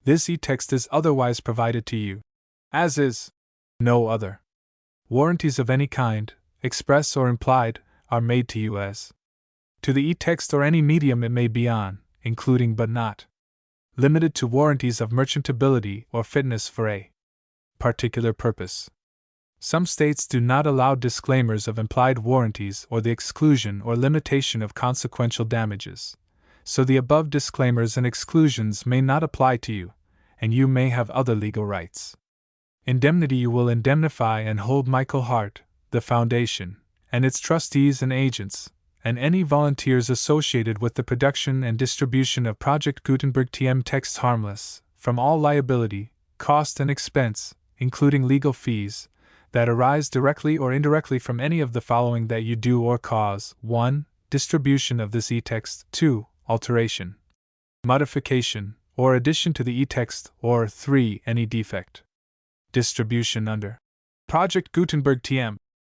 This e-text is otherwise provided to you, as is no other. Warranties of any kind, express or implied, are made to you as to the e-text or any medium it may be on, including but not limited to warranties of merchantability or fitness for a particular purpose. Some states do not allow disclaimers of implied warranties or the exclusion or limitation of consequential damages, so the above disclaimers and exclusions may not apply to you, and you may have other legal rights. Indemnity: you will indemnify and hold Michael Hart, the Foundation, and its trustees and agents, and any volunteers associated with the production and distribution of Project Gutenberg TM texts harmless from all liability, cost, and expense, including legal fees, that arise directly or indirectly from any of the following that you do or cause: 1. Distribution of this e-text; 2. Alteration, modification, or addition to the e-text, or 3. Any defect. Distribution under Project Gutenberg TM.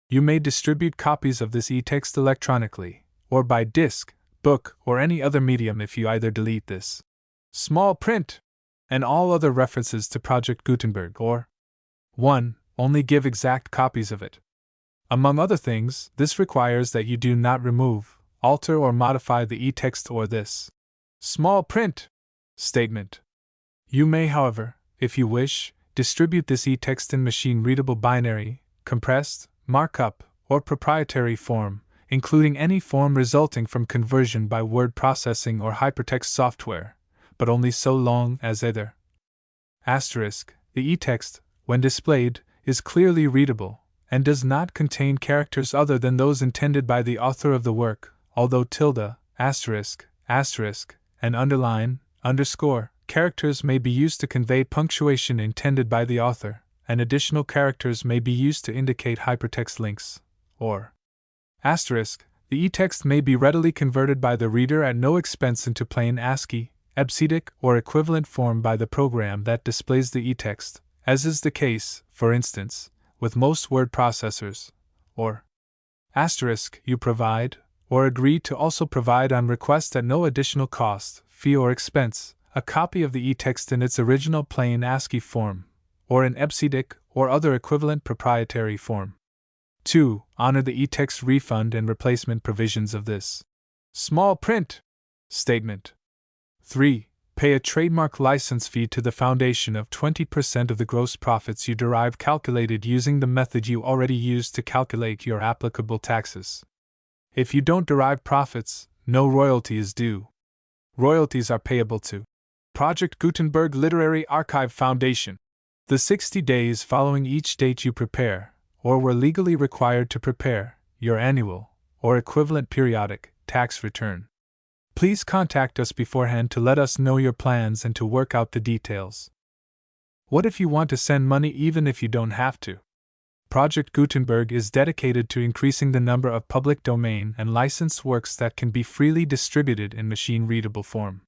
You may distribute copies of this e-text electronically, or by disc, book, or any other medium if you either delete this small print and all other references to Project Gutenberg, or 1. Only give exact copies of it. Among other things, this requires that you do not remove, alter, or modify the e-text or this small print statement. You may, however, if you wish, distribute this e-text in machine-readable binary, compressed, markup, or proprietary form, including any form resulting from conversion by word processing or hypertext software, but only so long as either *, the e-text, when displayed, is clearly readable, and does not contain characters other than those intended by the author of the work, although tilde, asterisk, and underline, underscore, characters may be used to convey punctuation intended by the author, and additional characters may be used to indicate hypertext links, or *. The e-text may be readily converted by the reader at no expense into plain ASCII, EBCDIC, or equivalent form by the program that displays the e-text, as is the case, for instance, with most word processors, or *. You provide, or agree to also provide on request at no additional cost, fee, or expense, a copy of the e-text in its original plain ASCII form, or in EBCDIC or other equivalent proprietary form. 2. Honor the e-text refund and replacement provisions of this small print statement. 3. Pay a trademark license fee to the Foundation of 20% of the gross profits you derive, calculated using the method you already used to calculate your applicable taxes. If you don't derive profits, no royalty is due. Royalties are payable to Project Gutenberg Literary Archive Foundation. The 60 days following each date you prepare, or were legally required to prepare, your annual, or equivalent periodic, tax return. Please contact us beforehand to let us know your plans and to work out the details. What if you want to send money even if you don't have to? Project Gutenberg is dedicated to increasing the number of public domain and licensed works that can be freely distributed in machine-readable form.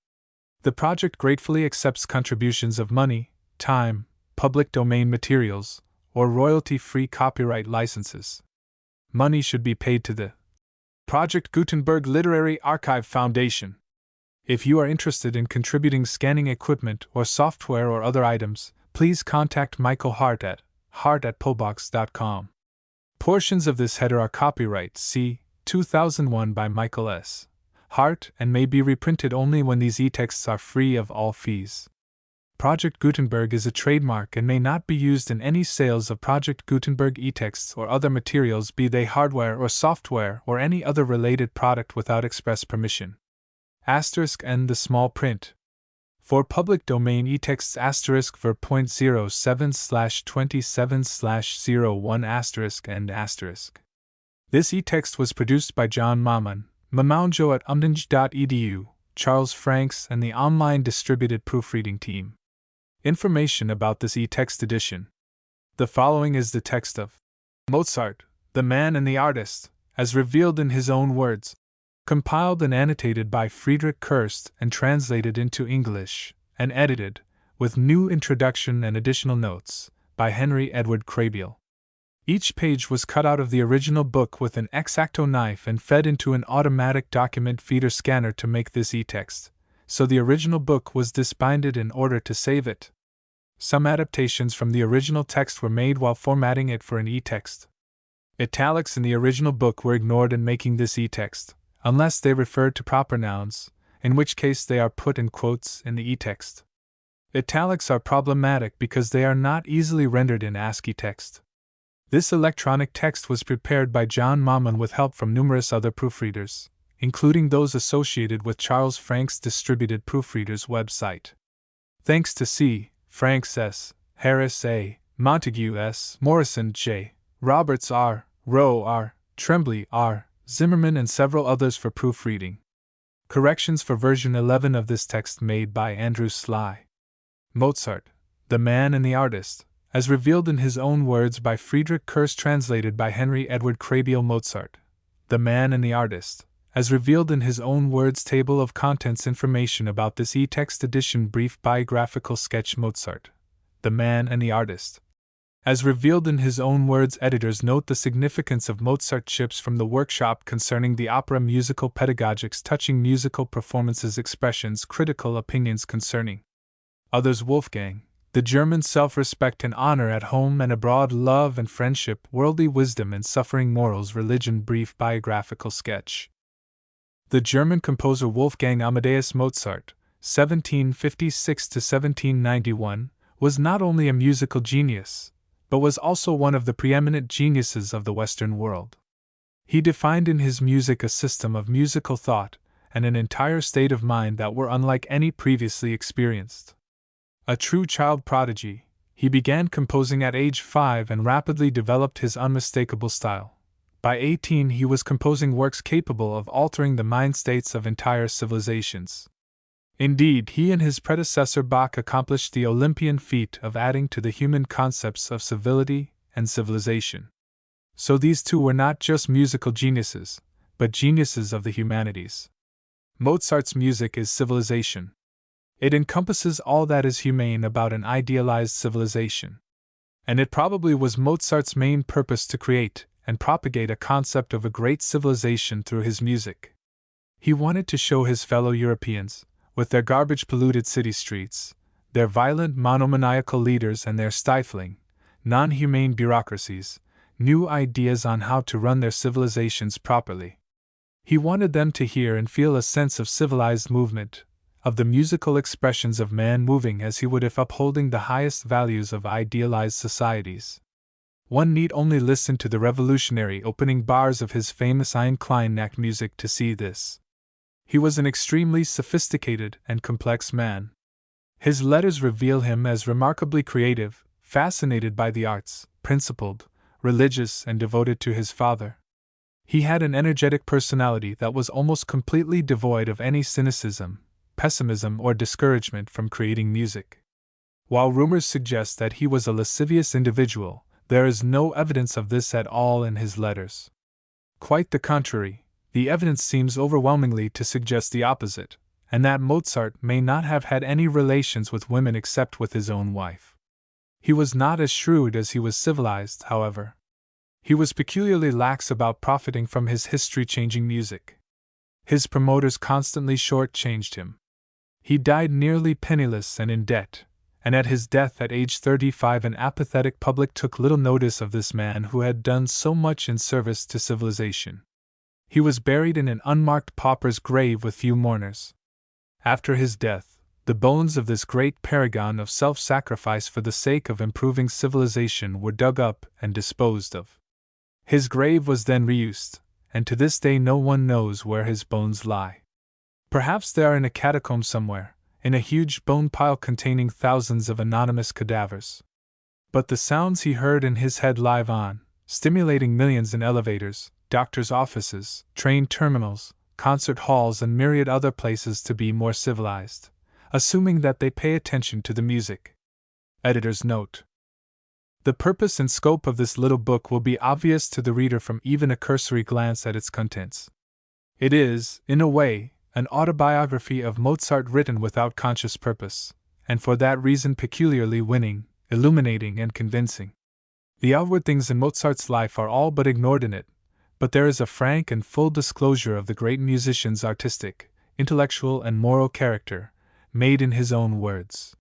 The project gratefully accepts contributions of money, time, public domain materials, or royalty-free copyright licenses. Money should be paid to the Project Gutenberg Literary Archive Foundation. If you are interested in contributing scanning equipment or software or other items, please contact Michael Hart at hart@pobox.com. Portions of this header are copyright C. 2001 by Michael S. Hart and may be reprinted only when these e-texts are free of all fees. Project Gutenberg is a trademark and may not be used in any sales of Project Gutenberg e-texts or other materials, be they hardware or software or any other related product, without express permission. *N the small print. For public domain e-texts *ver .07/27/01 and *. This e-text was produced by John Mamounjo at Unabridged.edu, Charles Franks, and the online distributed proofreading team. Information about this e-text edition. The following is the text of Mozart, the Man and the Artist, as revealed in his own words, compiled and annotated by Friedrich Kirst and translated into English, and edited, with new introduction and additional notes, by Henry Edward Crabiel. Each page was cut out of the original book with an X-Acto knife and fed into an automatic document feeder scanner to make this e-text, so the original book was disbinded in order to save it. Some adaptations from the original text were made while formatting it for an e-text. Italics in the original book were ignored in making this e-text, unless they referred to proper nouns, in which case they are put in quotes in the e-text. Italics are problematic because they are not easily rendered in ASCII text. This electronic text was prepared by John Maugham with help from numerous other proofreaders, including those associated with Charles Frank's distributed proofreaders website. Thanks to C. Franks S., Harris A., Montague S., Morrison J., Roberts R., Rowe R., Tremblay R., Zimmerman and several others for proofreading. Corrections for version 11 of this text made by Andrew Sly. Mozart, The Man and the Artist, as revealed in his own words by Friedrich Kurz, translated by Henry Edward Crabiel. Mozart, The Man and the Artist, as revealed in his own words. Table of contents. Information about this e-text edition. Brief biographical sketch. Mozart, The Man and the Artist, as revealed in his own words. Editors note the significance of Mozart chips from the workshop concerning the opera. Musical pedagogics touching musical performances. Expressions. Critical opinions concerning others. Wolfgang, the German self-respect and honor at home and abroad. Love and friendship. Worldly wisdom and suffering. Morals. Religion. Brief biographical sketch. The German composer Wolfgang Amadeus Mozart, 1756 to 1791, was not only a musical genius, but was also one of the preeminent geniuses of the Western world. He defined in his music a system of musical thought and an entire state of mind that were unlike any previously experienced. A true child prodigy, he began composing at age 5 and rapidly developed his unmistakable style. By 18 he was composing works capable of altering the mind states of entire civilizations. Indeed, he and his predecessor Bach accomplished the Olympian feat of adding to the human concepts of civility and civilization. So these two were not just musical geniuses, but geniuses of the humanities. Mozart's music is civilization. It encompasses all that is humane about an idealized civilization. And it probably was Mozart's main purpose to create and propagate a concept of a great civilization through his music. He wanted to show his fellow Europeans, with their garbage-polluted city streets, their violent monomaniacal leaders and their stifling, non-humane bureaucracies, new ideas on how to run their civilizations properly. He wanted them to hear and feel a sense of civilized movement, of the musical expressions of man moving as he would if upholding the highest values of idealized societies. One need only listen to the revolutionary opening bars of his famous Ein Klein-Nacht music to see this. He was an extremely sophisticated and complex man. His letters reveal him as remarkably creative, fascinated by the arts, principled, religious, and devoted to his father. He had an energetic personality that was almost completely devoid of any cynicism, pessimism, or discouragement from creating music. While rumors suggest that he was a lascivious individual, there is no evidence of this at all in his letters. Quite the contrary, the evidence seems overwhelmingly to suggest the opposite, and that Mozart may not have had any relations with women except with his own wife. He was not as shrewd as he was civilized, however. He was peculiarly lax about profiting from his history-changing music. His promoters constantly short-changed him. He died nearly penniless and in debt, and at his death at age 35 an apathetic public took little notice of this man who had done so much in service to civilization. He was buried in an unmarked pauper's grave with few mourners. After his death, the bones of this great paragon of self-sacrifice for the sake of improving civilization were dug up and disposed of. His grave was then reused, and to this day no one knows where his bones lie. Perhaps they are in a catacomb somewhere, in a huge bone pile containing thousands of anonymous cadavers. But the sounds he heard in his head live on, stimulating millions in elevators, doctors' offices, train terminals, concert halls, and myriad other places to be more civilized, assuming that they pay attention to the music. Editor's note. The purpose and scope of this little book will be obvious to the reader from even a cursory glance at its contents. It is, in a way, an autobiography of Mozart written without conscious purpose, and for that reason peculiarly winning, illuminating, and convincing. The outward things in Mozart's life are all but ignored in it, but there is a frank and full disclosure of the great musician's artistic, intellectual and moral character, made in his own words.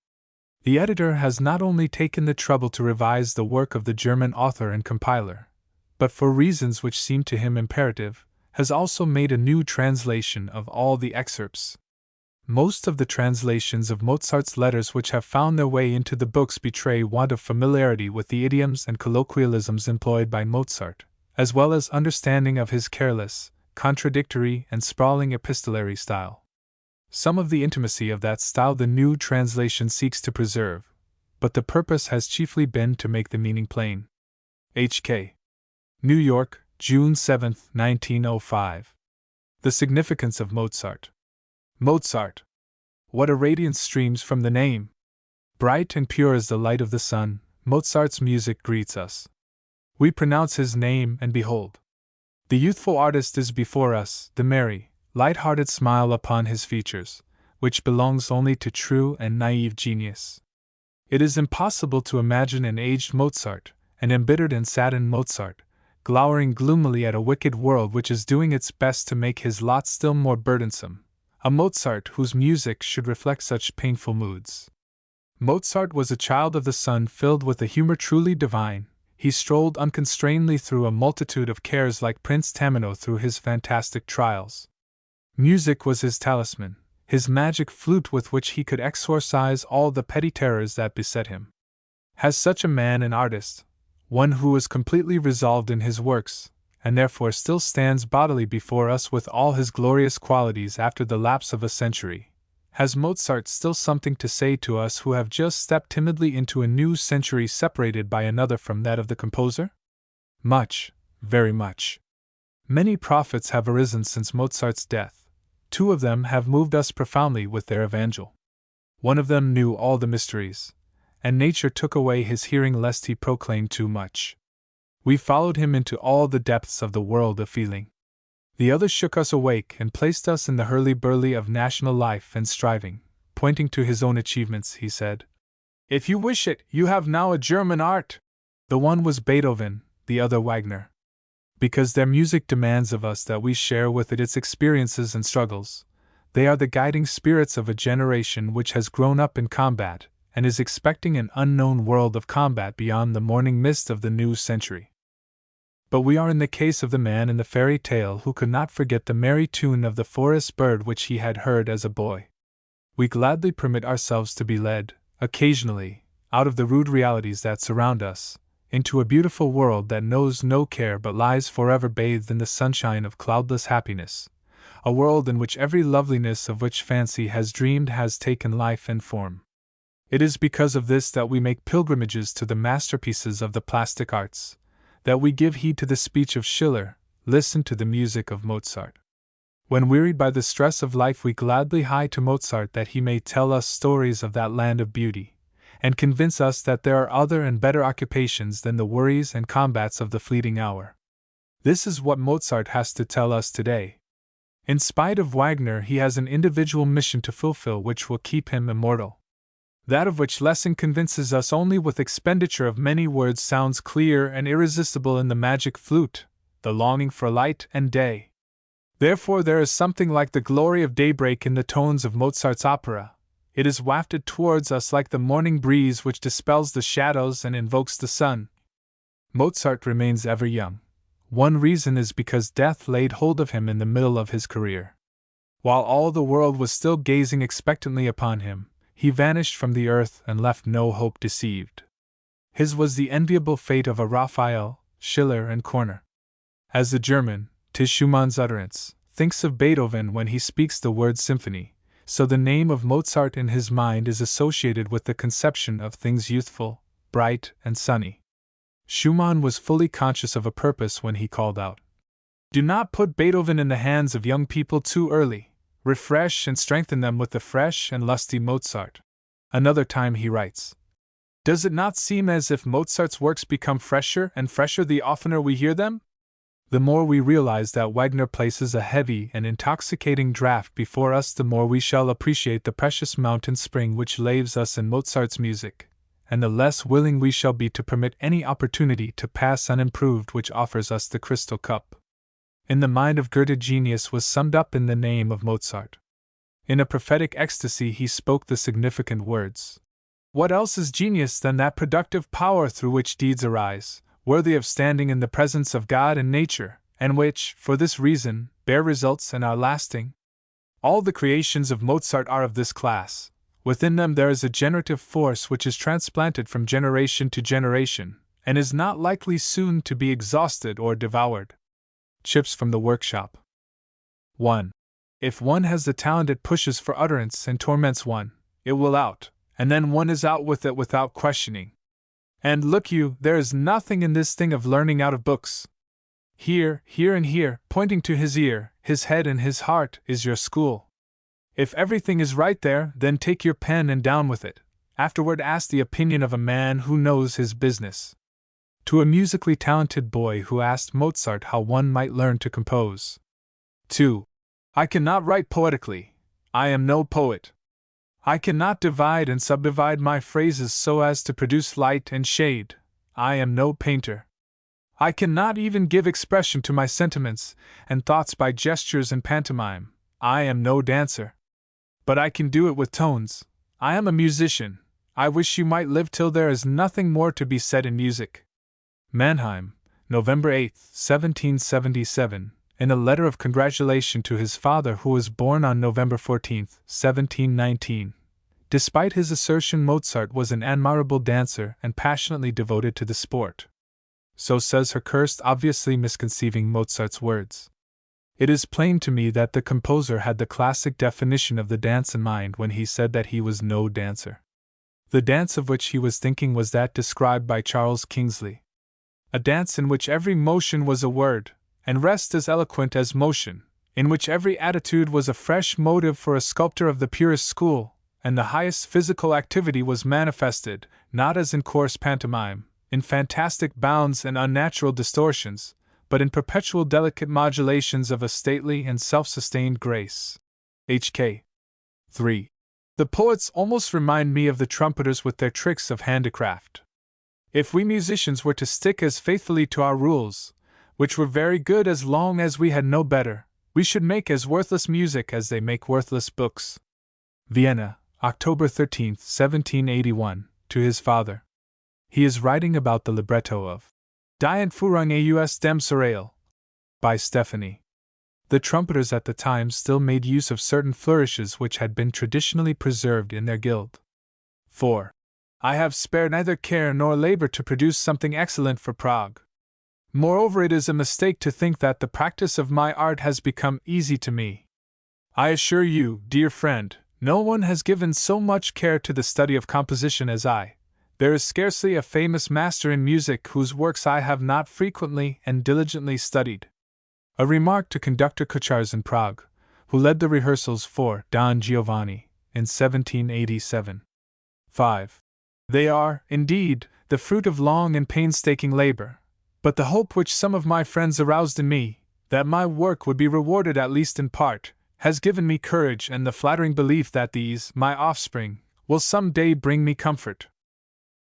The editor has not only taken the trouble to revise the work of the German author and compiler, but for reasons which seem to him imperative, has also made a new translation of all the excerpts. Most of the translations of Mozart's letters which have found their way into the books betray want of familiarity with the idioms and colloquialisms employed by Mozart, as well as understanding of his careless, contradictory, and sprawling epistolary style. Some of the intimacy of that style the new translation seeks to preserve, but the purpose has chiefly been to make the meaning plain. H.K. New York, June 7, 1905. The significance of Mozart. Mozart. What a radiance streams from the name! Bright and pure as the light of the sun, Mozart's music greets us. We pronounce his name, and behold, the youthful artist is before us, the merry, light-hearted smile upon his features, which belongs only to true and naive genius. It is impossible to imagine an aged Mozart, an embittered and saddened Mozart, glowering gloomily at a wicked world which is doing its best to make his lot still more burdensome, a Mozart whose music should reflect such painful moods. Mozart was a child of the sun filled with a humor truly divine. He strolled unconstrainedly through a multitude of cares like Prince Tamino through his fantastic trials. Music was his talisman, his magic flute with which he could exorcise all the petty terrors that beset him. Has such a man an artist, one who is completely resolved in his works, and therefore still stands bodily before us with all his glorious qualities after the lapse of a century? Has Mozart still something to say to us who have just stepped timidly into a new century separated by another from that of the composer? Much, very much. Many prophets have arisen since Mozart's death. Two of them have moved us profoundly with their evangel. One of them knew all the mysteries, and nature took away his hearing lest he proclaimed too much. We followed him into all the depths of the world of feeling. The other shook us awake and placed us in the hurly-burly of national life and striving. Pointing to his own achievements, he said, "If you wish it, you have now a German art." The one was Beethoven, the other Wagner. Because their music demands of us that we share with it its experiences and struggles, they are the guiding spirits of a generation which has grown up in combat, and is expecting an unknown world of combat beyond the morning mist of the new century. But we are in the case of the man in the fairy tale who could not forget the merry tune of the forest bird which he had heard as a boy. We gladly permit ourselves to be led, occasionally, out of the rude realities that surround us, into a beautiful world that knows no care but lies forever bathed in the sunshine of cloudless happiness, a world in which every loveliness of which fancy has dreamed has taken life and form. It is because of this that we make pilgrimages to the masterpieces of the plastic arts, that we give heed to the speech of Schiller, listen to the music of Mozart. When wearied by the stress of life, we gladly hie to Mozart that he may tell us stories of that land of beauty, and convince us that there are other and better occupations than the worries and combats of the fleeting hour. This is what Mozart has to tell us today. In spite of Wagner, he has an individual mission to fulfill which will keep him immortal. That of which Lessing convinces us only with expenditure of many words sounds clear and irresistible in the magic flute, the longing for light and day. Therefore there is something like the glory of daybreak in the tones of Mozart's opera. It is wafted towards us like the morning breeze which dispels the shadows and invokes the sun. Mozart remains ever young. One reason is because death laid hold of him in the middle of his career. While all the world was still gazing expectantly upon him, he vanished from the earth and left no hope deceived. His was the enviable fate of a Raphael, Schiller, and Korner. As the German, 'tis Schumann's utterance, thinks of Beethoven when he speaks the word symphony, so the name of Mozart in his mind is associated with the conception of things youthful, bright, and sunny. Schumann was fully conscious of a purpose when he called out, "Do not put Beethoven in the hands of young people too early. Refresh and strengthen them with the fresh and lusty Mozart." Another time he writes, "Does it not seem as if Mozart's works become fresher and fresher the oftener we hear them?" The more we realize that Wagner places a heavy and intoxicating draught before us, the more we shall appreciate the precious mountain spring which laves us in Mozart's music, and the less willing we shall be to permit any opportunity to pass unimproved which offers us the crystal cup. In the mind of Goethe, genius was summed up in the name of Mozart. In a prophetic ecstasy, he spoke the significant words. What else is genius than that productive power through which deeds arise, worthy of standing in the presence of God and nature, and which, for this reason, bear results and are lasting? All the creations of Mozart are of this class. Within them there is a generative force which is transplanted from generation to generation, and is not likely soon to be exhausted or devoured. Chips from the workshop. 1. If one has the talent, it pushes for utterance and torments one, it will out, and then one is out with it without questioning. And look you, there is nothing in this thing of learning out of books. Here, and here, pointing to his ear, his head and his heart, is your school. If everything is right there, then take your pen and down with it. Afterward ask the opinion of a man who knows his business. To a musically talented boy who asked Mozart how one might learn to compose. 2. I cannot write poetically. I am no poet. I cannot divide and subdivide my phrases so as to produce light and shade. I am no painter. I cannot even give expression to my sentiments and thoughts by gestures and pantomime. I am no dancer. But I can do it with tones. I am a musician. I wish you might live till there is nothing more to be said in music. Mannheim, November 8, 1777, in a letter of congratulation to his father, who was born on November 14, 1719. Despite his assertion, Mozart was an admirable dancer and passionately devoted to the sport. So says Hurst, obviously misconceiving Mozart's words. It is plain to me that the composer had the classic definition of the dance in mind when he said that he was no dancer. The dance of which he was thinking was that described by Charles Kingsley. A dance in which every motion was a word, and rest as eloquent as motion, in which every attitude was a fresh motive for a sculptor of the purest school, and the highest physical activity was manifested, not as in coarse pantomime, in fantastic bounds and unnatural distortions, but in perpetual delicate modulations of a stately and self-sustained grace. H.K. 3. The poets almost remind me of the trumpeters with their tricks of handicraft. If we musicians were to stick as faithfully to our rules, which were very good as long as we had no better, we should make as worthless music as they make worthless books. Vienna, October 13, 1781, to his father. He is writing about the libretto of Die Entführung aus dem Serail by Stephanie. The trumpeters at the time still made use of certain flourishes which had been traditionally preserved in their guild. 4. I have spared neither care nor labor to produce something excellent for Prague. Moreover, it is a mistake to think that the practice of my art has become easy to me. I assure you, dear friend, no one has given so much care to the study of composition as I. There is scarcely a famous master in music whose works I have not frequently and diligently studied. A remark to conductor Kucharz in Prague, who led the rehearsals for Don Giovanni in 1787. 5. They are, indeed, the fruit of long and painstaking labor, but the hope which some of my friends aroused in me, that my work would be rewarded at least in part, has given me courage, and the flattering belief that these, my offspring, will some day bring me comfort.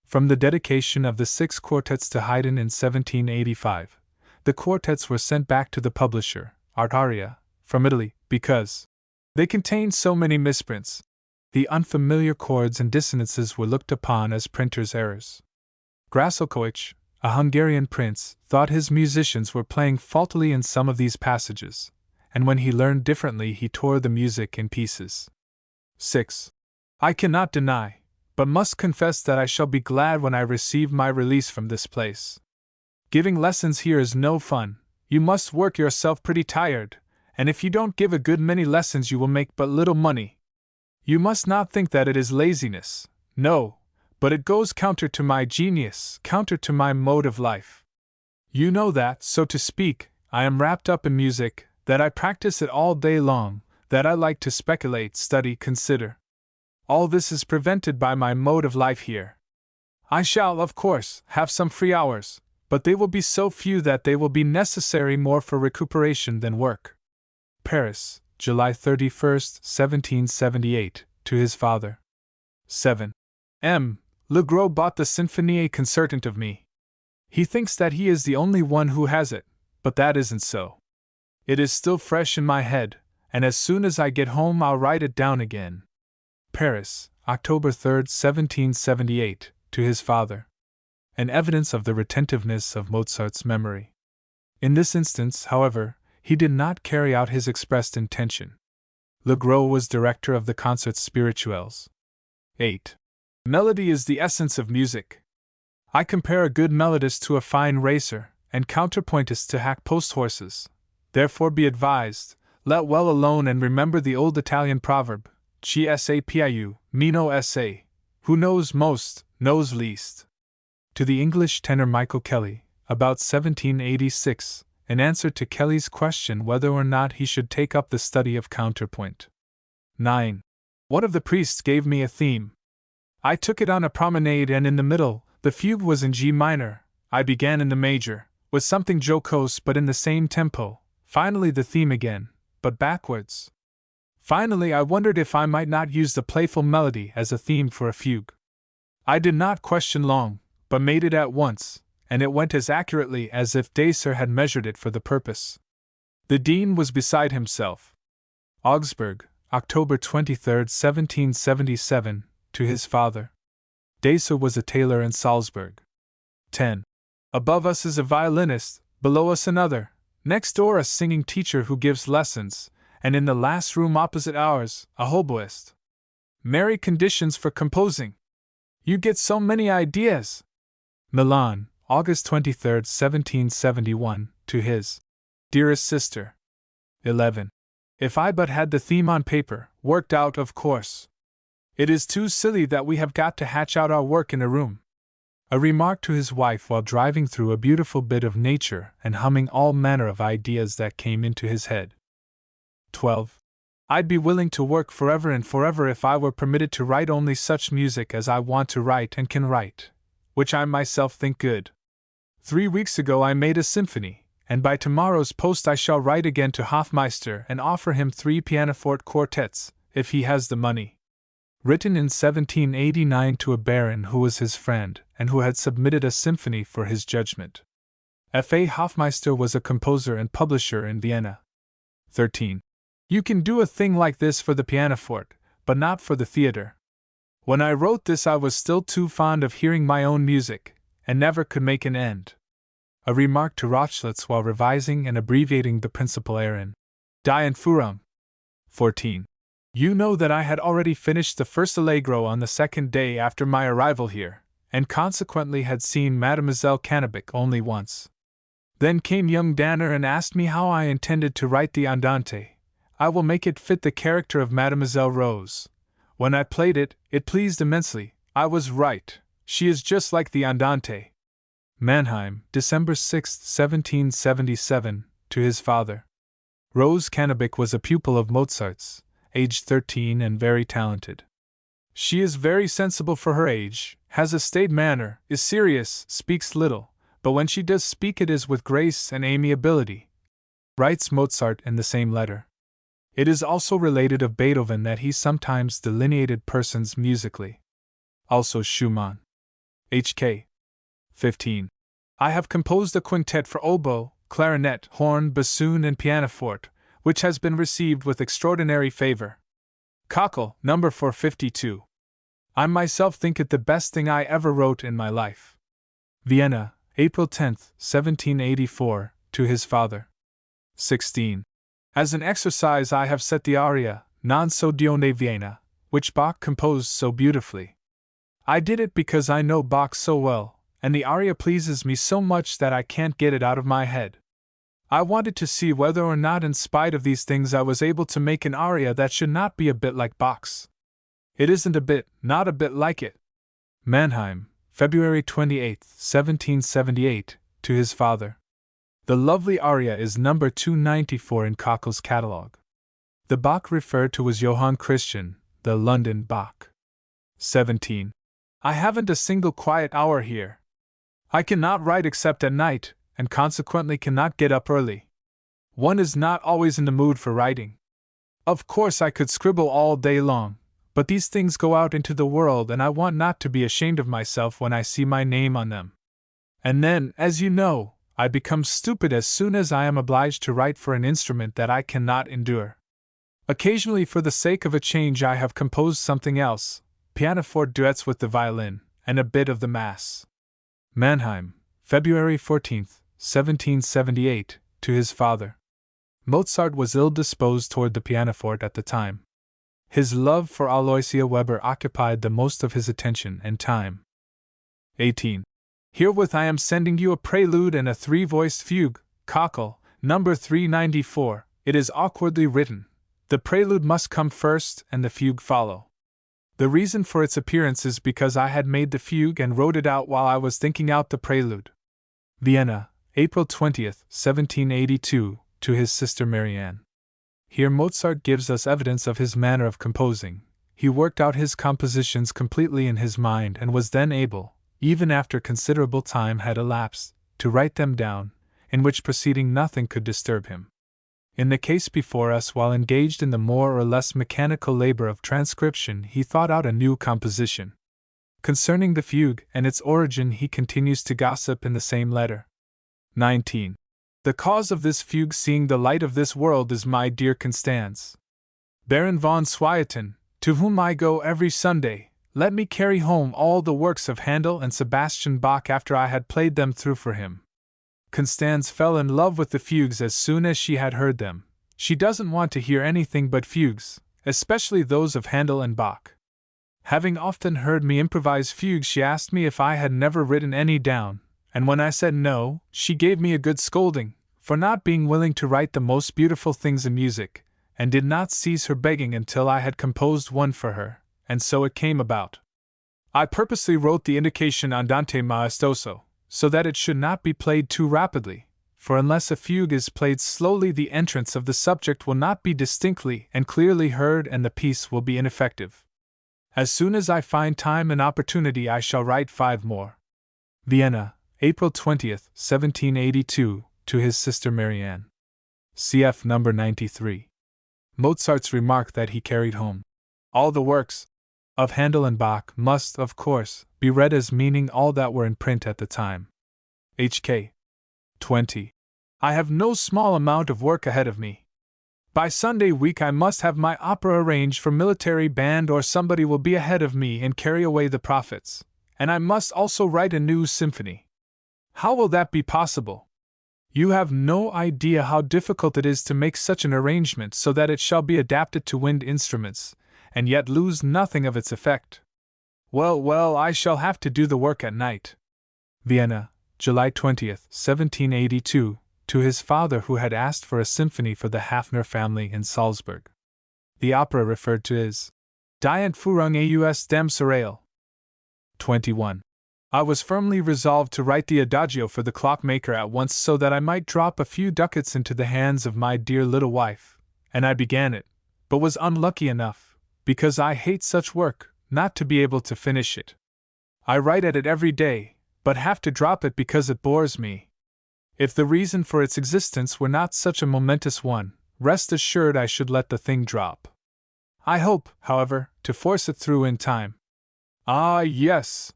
From the dedication of the 6 quartets to Haydn in 1785, the quartets were sent back to the publisher, Artaria, from Italy, because they contained so many misprints. The unfamiliar chords and dissonances were looked upon as printers' errors. Grasalkovic, a Hungarian prince, thought his musicians were playing faultily in some of these passages, and when he learned differently he tore the music in pieces. 6. I cannot deny, but must confess that I shall be glad when I receive my release from this place. Giving lessons here is no fun. You must work yourself pretty tired, and if you don't give a good many lessons you will make but little money. You must not think that it is laziness. No, but it goes counter to my genius, counter to my mode of life. You know that, so to speak, I am wrapped up in music, that I practice it all day long, that I like to speculate, study, consider. All this is prevented by my mode of life here. I shall, of course, have some free hours, but they will be so few that they will be necessary more for recuperation than work. Paris, July 31, 1778, to his father. 7. M. Le Gros bought the Sinfonie Concertante of me. He thinks that he is the only one who has it, but that isn't so. It is still fresh in my head, and as soon as I get home I'll write it down again. Paris, October 3, 1778, to his father. An evidence of the retentiveness of Mozart's memory. In this instance, however, he did not carry out his expressed intention. Legros was director of the Concerts Spirituels. 8. Melody is the essence of music. I compare a good melodist to a fine racer, and counterpointist to hack post horses. Therefore be advised, let well alone and remember the old Italian proverb, chi sapiu, meno sa, who knows most, knows least. To the English tenor Michael Kelly, about 1786, in answer to Kelly's question whether or not he should take up the study of counterpoint. 9. One of the priests gave me a theme. I took it on a promenade, and in the middle, the fugue was in G minor. I began in the major, with something jocose but in the same tempo, finally the theme again, but backwards. Finally I wondered if I might not use the playful melody as a theme for a fugue. I did not question long, but made it at once, and it went as accurately as if Dacer had measured it for the purpose. The dean was beside himself. Augsburg, October 23, 1777, to his father. Dacer was a tailor in Salzburg. 10. Above us is a violinist, below us another, next door a singing teacher who gives lessons, and in the last room opposite ours, a hoboist. Merry conditions for composing! You get so many ideas! Milan, August 23, 1771, to his dearest sister. 11. If I but had the theme on paper, worked out, of course. It is too silly that we have got to hatch out our work in a room. A remark to his wife while driving through a beautiful bit of nature and humming all manner of ideas that came into his head. 12. I'd be willing to work forever and forever if I were permitted to write only such music as I want to write and can write, which I myself think good. 3 weeks ago I made a symphony, and by tomorrow's post I shall write again to Hofmeister and offer him 3 pianoforte quartets, if he has the money. Written in 1789 to a baron who was his friend, and who had submitted a symphony for his judgment. F.A. Hofmeister was a composer and publisher in Vienna. 13. You can do a thing like this for the pianoforte, but not for the theatre. When I wrote this I was still too fond of hearing my own music, and never could make an end. A remark to Rochlitz while revising and abbreviating the principal air in Die Entführung. 14. You know that I had already finished the first allegro on the second day after my arrival here, and consequently had seen Mademoiselle Cannabich only once. Then came young Danner and asked me how I intended to write the Andante. I will make it fit the character of Mademoiselle Rose. When I played it, it pleased immensely. I was right. She is just like the Andante. Mannheim, December 6, 1777, to his father. Rose Cannabich was a pupil of Mozart's, aged 13 and very talented. She is very sensible for her age, has a staid manner, is serious, speaks little, but when she does speak it is with grace and amiability, writes Mozart in the same letter. It is also related of Beethoven that he sometimes delineated persons musically. Also Schumann. H.K. 15. I have composed a quintet for oboe, clarinet, horn, bassoon, and pianoforte, which has been received with extraordinary favor. Cockle, number 452. I myself think it the best thing I ever wrote in my life. Vienna, April 10, 1784, to his father. 16. As an exercise I have set the aria, Non so Dione Vienna, which Bach composed so beautifully. I did it because I know Bach so well, and the aria pleases me so much that I can't get it out of my head. I wanted to see whether or not in spite of these things I was able to make an aria that should not be a bit like Bach's. It isn't a bit, not a bit like it. Mannheim, February 28, 1778, to his father. The lovely aria is number 294 in Cockle's catalogue. The Bach referred to was Johann Christian, the London Bach. 17. I haven't a single quiet hour here. I cannot write except at night, and consequently cannot get up early. One is not always in the mood for writing. Of course I could scribble all day long, but these things go out into the world and I want not to be ashamed of myself when I see my name on them. And then, as you know, I become stupid as soon as I am obliged to write for an instrument that I cannot endure. Occasionally, for the sake of a change, I have composed something else, pianoforte duets with the violin, and a bit of the Mass. Mannheim, February 14, 1778, to his father. Mozart was ill-disposed toward the pianoforte at the time. His love for Aloysia Weber occupied the most of his attention and time. 18. Herewith I am sending you a prelude and a three-voiced fugue, Cockle, number 394. It is awkwardly written. The prelude must come first and the fugue follow. The reason for its appearance is because I had made the fugue and wrote it out while I was thinking out the prelude. Vienna, April 20, 1782, to his sister Marianne. Here Mozart gives us evidence of his manner of composing. He worked out his compositions completely in his mind and was then able, even after considerable time had elapsed, to write them down, in which proceeding nothing could disturb him. In the case before us, while engaged in the more or less mechanical labor of transcription, he thought out a new composition. Concerning the fugue and its origin he continues to gossip in the same letter. 19. The cause of this fugue seeing the light of this world is my dear Constance. Baron von Swieten, to whom I go every Sunday, let me carry home all the works of Handel and Sebastian Bach after I had played them through for him. Constance fell in love with the fugues as soon as she had heard them. She doesn't want to hear anything but fugues, especially those of Handel and Bach. Having often heard me improvise fugues, she asked me if I had never written any down, and when I said no, she gave me a good scolding, for not being willing to write the most beautiful things in music, and did not cease her begging until I had composed one for her, and so it came about. I purposely wrote the indication andante maestoso, so that it should not be played too rapidly, for unless a fugue is played slowly the entrance of the subject will not be distinctly and clearly heard and the piece will be ineffective. As soon as I find time and opportunity I shall write 5 more. Vienna, April 20, 1782, to his sister Marianne. Cf. No. 93. Mozart's remark that he carried home all the works of Handel and Bach must, of course, be read as meaning all that were in print at the time. H.K. 20. I have no small amount of work ahead of me. By Sunday week I must have my opera arranged for military band, or somebody will be ahead of me and carry away the profits, and I must also write a new symphony. How will that be possible? You have no idea how difficult it is to make such an arrangement so that it shall be adapted to wind instruments, and yet lose nothing of its effect. Well, I shall have to do the work at night. Vienna, July 20, 1782, to his father, who had asked for a symphony for the Hafner family in Salzburg. The opera referred to is Die Entführung aus dem Serail. 21. I was firmly resolved to write the adagio for the clockmaker at once, so that I might drop a few ducats into the hands of my dear little wife, and I began it, but was unlucky enough, because I hate such work, not to be able to finish it. I write at it every day, but have to drop it because it bores me. If the reason for its existence were not such a momentous one, rest assured I should let the thing drop. I hope, however, to force it through in time. Ah, yes!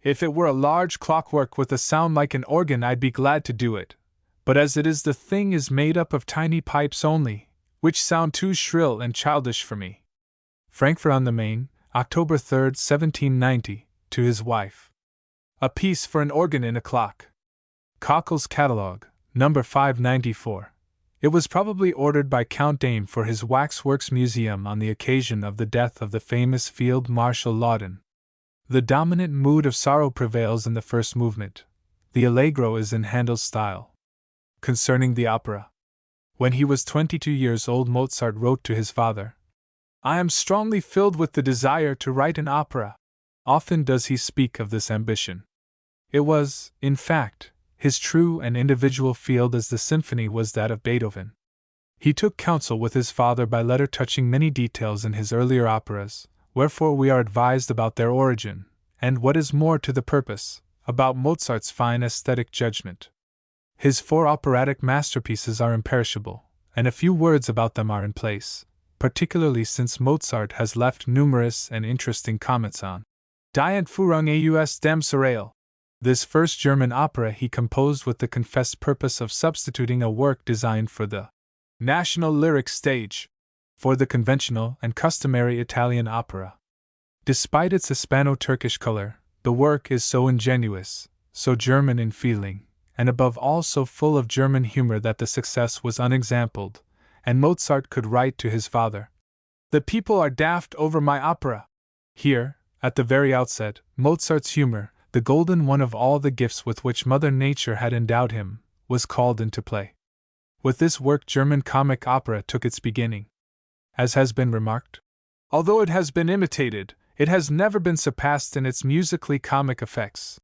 If it were a large clockwork with a sound like an organ, I'd be glad to do it, but as it is, the thing is made up of tiny pipes only, which sound too shrill and childish for me. Frankfurt on the Main, October 3, 1790, to his wife. A piece for an organ in a clock. Cockle's Catalogue, No. 594. It was probably ordered by Count Dame for his Waxworks Museum on the occasion of the death of the famous Field Marshal Laudon. The dominant mood of sorrow prevails in the first movement. The allegro is in Handel's style. Concerning the opera. When he was 22 years old, Mozart wrote to his father, I am strongly filled with the desire to write an opera. Often does he speak of this ambition. It was, in fact, his true and individual field, as the symphony was that of Beethoven. He took counsel with his father by letter touching many details in his earlier operas, wherefore we are advised about their origin, and, what is more to the purpose, about Mozart's fine aesthetic judgment. His 4 operatic masterpieces are imperishable, and a few words about them are in place, particularly since Mozart has left numerous and interesting comments on Die Entführung aus dem Serail. This first German opera he composed with the confessed purpose of substituting a work designed for the National Lyric Stage. for the conventional and customary Italian opera. Despite its Hispano-Turkish color, the work is so ingenuous, so German in feeling, and above all so full of German humor that the success was unexampled, and Mozart could write to his father, "The people are daft over my opera." Here, at the very outset, Mozart's humor, the golden one of all the gifts with which Mother Nature had endowed him, was called into play. With this work German comic opera took its beginning. As has been remarked, although it has been imitated, it has never been surpassed in its musically comic effects.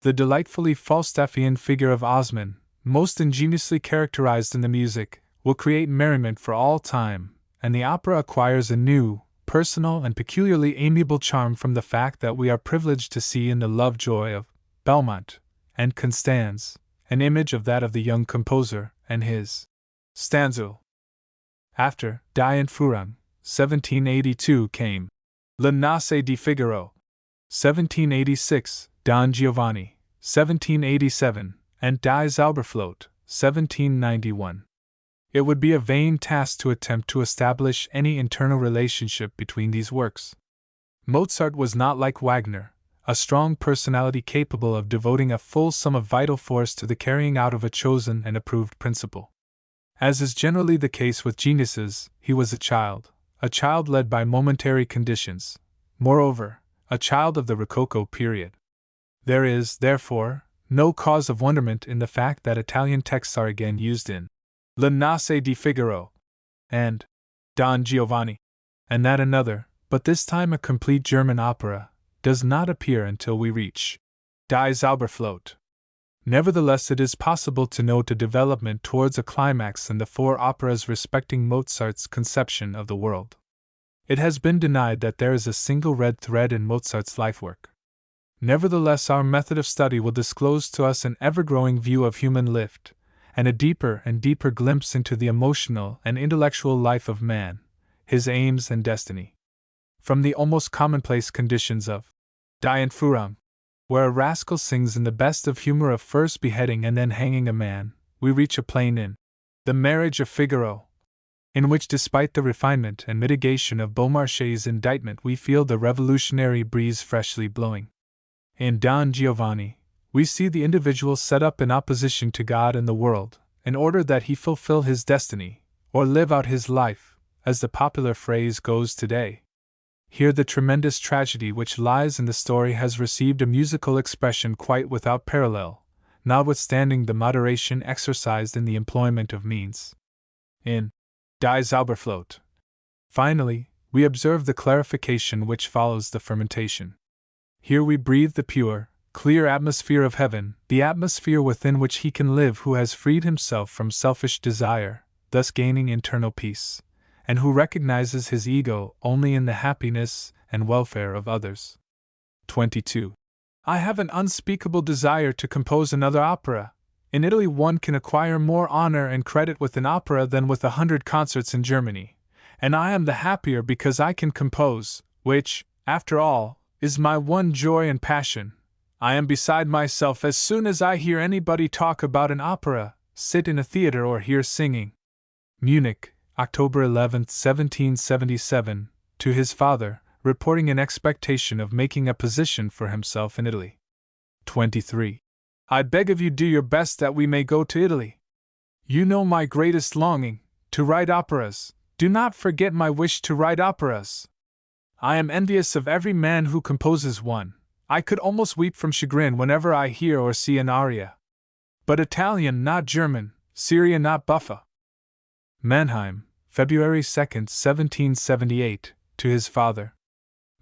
The delightfully Falstaffian figure of Osman, most ingeniously characterized in the music, will create merriment for all time, and the opera acquires a new, personal, and peculiarly amiable charm from the fact that we are privileged to see in the love-joy of Belmont and Constanze an image of that of the young composer and his Stanzel. After Die Entführung, 1782 came Le Nozze di Figaro, 1786, Don Giovanni, 1787, and Die Zauberflöte, 1791. It would be a vain task to attempt to establish any internal relationship between these works. Mozart was not like Wagner, a strong personality capable of devoting a full sum of vital force to the carrying out of a chosen and approved principle. As is generally the case with geniuses, he was a child led by momentary conditions, moreover, a child of the Rococo period. There is, therefore, no cause of wonderment in the fact that Italian texts are again used in Le Nozze di Figaro and Don Giovanni, and that another, but this time a complete German opera, does not appear until we reach Die Zauberflöte. Nevertheless, it is possible to note a development towards a climax in the four operas respecting Mozart's conception of the world. It has been denied that there is a single red thread in Mozart's lifework. Nevertheless, our method of study will disclose to us an ever-growing view of human life, and a deeper and deeper glimpse into the emotional and intellectual life of man, his aims and destiny. From the almost commonplace conditions of Die Entführung, where a rascal sings in the best of humor of first beheading and then hanging a man, we reach a plane in The Marriage of Figaro, in which despite the refinement and mitigation of Beaumarchais' indictment we feel the revolutionary breeze freshly blowing. In Don Giovanni, we see the individual set up in opposition to God and the world, in order that he fulfill his destiny, or live out his life, as the popular phrase goes today. Here the tremendous tragedy which lies in the story has received a musical expression quite without parallel, notwithstanding the moderation exercised in the employment of means. In Die Zauberflöte, finally, we observe the clarification which follows the fermentation. Here we breathe the pure, clear atmosphere of heaven, the atmosphere within which he can live who has freed himself from selfish desire, thus gaining internal peace, and who recognizes his ego only in the happiness and welfare of others. 22. I have an unspeakable desire to compose another opera. In Italy one can acquire more honor and credit with an opera than with 100 concerts in Germany, and I am the happier because I can compose, which, after all, is my one joy and passion. I am beside myself as soon as I hear anybody talk about an opera, sit in a theater or hear singing. Munich, October 11, 1777, to his father, reporting an expectation of making a position for himself in Italy. 23. I beg of you do your best that we may go to Italy. You know my greatest longing, to write operas. Do not forget my wish to write operas. I am envious of every man who composes one. I could almost weep from chagrin whenever I hear or see an aria. But Italian, not German, Syria, not Buffa. Mannheim, February 2, 1778, to his father.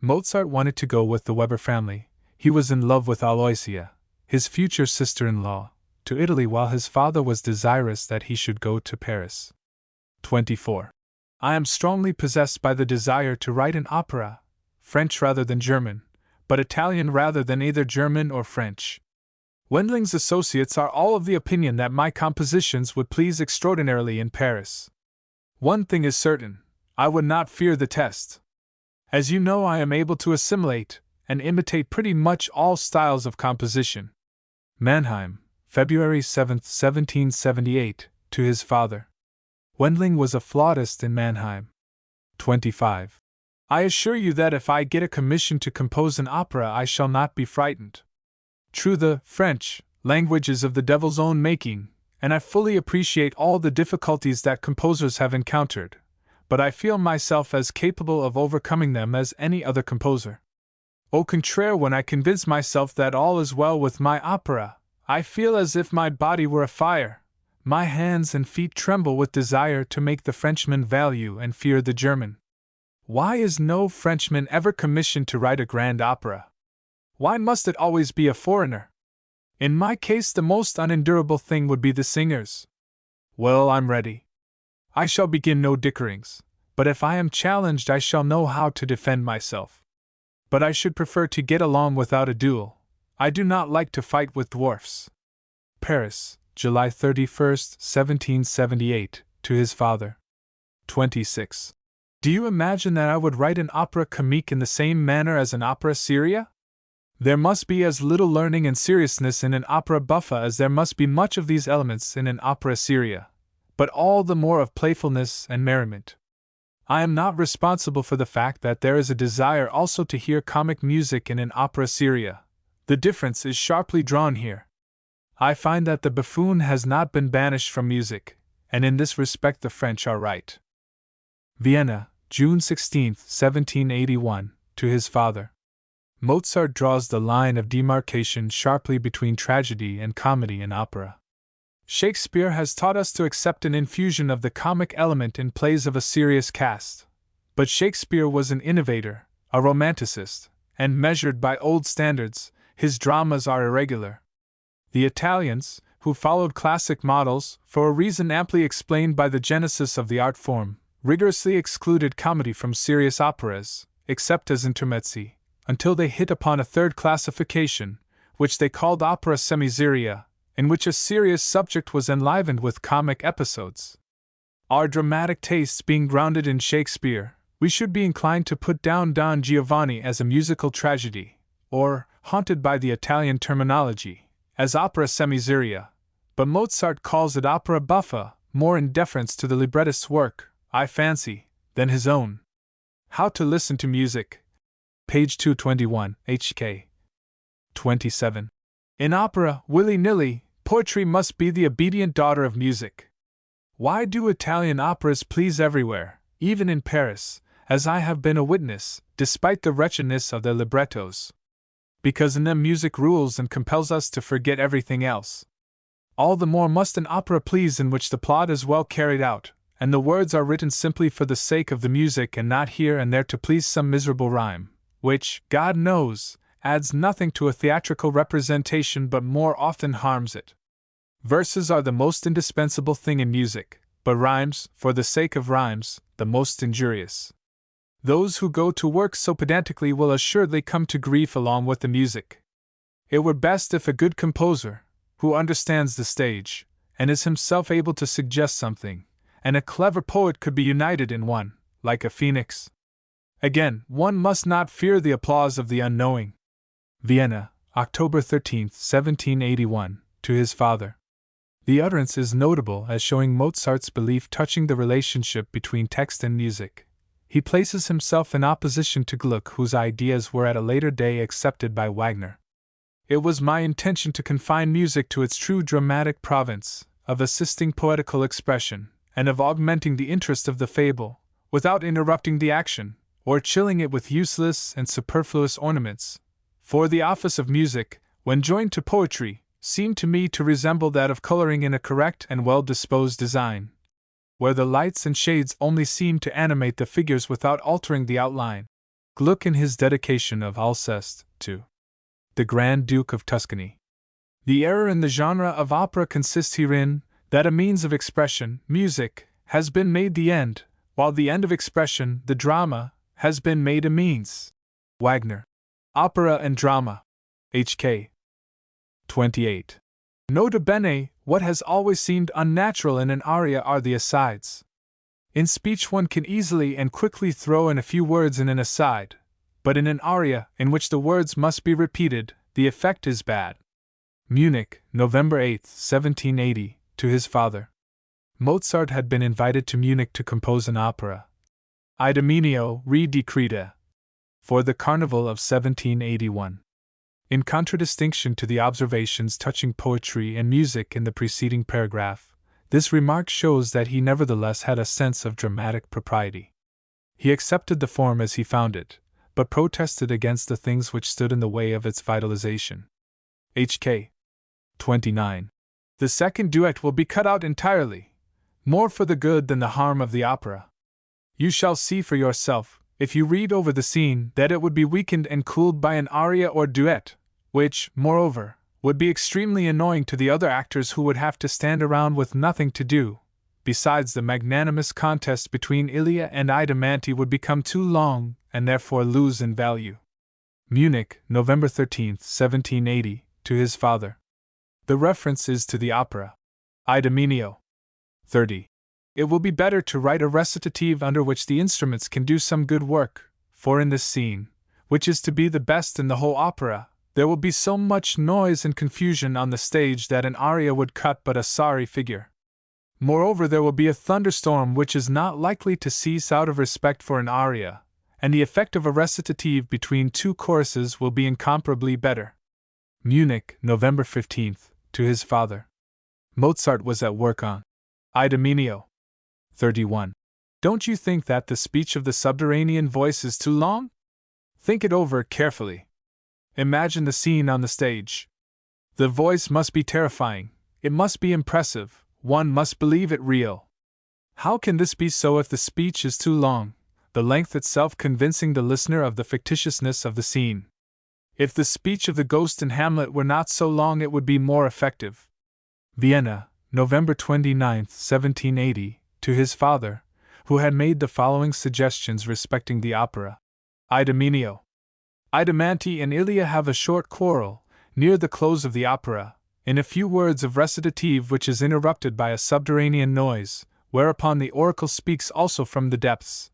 Mozart wanted to go with the Weber family. He was in love with Aloysia, his future sister-in-law, to Italy, while his father was desirous that he should go to Paris. 24. I am strongly possessed by the desire to write an opera, French rather than German, but Italian rather than either German or French. Wendling's associates are all of the opinion that my compositions would please extraordinarily in Paris. One thing is certain, I would not fear the test. As you know, I am able to assimilate and imitate pretty much all styles of composition. Mannheim, February 7, 1778, to his father. Wendling was a flautist in Mannheim. 25. I assure you that if I get a commission to compose an opera, I shall not be frightened. True, the French language is of the devil's own making, and I fully appreciate all the difficulties that composers have encountered, but I feel myself as capable of overcoming them as any other composer. Au contraire, when I convince myself that all is well with my opera, I feel as if my body were afire. My hands and feet tremble with desire to make the Frenchman value and fear the German. Why is no Frenchman ever commissioned to write a grand opera? Why must it always be a foreigner? In my case, the most unendurable thing would be the singers. Well, I'm ready. I shall begin no dickerings, but if I am challenged, I shall know how to defend myself. But I should prefer to get along without a duel. I do not like to fight with dwarfs. Paris, July 31, 1778, to his father. 26. Do you imagine that I would write an opera comique in the same manner as an opera seria? There must be as little learning and seriousness in an opera buffa as there must be much of these elements in an opera seria, but all the more of playfulness and merriment. I am not responsible for the fact that there is a desire also to hear comic music in an opera seria. The difference is sharply drawn here. I find that the buffoon has not been banished from music, and in this respect the French are right. Vienna, June 16, 1781, to his father. Mozart draws the line of demarcation sharply between tragedy and comedy in opera. Shakespeare has taught us to accept an infusion of the comic element in plays of a serious cast. But Shakespeare was an innovator, a romanticist, and measured by old standards, his dramas are irregular. The Italians, who followed classic models, for a reason amply explained by the genesis of the art form, rigorously excluded comedy from serious operas, except as intermezzi, until they hit upon a third classification, which they called opera semiseria, in which a serious subject was enlivened with comic episodes. Our dramatic tastes being grounded in Shakespeare, we should be inclined to put down Don Giovanni as a musical tragedy, or, haunted by the Italian terminology, as opera semiseria, but Mozart calls it opera buffa, more in deference to the librettist's work, I fancy, than his own. How to Listen to Music. Page 221, HK. 27. In opera, willy-nilly, poetry must be the obedient daughter of music. Why do Italian operas please everywhere, even in Paris, as I have been a witness, despite the wretchedness of their librettos? Because in them music rules and compels us to forget everything else. All the more must an opera please in which the plot is well carried out, and the words are written simply for the sake of the music and not here and there to please some miserable rhyme, which, God knows, adds nothing to a theatrical representation but more often harms it. Verses are the most indispensable thing in music, but rhymes, for the sake of rhymes, the most injurious. Those who go to work so pedantically will assuredly come to grief along with the music. It were best if a good composer, who understands the stage, and is himself able to suggest something, and a clever poet could be united in one, like a phoenix. Again, one must not fear the applause of the unknowing. Vienna, October 13, 1781, to his father. The utterance is notable as showing Mozart's belief touching the relationship between text and music. He places himself in opposition to Gluck, whose ideas were at a later day accepted by Wagner. It was my intention to confine music to its true dramatic province, of assisting poetical expression, and of augmenting the interest of the fable, without interrupting the action, or chilling it with useless and superfluous ornaments. For the office of music, when joined to poetry, seemed to me to resemble that of coloring in a correct and well-disposed design, where the lights and shades only seem to animate the figures without altering the outline. Gluck in his dedication of Alceste to the Grand Duke of Tuscany. The error in the genre of opera consists herein, that a means of expression, music, has been made the end, while the end of expression, the drama, has been made a means. Wagner. Opera and Drama. H.K. 28. Nota bene, what has always seemed unnatural in an aria are the asides. In speech one can easily and quickly throw in a few words in an aside, but in an aria, in which the words must be repeated, the effect is bad. Munich, November 8, 1780, to his father. Mozart had been invited to Munich to compose an opera. Idomeneo re decreta. For the Carnival of 1781. In contradistinction to the observations touching poetry and music in the preceding paragraph, this remark shows that he nevertheless had a sense of dramatic propriety. He accepted the form as he found it, but protested against the things which stood in the way of its vitalization. HK 29. The second duet will be cut out entirely, more for the good than the harm of the opera. You shall see for yourself, if you read over the scene, that it would be weakened and cooled by an aria or duet, which, moreover, would be extremely annoying to the other actors who would have to stand around with nothing to do. Besides, the magnanimous contest between Ilia and Idomeneo would become too long and therefore lose in value. Munich, November 13, 1780, to his father. The reference is to the opera. Idomeneo. 30. It will be better to write a recitative under which the instruments can do some good work, for in this scene, which is to be the best in the whole opera, there will be so much noise and confusion on the stage that an aria would cut but a sorry figure. Moreover, there will be a thunderstorm which is not likely to cease out of respect for an aria, and the effect of a recitative between two choruses will be incomparably better. Munich, November 15, to his father. Mozart was at work on Idomeneo. 31. Don't you think that the speech of the subterranean voice is too long? Think it over carefully. Imagine the scene on the stage. The voice must be terrifying, it must be impressive, one must believe it real. How can this be so if the speech is too long, the length itself convincing the listener of the fictitiousness of the scene? If the speech of the ghost in Hamlet were not so long, it would be more effective. Vienna, November 29, 1780, to his father, who had made the following suggestions respecting the opera. Idomeneo. Idomeneo and Ilia have a short quarrel, near the close of the opera, in a few words of recitative which is interrupted by a subterranean noise, whereupon the oracle speaks also from the depths.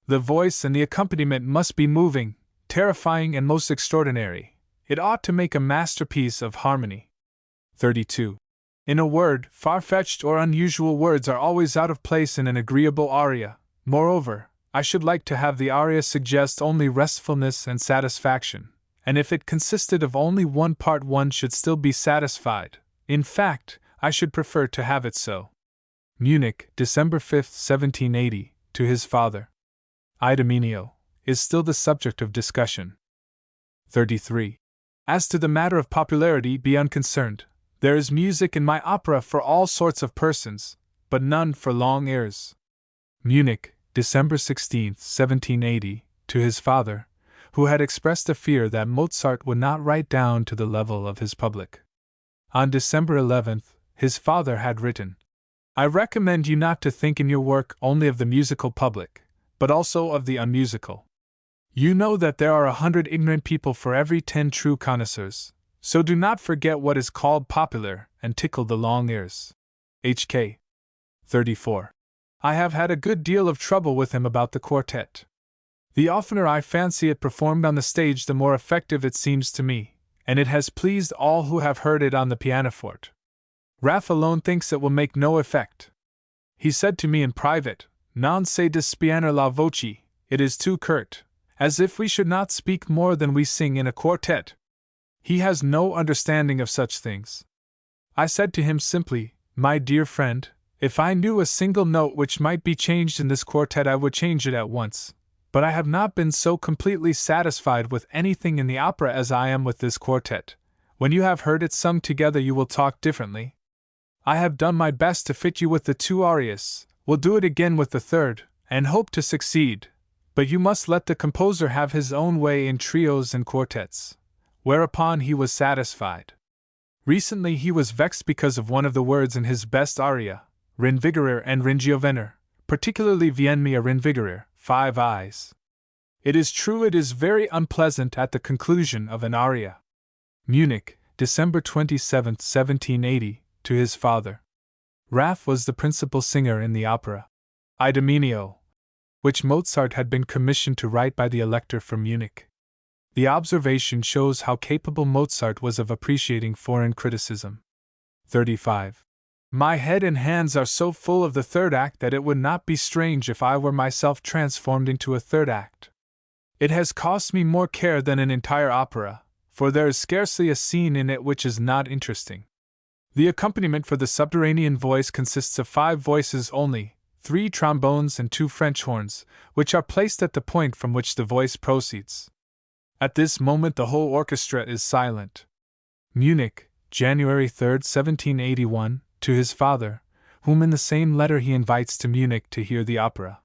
The voice and the accompaniment must be moving, terrifying, and most extraordinary. It ought to make a masterpiece of harmony. 32. In a word, far-fetched or unusual words are always out of place in an agreeable aria. Moreover, I should like to have the aria suggest only restfulness and satisfaction, and if it consisted of only one part one should still be satisfied. In fact, I should prefer to have it so. Munich, December 5, 1780, to his father. Idomeneo is still the subject of discussion. 33. As to the matter of popularity, be unconcerned. There is music in my opera for all sorts of persons, but none for long airs. Munich, December 16, 1780, to his father, who had expressed a fear that Mozart would not write down to the level of his public. On December 11th, his father had written, I recommend you not to think in your work only of the musical public, but also of the unmusical. You know that there are 100 ignorant people for every 10 true connoisseurs, so do not forget what is called popular and tickle the long ears. HK 34. I have had a good deal of trouble with him about the quartet. The oftener I fancy it performed on the stage, the more effective it seems to me, and it has pleased all who have heard it on the pianoforte. Raff alone thinks it will make no effect. He said to me in private, Non se dispianer la voce, it is too curt, as if we should not speak more than we sing in a quartet. He has no understanding of such things. I said to him simply, My dear friend, if I knew a single note which might be changed in this quartet I would change it at once, but I have not been so completely satisfied with anything in the opera as I am with this quartet. When you have heard it sung together you will talk differently. I have done my best to fit you with the 2 arias, will do it again with the 3rd, and hope to succeed, but you must let the composer have his own way in trios and quartets. Whereupon he was satisfied. Recently he was vexed because of one of the words in his best aria, Rinvigorer and Ringiovener, particularly Vien mia Rinvigorer, 5 eyes. It is true it is very unpleasant at the conclusion of an aria. Munich, December 27, 1780, to his father. Raff was the principal singer in the opera Idomeneo, which Mozart had been commissioned to write by the Elector for Munich. The observation shows how capable Mozart was of appreciating foreign criticism. 35. My head and hands are so full of the third act that it would not be strange if I were myself transformed into a third act. It has cost me more care than an entire opera, for there is scarcely a scene in it which is not interesting. The accompaniment for the subterranean voice consists of 5 voices only, 3 trombones and 2 French horns, which are placed at the point from which the voice proceeds. At this moment the whole orchestra is silent. Munich, January 3, 1781, to his father, whom in the same letter he invites to Munich to hear the opera.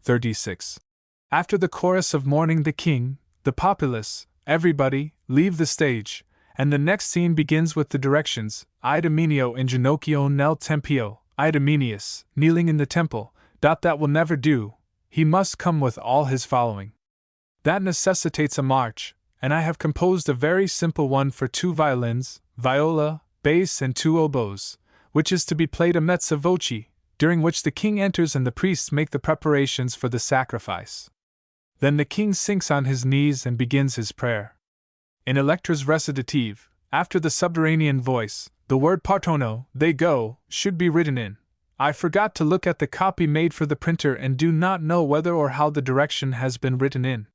36. After the chorus of Mourning the King, the populace, everybody, leave the stage, and the next scene begins with the directions, Idomeneo in ginocchio nel tempio, Idomeneus, kneeling in the temple, that will never do, he must come with all his following. That necessitates a march, and I have composed a very simple one for 2 violins, viola, bass and 2 oboes, which is to be played a mezza voce, during which the king enters and the priests make the preparations for the sacrifice. Then the king sinks on his knees and begins his prayer. In Electra's recitative, after the subterranean voice, the word partono, they go, should be written in. I forgot to look at the copy made for the printer and do not know whether or how the direction has been written in.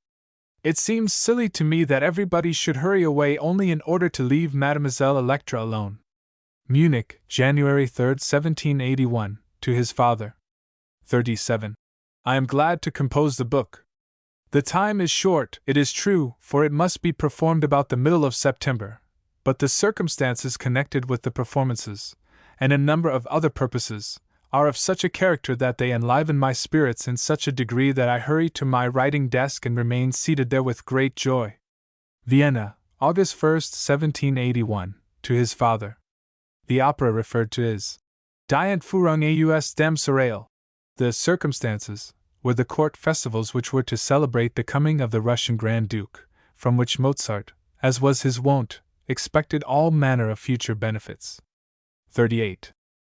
It seems silly to me that everybody should hurry away only in order to leave Mademoiselle Electra alone. Munich, January 3, 1781, to his father. 37. I am glad to compose the book. The time is short, it is true, for it must be performed about the middle of September, but the circumstances connected with the performances, and a number of other purposes, are of such a character that they enliven my spirits in such a degree that I hurry to my writing desk and remain seated there with great joy. Vienna, August 1, 1781, to his father. The opera referred to is Die Entführung aus dem Serail. The circumstances were the court festivals which were to celebrate the coming of the Russian Grand Duke, from which Mozart, as was his wont, expected all manner of future benefits. 38.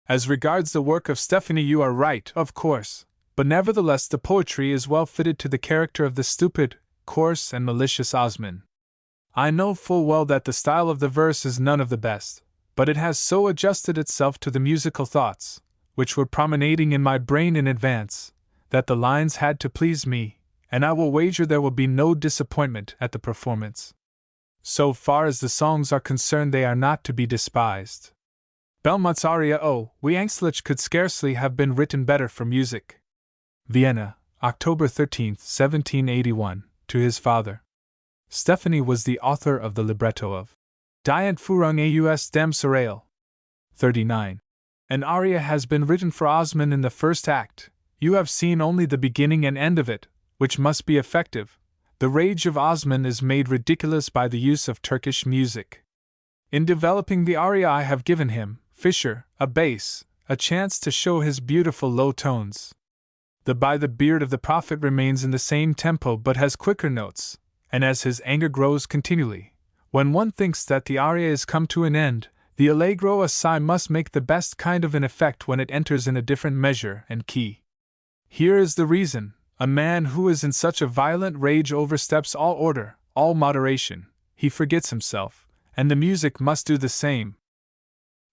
As regards the work of Stephanie, you are right, of course, but nevertheless the poetry is well fitted to the character of the stupid, coarse, and malicious Osman. I know full well that the style of the verse is none of the best, but it has so adjusted itself to the musical thoughts, which were promenading in my brain in advance, that the lines had to please me, and I will wager there will be no disappointment at the performance. So far as the songs are concerned, they are not to be despised. Belmont's aria O, wie ängstlich could scarcely have been written better for music. Vienna, October 13, 1781, to his father. Stephanie was the author of the libretto of Die Entführung aus dem Serail. 39. An aria has been written for Osman in the first act. You have seen only the beginning and end of it, which must be effective. The rage of Osman is made ridiculous by the use of Turkish music. In developing the aria, I have given him, Fischer, a bass, a chance to show his beautiful low tones. The By the Beard of the Prophet remains in the same tempo but has quicker notes, and as his anger grows continually, when one thinks that the aria is come to an end, the allegro assai must make the best kind of an effect when it enters in a different measure and key. Here is the reason: a man who is in such a violent rage oversteps all order, all moderation, he forgets himself, and the music must do the same.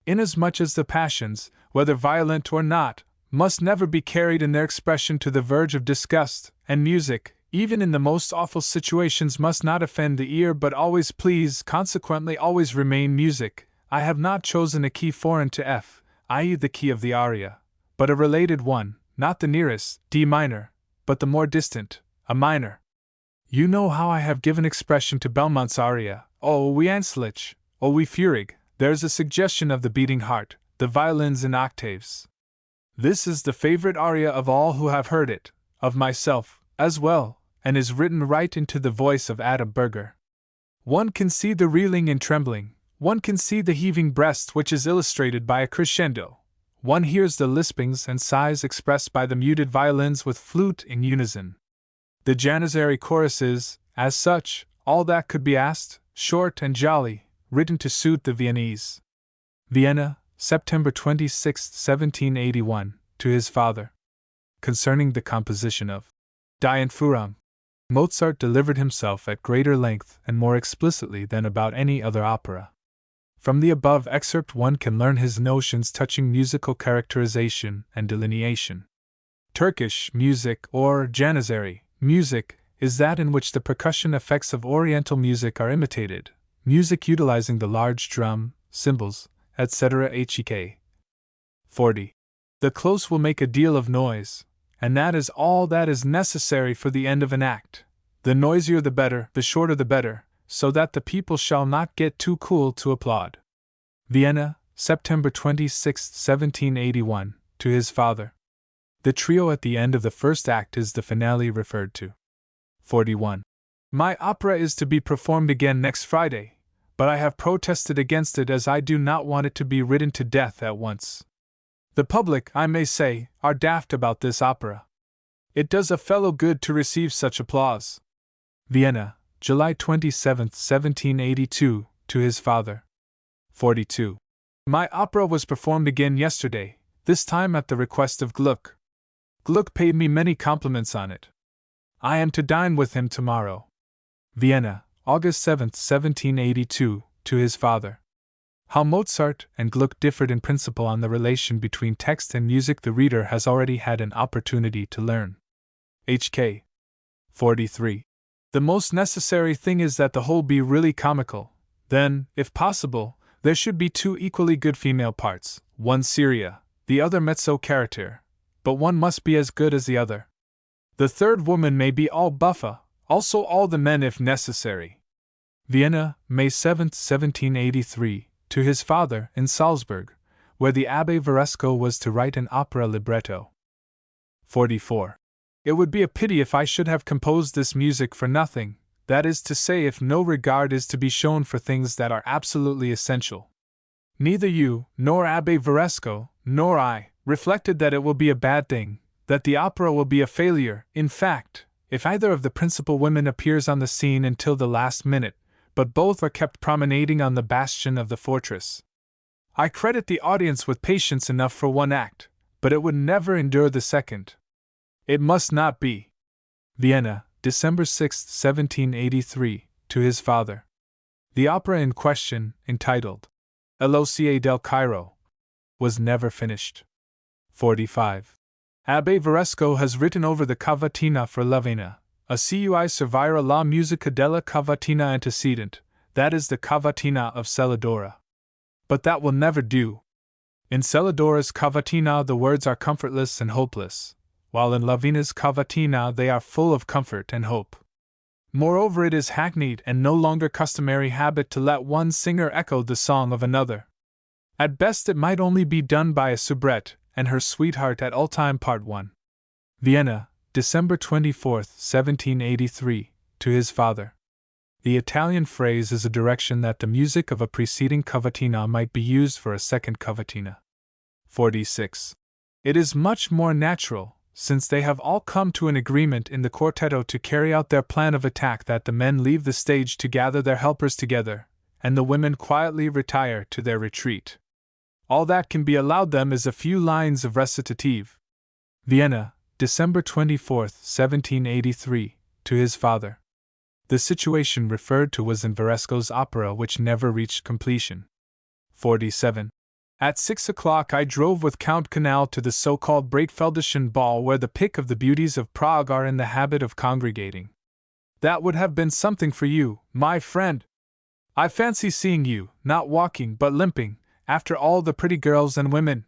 Inasmuch as the passions, whether violent or not, must never be carried in their expression to the verge of disgust, and music, even in the most awful situations, must not offend the ear but always please, consequently always remain music, I have not chosen a key foreign to F, i.e. the key of the aria, but a related one, not the nearest, D minor, but the more distant, a minor. You know how I have given expression to Belmont's aria, O wie ängstlich, O wie feurig. There's a suggestion of the beating heart, the violins in octaves. This is the favorite aria of all who have heard it, of myself, as well, and is written right into the voice of Ada Berger. One can see the reeling and trembling, one can see the heaving breast which is illustrated by a crescendo, one hears the lispings and sighs expressed by the muted violins with flute in unison. The Janissary chorus is, as such, all that could be asked, short and jolly, written to suit the Viennese. Vienna, September 26, 1781, to his father. Concerning the composition of Die Entführung, Mozart delivered himself at greater length and more explicitly than about any other opera. From the above excerpt one can learn his notions touching musical characterization and delineation. Turkish music, or Janizary music, is that in which the percussion effects of Oriental music are imitated, music utilizing the large drum, cymbals, etc. Hek. 40. The close will make a deal of noise, and that is all that is necessary for the end of an act. The noisier the better, the shorter the better, so that the people shall not get too cool to applaud. Vienna, September 26, 1781, to his father. The trio at the end of the first act is the finale referred to. 41. My opera is to be performed again next Friday, but I have protested against it as I do not want it to be ridden to death at once. The public, I may say, are daft about this opera. It does a fellow good to receive such applause. Vienna, July 27, 1782, to his father. 42. My opera was performed again yesterday, this time at the request of Gluck. Gluck paid me many compliments on it. I am to dine with him tomorrow. Vienna, August 7, 1782, to his father. How Mozart and Gluck differed in principle on the relation between text and music the reader has already had an opportunity to learn. Hk. 43. The most necessary thing is that the whole be really comical. Then, if possible, there should be two equally good female parts, one seria, the other mezzo character, but one must be as good as the other. The third woman may be all buffa, also all the men if necessary. Vienna, May 7, 1783, to his father, in Salzburg, where the Abbé Varesco was to write an opera libretto. 44. It would be a pity if I should have composed this music for nothing, that is to say, if no regard is to be shown for things that are absolutely essential. Neither you, nor Abbé Varesco, nor I, reflected that it will be a bad thing, that the opera will be a failure, in fact, if either of the principal women appears on the scene until the last minute, but both are kept promenading on the bastion of the fortress. I credit the audience with patience enough for one act, but it would never endure the second. It must not be. Vienna, December 6, 1783, to his father. The opera in question, entitled Elocie del Cairo, was never finished. 45. Abbé Varesco has written over the cavatina for Lavena, a cui servira la musica della cavatina antecedent, that is the cavatina of Celadora. But that will never do. In Celadora's cavatina the words are comfortless and hopeless, while in Lavena's cavatina they are full of comfort and hope. Moreover, it is hackneyed and no longer customary habit to let one singer echo the song of another. At best it might only be done by a soubrette and her sweetheart at all time. Part 1. Vienna, December 24, 1783, to his father. The Italian phrase is a direction that the music of a preceding cavatina might be used for a second cavatina. 46. It is much more natural, since they have all come to an agreement in the quartetto to carry out their plan of attack, that the men leave the stage to gather their helpers together, and the women quietly retire to their retreat. All that can be allowed them is a few lines of recitative. Vienna, December 24, 1783, to his father. The situation referred to was in Varesco's opera, which never reached completion. 47. At 6 o'clock I drove with Count Canal to the so-called Breitfeldischen ball, where the pick of the beauties of Prague are in the habit of congregating. That would have been something for you, my friend. I fancy seeing you, not walking but limping, after all the pretty girls and women.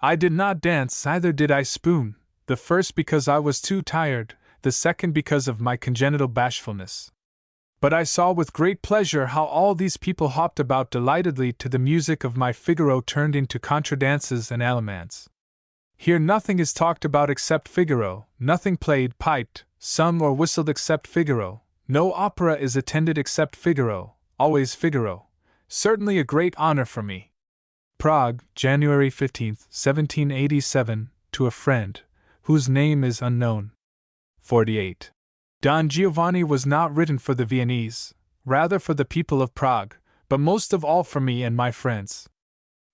I did not dance, either did I spoon, the first because I was too tired, the second because of my congenital bashfulness. But I saw with great pleasure how all these people hopped about delightedly to the music of my Figaro turned into contradances and allemands. Here nothing is talked about except Figaro, nothing played, piped, sung or whistled except Figaro, no opera is attended except Figaro, always Figaro. Certainly a great honor for me. Prague, January 15, 1787, to a friend, whose name is unknown. 48. Don Giovanni was not written for the Viennese, rather for the people of Prague, but most of all for me and my friends.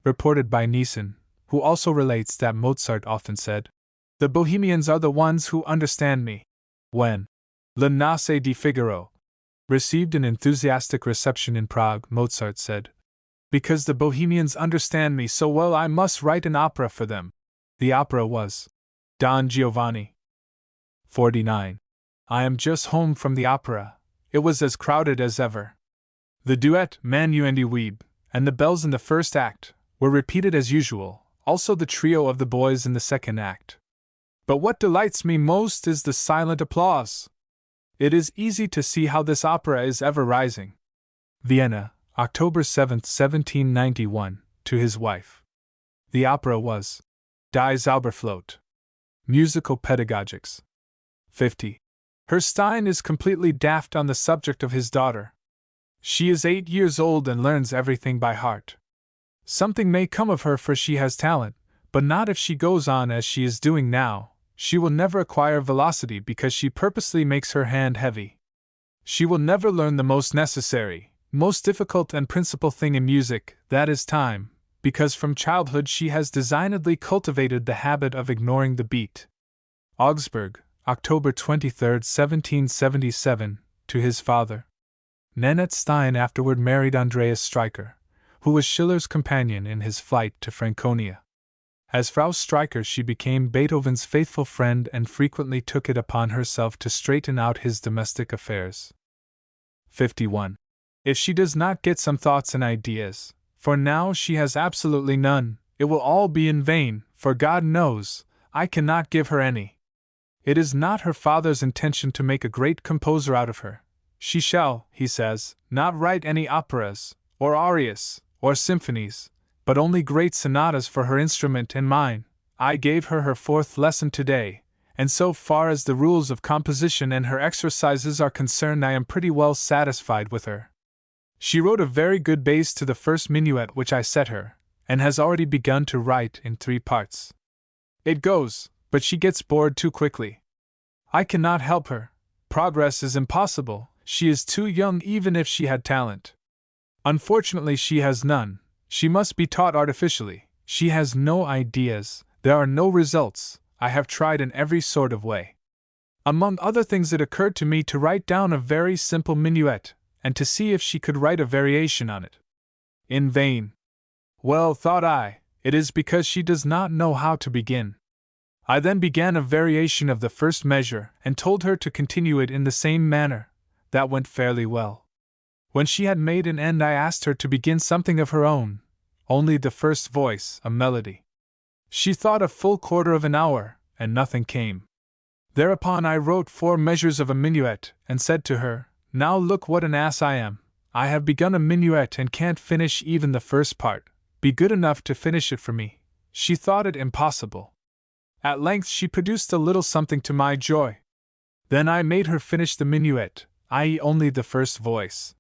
Reported by Nissen, who also relates that Mozart often said, "The Bohemians are the ones who understand me." When Le Nozze di Figaro received an enthusiastic reception in Prague, Mozart said, Because the Bohemians understand me so well, I must write an opera for them. The opera was Don Giovanni. 49. I am just home from the opera. It was as crowded as ever. The duet, Manu and Weeb, and the bells in the first act, were repeated as usual, also the trio of the boys in the second act. But what delights me most is the silent applause. It is easy to see how this opera is ever rising. Vienna, October 7, 1791, to his wife. The opera was Die Zauberflöte. Musical Pedagogics. 50. Herr Stein is completely daft on the subject of his daughter. She is 8 years old and learns everything by heart. Something may come of her, for she has talent, but not if she goes on as she is doing now. She will never acquire velocity because she purposely makes her hand heavy. She will never learn the most necessary, most difficult and principal thing in music, that is time, because from childhood she has designedly cultivated the habit of ignoring the beat. Augsburg, October 23, 1777, to his father. Nanette Stein afterward married Andreas Streicher, who was Schiller's companion in his flight to Franconia. As Frau Streicher, she became Beethoven's faithful friend and frequently took it upon herself to straighten out his domestic affairs. 51. If she does not get some thoughts and ideas, for now she has absolutely none, it will all be in vain, for God knows, I cannot give her any. It is not her father's intention to make a great composer out of her. She shall, he says, not write any operas, or arias, or symphonies, but only great sonatas for her instrument and mine. I gave her her 4th lesson today, and so far as the rules of composition and her exercises are concerned, I am pretty well satisfied with her. She wrote a very good bass to the first minuet which I set her, and has already begun to write in 3 parts. It goes, but she gets bored too quickly. I cannot help her. Progress is impossible. She is too young even if she had talent. Unfortunately, she has none. She must be taught artificially. She has no ideas. There are no results. I have tried in every sort of way. Among other things, it occurred to me to write down a very simple minuet, and to see if she could write a variation on it. In vain. Well, thought I, it is because she does not know how to begin. I then began a variation of the first measure, and told her to continue it in the same manner. That went fairly well. When she had made an end, I asked her to begin something of her own, only the first voice, a melody. She thought a full quarter of an hour, and nothing came. Thereupon I wrote 4 measures of a minuet, and said to her, now look what an ass I am. I have begun a minuet and can't finish even the first part. Be good enough to finish it for me. She thought it impossible. At length she produced a little something to my joy. Then I made her finish the minuet, i.e. only the first voice.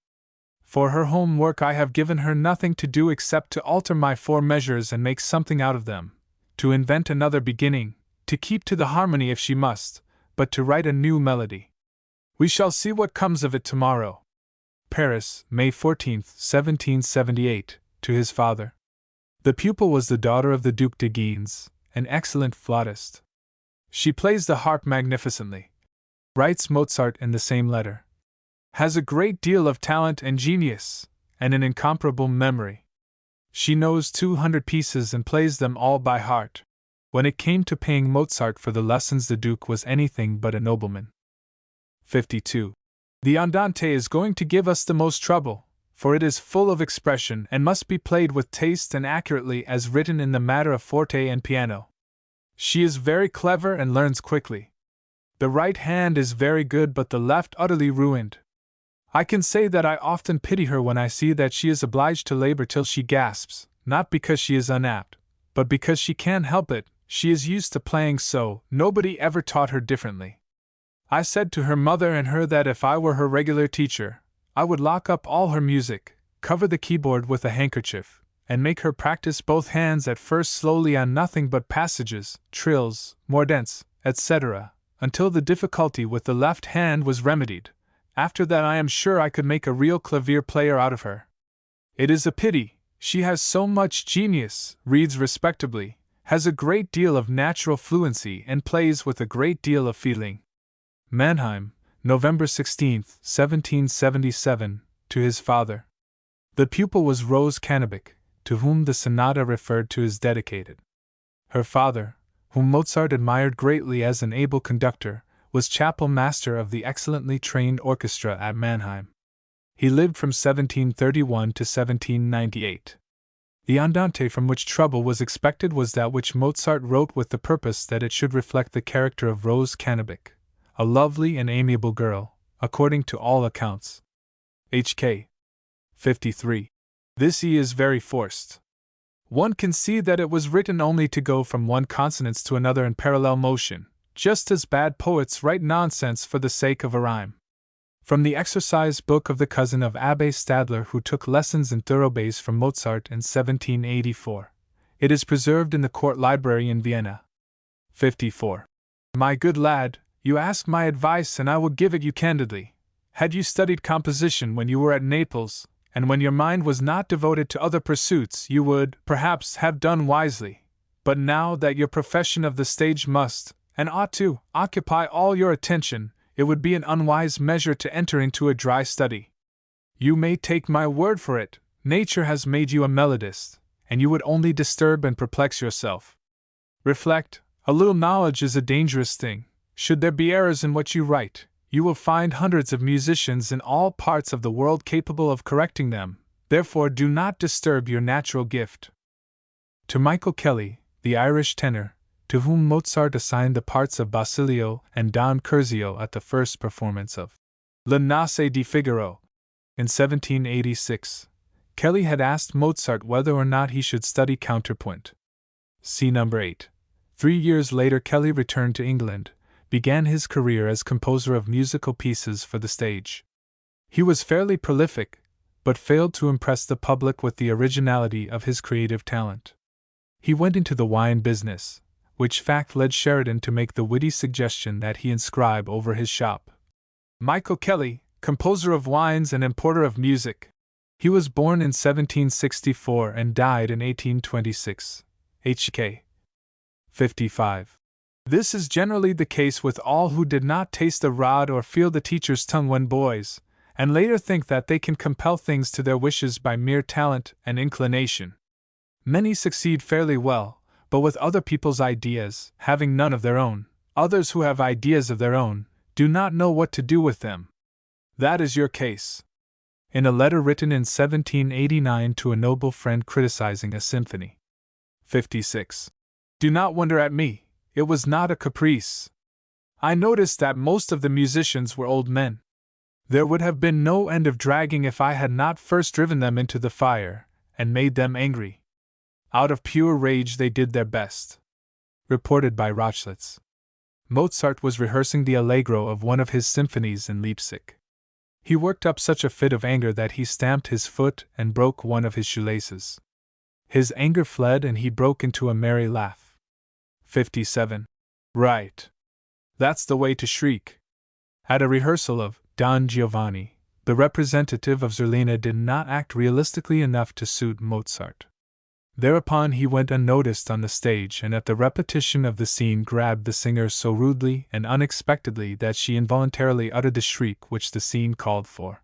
For her homework I have given her nothing to do except to alter my 4 measures and make something out of them, to invent another beginning, to keep to the harmony if she must, but to write a new melody. We shall see what comes of it tomorrow. Paris, May 14, 1778, to his father. The pupil was the daughter of the Duc de Guines, an excellent flautist. She plays the harp magnificently. Writes Mozart in the same letter. Has a great deal of talent and genius, and an incomparable memory. She knows 200 pieces and plays them all by heart. When it came to paying Mozart for the lessons, the Duke was anything but a nobleman. 52. The Andante is going to give us the most trouble, for it is full of expression and must be played with taste and accurately as written in the matter of forte and piano. She is very clever and learns quickly. The right hand is very good, but the left utterly ruined. I can say that I often pity her when I see that she is obliged to labor till she gasps, not because she is unapt, but because she can't help it. She is used to playing so, nobody ever taught her differently. I said to her mother and her that if I were her regular teacher, I would lock up all her music, cover the keyboard with a handkerchief, and make her practice both hands at first slowly on nothing but passages, trills, mordents, etc., until the difficulty with the left hand was remedied. After that I am sure I could make a real clavier player out of her. It is a pity, she has so much genius, reads respectably, has a great deal of natural fluency and plays with a great deal of feeling. Mannheim, November 16, 1777, to his father. The pupil was Rose Cannabich, to whom the sonata referred to is dedicated. Her father, whom Mozart admired greatly as an able conductor, was chapel master of the excellently trained orchestra at Mannheim. He lived from 1731 to 1798. The andante from which trouble was expected was that which Mozart wrote with the purpose that it should reflect the character of Rose Cannabich, a lovely and amiable girl, according to all accounts. H.K. 53. This E is very forced. One can see that it was written only to go from one consonance to another in parallel motion, just as bad poets write nonsense for the sake of a rhyme. From the exercise book of the cousin of Abbe Stadler, who took lessons in thorough bass from Mozart in 1784. It is preserved in the court library in Vienna. 54. My good lad, you ask my advice and I will give it you candidly. Had you studied composition when you were at Naples, and when your mind was not devoted to other pursuits, you would, perhaps, have done wisely. But now that your profession of the stage must, and ought to, occupy all your attention, it would be an unwise measure to enter into a dry study. You may take my word for it, nature has made you a melodist, and you would only disturb and perplex yourself. Reflect, a little knowledge is a dangerous thing. Should there be errors in what you write, you will find hundreds of musicians in all parts of the world capable of correcting them, therefore do not disturb your natural gift. To Michael Kelly, the Irish tenor, to whom Mozart assigned the parts of Basilio and Don Curzio at the first performance of Le Nozze di Figaro in 1786, Kelly had asked Mozart whether or not he should study counterpoint. See number 8. 3 years later Kelly returned to England, began his career as composer of musical pieces for the stage. He was fairly prolific, but failed to impress the public with the originality of his creative talent. He went into the wine business, which fact led Sheridan to make the witty suggestion that he inscribe over his shop, Michael Kelly, composer of wines and importer of music. He was born in 1764 and died in 1826. H.K. 55. This is generally the case with all who did not taste the rod or feel the teacher's tongue when boys, and later think that they can compel things to their wishes by mere talent and inclination. Many succeed fairly well, but with other people's ideas, having none of their own. Others who have ideas of their own do not know what to do with them. That is your case. In a letter written in 1789 to a noble friend criticizing a symphony. 56. Do not wonder at me, it was not a caprice. I noticed that most of the musicians were old men. There would have been no end of dragging if I had not first driven them into the fire, and made them angry. Out of pure rage they did their best. Reported by Rochlitz. Mozart was rehearsing the allegro of one of his symphonies in Leipzig. He worked up such a fit of anger that he stamped his foot and broke one of his shoelaces. His anger fled and he broke into a merry laugh. 57. Right. That's the way to shriek. At a rehearsal of Don Giovanni, the representative of Zerlina did not act realistically enough to suit Mozart. Thereupon he went unnoticed on the stage and at the repetition of the scene grabbed the singer so rudely and unexpectedly that she involuntarily uttered the shriek which the scene called for.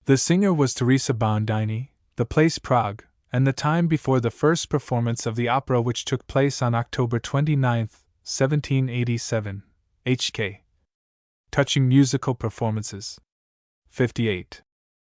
The singer was Teresa Bondini, the place Prague, and the time before the first performance of the opera which took place on October 29, 1787. H.K. Touching musical performances. 58.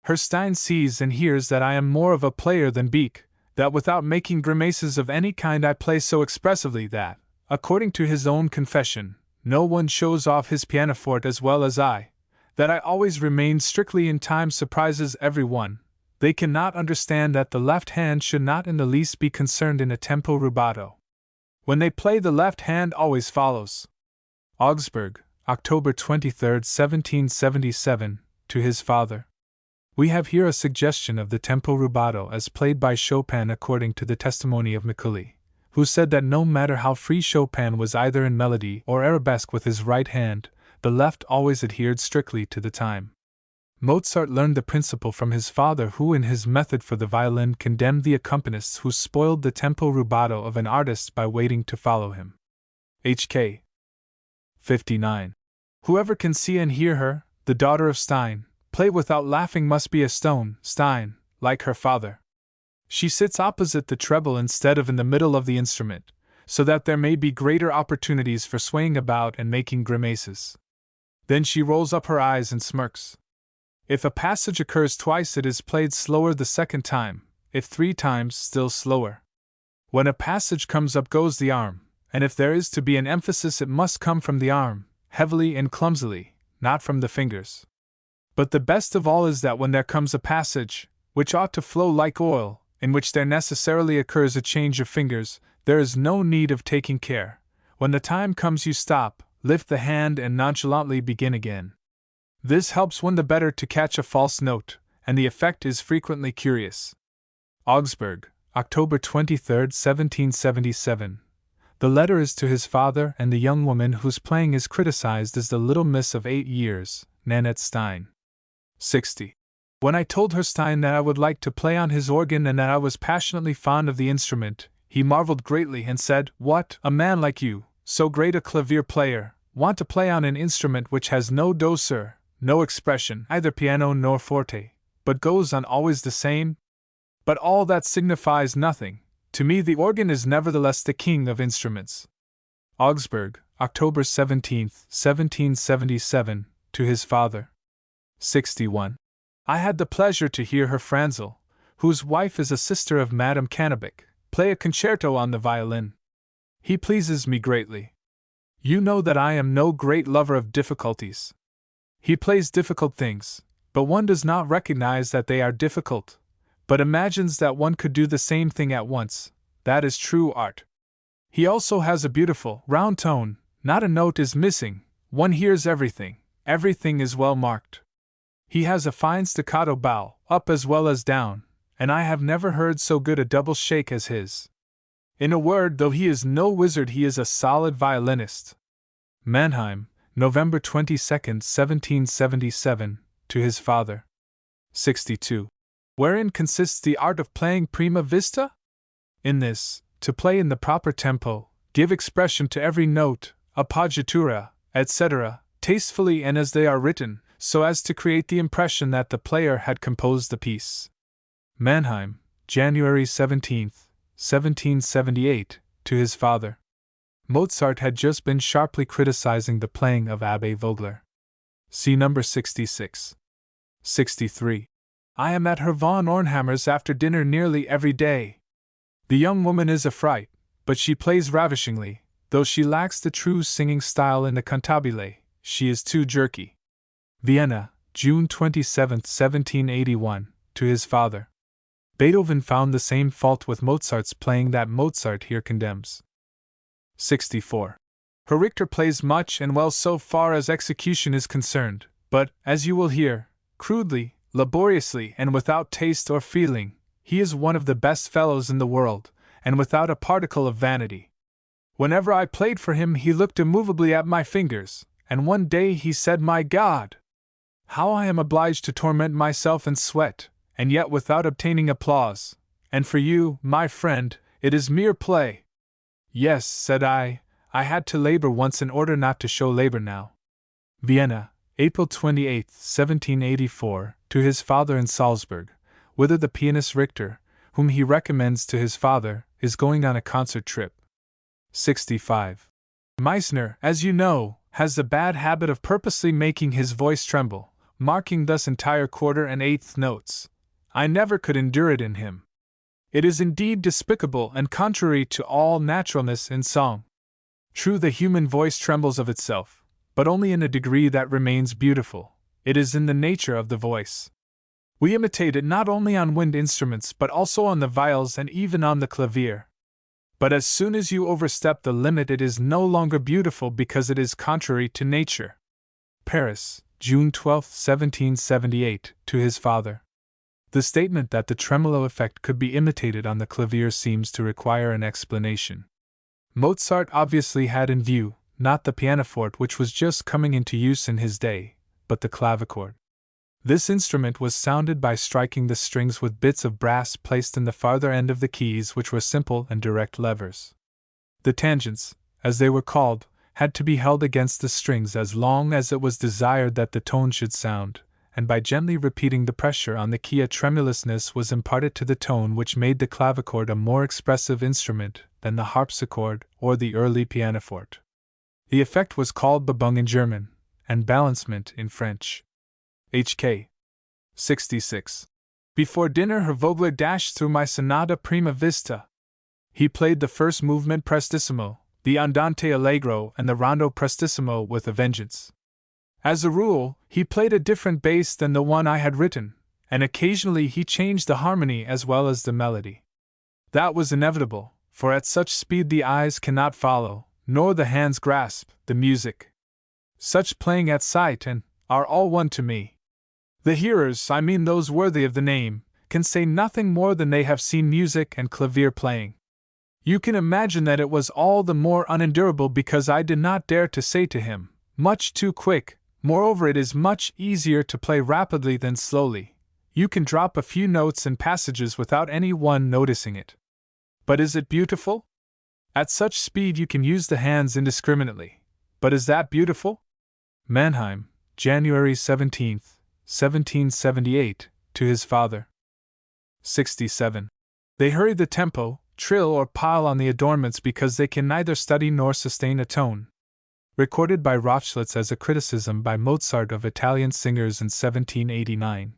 Herstein sees and hears that I am more of a player than Beek, that without making grimaces of any kind I play so expressively that, according to his own confession, no one shows off his pianoforte as well as I, that I always remain strictly in time surprises every one. They cannot understand that the left hand should not in the least be concerned in a tempo rubato. When they play, the left hand always follows. Augsburg, October 23, 1777, to his father. We have here a suggestion of the tempo rubato as played by Chopin according to the testimony of Mikuli, who said that no matter how free Chopin was either in melody or arabesque with his right hand, the left always adhered strictly to the time. Mozart learned the principle from his father, who in his method for the violin condemned the accompanists who spoiled the tempo rubato of an artist by waiting to follow him. H.K. 59. Whoever can see and hear her, the daughter of Stein, play without laughing must be a stone. Stein, like her father. She sits opposite the treble instead of in the middle of the instrument, so that there may be greater opportunities for swaying about and making grimaces. Then she rolls up her eyes and smirks. If a passage occurs twice, it is played slower the second time, if 3 times, still slower. When a passage comes up goes the arm, and if there is to be an emphasis it must come from the arm, heavily and clumsily, not from the fingers. But the best of all is that when there comes a passage, which ought to flow like oil, in which there necessarily occurs a change of fingers, there is no need of taking care. When the time comes you stop, lift the hand and nonchalantly begin again. This helps one the better to catch a false note, and the effect is frequently curious. Augsburg, October 23, 1777. The letter is to his father and the young woman whose playing is criticized as the little miss of 8 years, Nanette Stein. 60. When I told her Stein that I would like to play on his organ and that I was passionately fond of the instrument, he marveled greatly and said, "What, a man like you, so great a clavier player, want to play on an instrument which has no douceur, no expression, either piano nor forte, but goes on always the same? But all that signifies nothing. To me the organ is nevertheless the king of instruments." Augsburg, October 17, 1777, to his father. 61. I had the pleasure to hear Herr Franzl, whose wife is a sister of Madame Cannabich, play a concerto on the violin. He pleases me greatly. You know that I am no great lover of difficulties. He plays difficult things, but one does not recognize that they are difficult, but imagines that one could do the same thing at once. That is true art. He also has a beautiful, round tone, not a note is missing, one hears everything, everything is well marked. He has a fine staccato bow, up as well as down, and I have never heard so good a double shake as his. In a word, though he is no wizard, he is a solid violinist. Mannheim, November 22, 1777, to his father. 62. Wherein consists the art of playing prima vista? In this, to play in the proper tempo, give expression to every note, appoggiatura, etc., tastefully and as they are written, so as to create the impression that the player had composed the piece. Mannheim, January 17, 1778, to his father. Mozart had just been sharply criticizing the playing of Abbe Vogler. See number 66. 63. I am at Herr von Ornhammer's after dinner nearly every day. The young woman is a fright, but she plays ravishingly, though she lacks the true singing style in the cantabile, she is too jerky. Vienna, June 27, 1781, to his father. Beethoven found the same fault with Mozart's playing that Mozart here condemns. 64. Herr Richter plays much and well so far as execution is concerned, but, as you will hear, crudely, laboriously, and without taste or feeling. He is one of the best fellows in the world, and without a particle of vanity. Whenever I played for him he looked immovably at my fingers, and one day he said, "My God! How I am obliged to torment myself and sweat, and yet without obtaining applause, and for you, my friend, it is mere play." "Yes," said I had to labor once in order not to show labor now. Vienna, April 28, 1784, to his father in Salzburg, whither the pianist Richter, whom he recommends to his father, is going on a concert trip. 65. Meissner, as you know, has the bad habit of purposely making his voice tremble, marking thus entire quarter and eighth notes. I never could endure it in him. It is indeed despicable and contrary to all naturalness in song. True, the human voice trembles of itself, but only in a degree that remains beautiful. It is in the nature of the voice. We imitate it not only on wind instruments but also on the viols and even on the clavier. But as soon as you overstep the limit it is no longer beautiful because it is contrary to nature. Paris, June 12, 1778, to his father. The statement that the tremolo effect could be imitated on the clavier seems to require an explanation. Mozart obviously had in view, not the pianoforte which was just coming into use in his day, but the clavichord. This instrument was sounded by striking the strings with bits of brass placed in the farther end of the keys, which were simple and direct levers. The tangents, as they were called, had to be held against the strings as long as it was desired that the tone should sound, and by gently repeating the pressure on the key a tremulousness was imparted to the tone which made the clavichord a more expressive instrument than the harpsichord or the early pianoforte. The effect was called Bebung in German, and balancement in French. HK 66. Before dinner her Vogler dashed through my sonata prima vista. He played the first movement prestissimo, the andante allegro, and the rondo prestissimo with a vengeance. As a rule, he played a different bass than the one I had written, and occasionally he changed the harmony as well as the melody. That was inevitable, for at such speed the eyes cannot follow, nor the hands grasp, the music. Such playing at sight and are all one to me. The hearers, I mean those worthy of the name, can say nothing more than they have seen music and clavier playing. You can imagine that it was all the more unendurable because I did not dare to say to him, "Much too quick." Moreover, it is much easier to play rapidly than slowly. You can drop a few notes and passages without any one noticing it. But is it beautiful? At such speed you can use the hands indiscriminately. But is that beautiful? Mannheim, January 17, 1778, to his father. 67. They hurry the tempo, trill or pile on the adornments because they can neither study nor sustain a tone. Recorded by Rochlitz as a criticism by Mozart of Italian singers in 1789.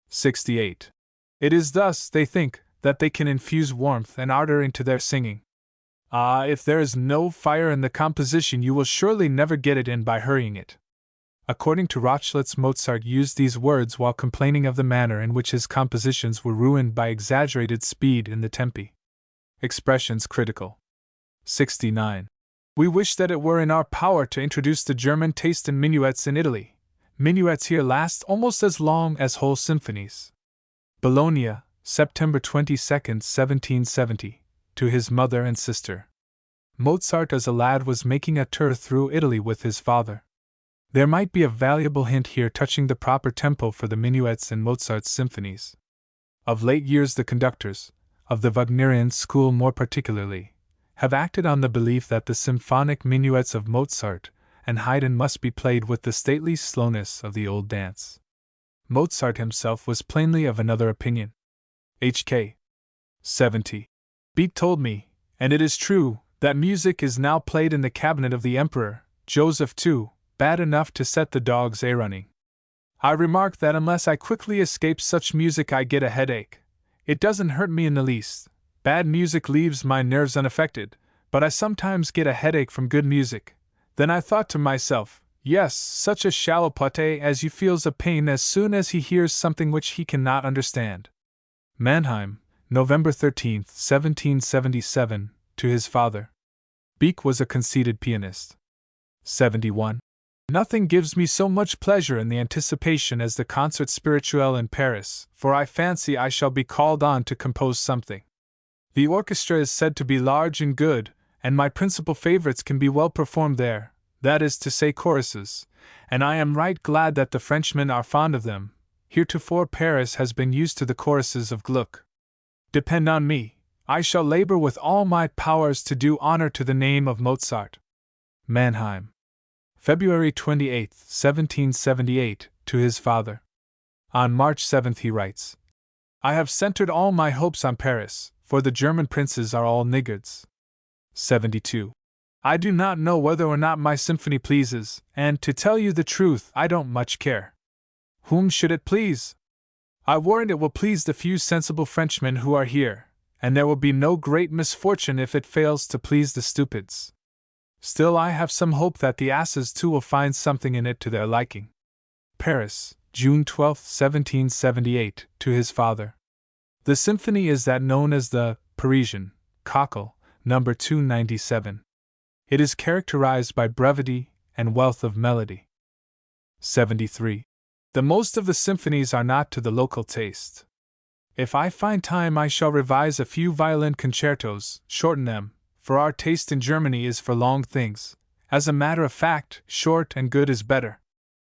68. It is thus, they think, that they can infuse warmth and ardor into their singing. Ah, if there is no fire in the composition, you will surely never get it in by hurrying it. According to Rochlitz, Mozart used these words while complaining of the manner in which his compositions were ruined by exaggerated speed in the tempi. Expressions critical. 69. We wish that it were in our power to introduce the German taste in minuets in Italy. Minuets here last almost as long as whole symphonies. Bologna, September 22, 1770, to his mother and sister. Mozart as a lad was making a tour through Italy with his father. There might be a valuable hint here touching the proper tempo for the minuets in Mozart's symphonies. Of late years the conductors, of the Wagnerian school more particularly, have acted on the belief that the symphonic minuets of Mozart and Haydn must be played with the stately slowness of the old dance. Mozart himself was plainly of another opinion. HK 70. Beat told me, and it is true, that music is now played in the cabinet of the Emperor, Joseph II, bad enough to set the dogs a-running. I remarked that unless I quickly escape such music I get a headache. It doesn't hurt me in the least. Bad music leaves my nerves unaffected, but I sometimes get a headache from good music. Then I thought to myself, yes, such a shallow pate as you feels a pain as soon as he hears something which he cannot understand. Mannheim, November 13, 1777, to his father. Wieck was a conceited pianist. 71. Nothing gives me so much pleasure in the anticipation as the concert spirituel in Paris, for I fancy I shall be called on to compose something. The orchestra is said to be large and good, and my principal favorites can be well performed there, that is to say choruses, and I am right glad that the Frenchmen are fond of them. Heretofore Paris has been used to the choruses of Gluck. Depend on me, I shall labor with all my powers to do honor to the name of Mozart. Mannheim, February 28, 1778, to his father. On March 7 he writes, I have centered all my hopes on Paris, for the German princes are all niggards. 72. I do not know whether or not my symphony pleases, and to tell you the truth, I don't much care. Whom should it please? I warrant it will please the few sensible Frenchmen who are here, and there will be no great misfortune if it fails to please the stupids. Still, I have some hope that the asses too will find something in it to their liking. Paris, June 12, 1778, to his father. The symphony is that known as the Parisian, Cockle, No. 297. It is characterized by brevity and wealth of melody. 73. The most of the symphonies are not to the local taste. If I find time I shall revise a few violin concertos, shorten them, for our taste in Germany is for long things. As a matter of fact, short and good is better.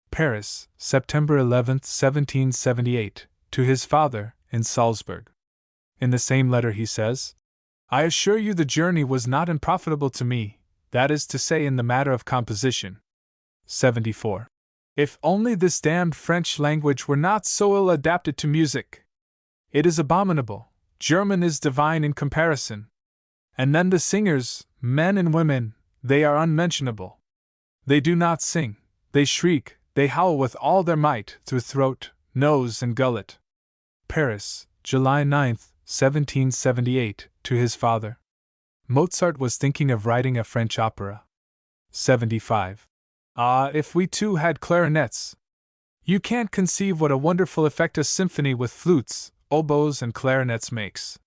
Paris, September 11, 1778, to his father, in Salzburg. In the same letter he says, I assure you the journey was not unprofitable to me, that is to say in the matter of composition. 74. If only this damned French language were not so ill adapted to music! It is abominable. German is divine in comparison. And then the singers, men and women, they are unmentionable. They do not sing, they shriek, they howl with all their might, through throat, nose, and gullet. Paris, July 9, 1778, to his father. Mozart was thinking of writing a French opera. 75. Ah, if we too had clarinets! You can't conceive what a wonderful effect a symphony with flutes, oboes, and clarinets makes.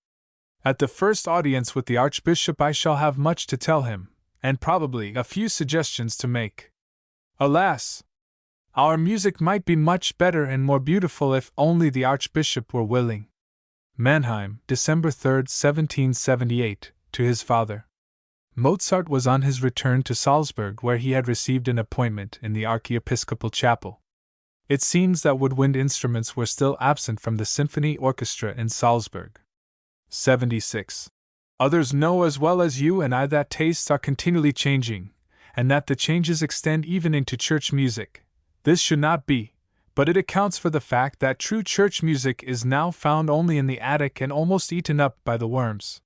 At the first audience with the Archbishop I shall have much to tell him, and probably a few suggestions to make. Alas! Our music might be much better and more beautiful if only the Archbishop were willing. Mannheim, December 3, 1778, to his father. Mozart was on his return to Salzburg, where he had received an appointment in the archiepiscopal chapel. It seems that woodwind instruments were still absent from the symphony orchestra in Salzburg. 76. Others know as well as you and I that tastes are continually changing, and that the changes extend even into church music. This should not be, but it accounts for the fact that true church music is now found only in the attic and almost eaten up by the worms.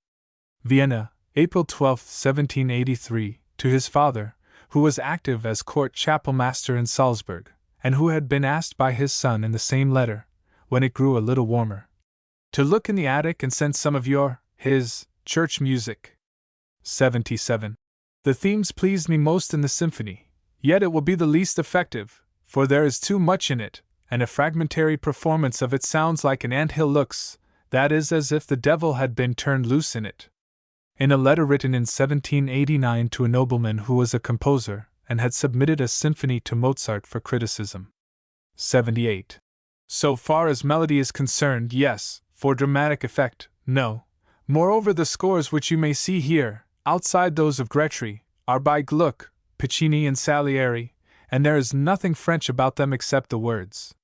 Vienna, April 12, 1783, to his father, who was active as court chapelmaster in Salzburg, and who had been asked by his son in the same letter, when it grew a little warmer, to look in the attic and send some of his church music. 77. The themes pleased me most in the symphony, yet it will be the least effective, for there is too much in it, and a fragmentary performance of it sounds like an anthill looks, that is, as if the devil had been turned loose in it. In a letter written in 1789 to a nobleman who was a composer, and had submitted a symphony to Mozart for criticism. 78. So far as melody is concerned, yes; for dramatic effect, no. Moreover, the scores which you may see here, outside those of Grétry, are by Gluck, Piccini, and Salieri, and there is nothing French about them except the words.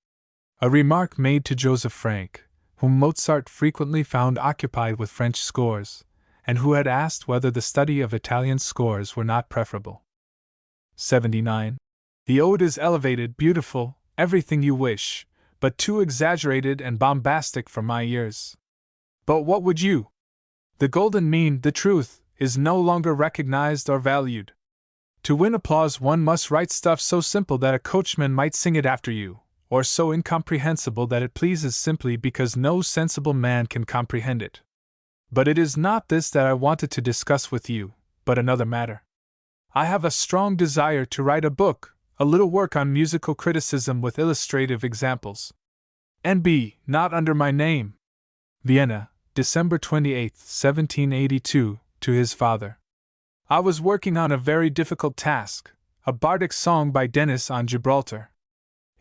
A remark made to Joseph Frank, whom Mozart frequently found occupied with French scores, and who had asked whether the study of Italian scores were not preferable. 79. The ode is elevated, beautiful, everything you wish, but too exaggerated and bombastic for my ears. But what would you? The golden mean, the truth, is no longer recognized or valued. To win applause one must write stuff so simple that a coachman might sing it after you, or so incomprehensible that it pleases simply because no sensible man can comprehend it. But it is not this that I wanted to discuss with you, but another matter. I have a strong desire to write a book, a little work on musical criticism with illustrative examples. N.B. Not under my name. Vienna, December 28, 1782, to his father. I was working on a very difficult task, a bardic song by Denis on Gibraltar.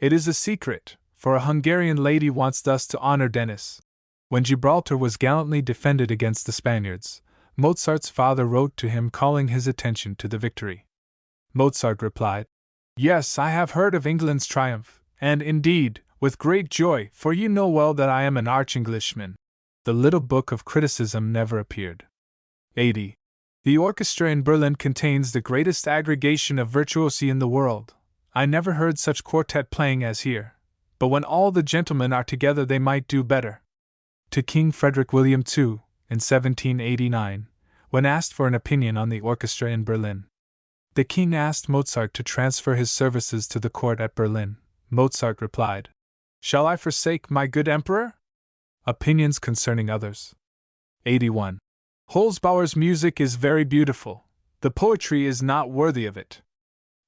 It is a secret, for a Hungarian lady wants thus to honor Denis. When Gibraltar was gallantly defended against the Spaniards, Mozart's father wrote to him calling his attention to the victory. Mozart replied, "Yes, I have heard of England's triumph, and, indeed, with great joy, for you know well that I am an arch-Englishman." The little book of criticism never appeared. 80. The orchestra in Berlin contains the greatest aggregation of virtuosi in the world. I never heard such quartet playing as here, but when all the gentlemen are together they might do better. To King Frederick William II, in 1789, when asked for an opinion on the orchestra in Berlin. The king asked Mozart to transfer his services to the court at Berlin. Mozart replied, "Shall I forsake my good emperor?" Opinions concerning others. 81. Holzbauer's music is very beautiful. The poetry is not worthy of it.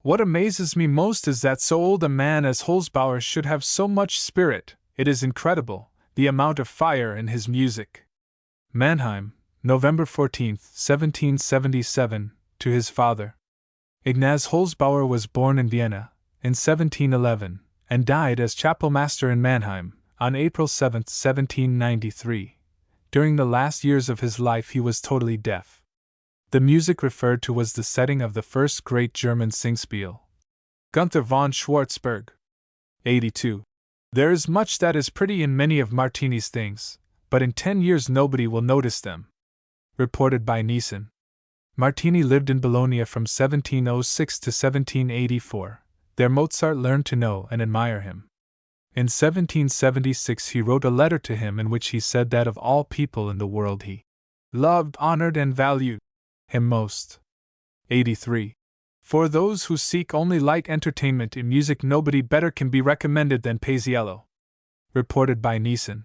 What amazes me most is that so old a man as Holzbauer should have so much spirit. It is incredible, the amount of fire in his music. Mannheim, November 14, 1777, to his father. Ignaz Holzbauer was born in Vienna, in 1711, and died as chapelmaster in Mannheim, on April 7, 1793. During the last years of his life he was totally deaf. The music referred to was the setting of the first great German Singspiel. Gunther von Schwarzberg. 82. There is much that is pretty in many of Martini's things, but in 10 years nobody will notice them. Reported by Nissen. Martini lived in Bologna from 1706 to 1784, There Mozart learned to know and admire him. In 1776 he wrote a letter to him in which he said that of all people in the world he loved, honored, and valued him most. 83. For those who seek only light entertainment in music, nobody better can be recommended than Paisiello. Reported by Nissen.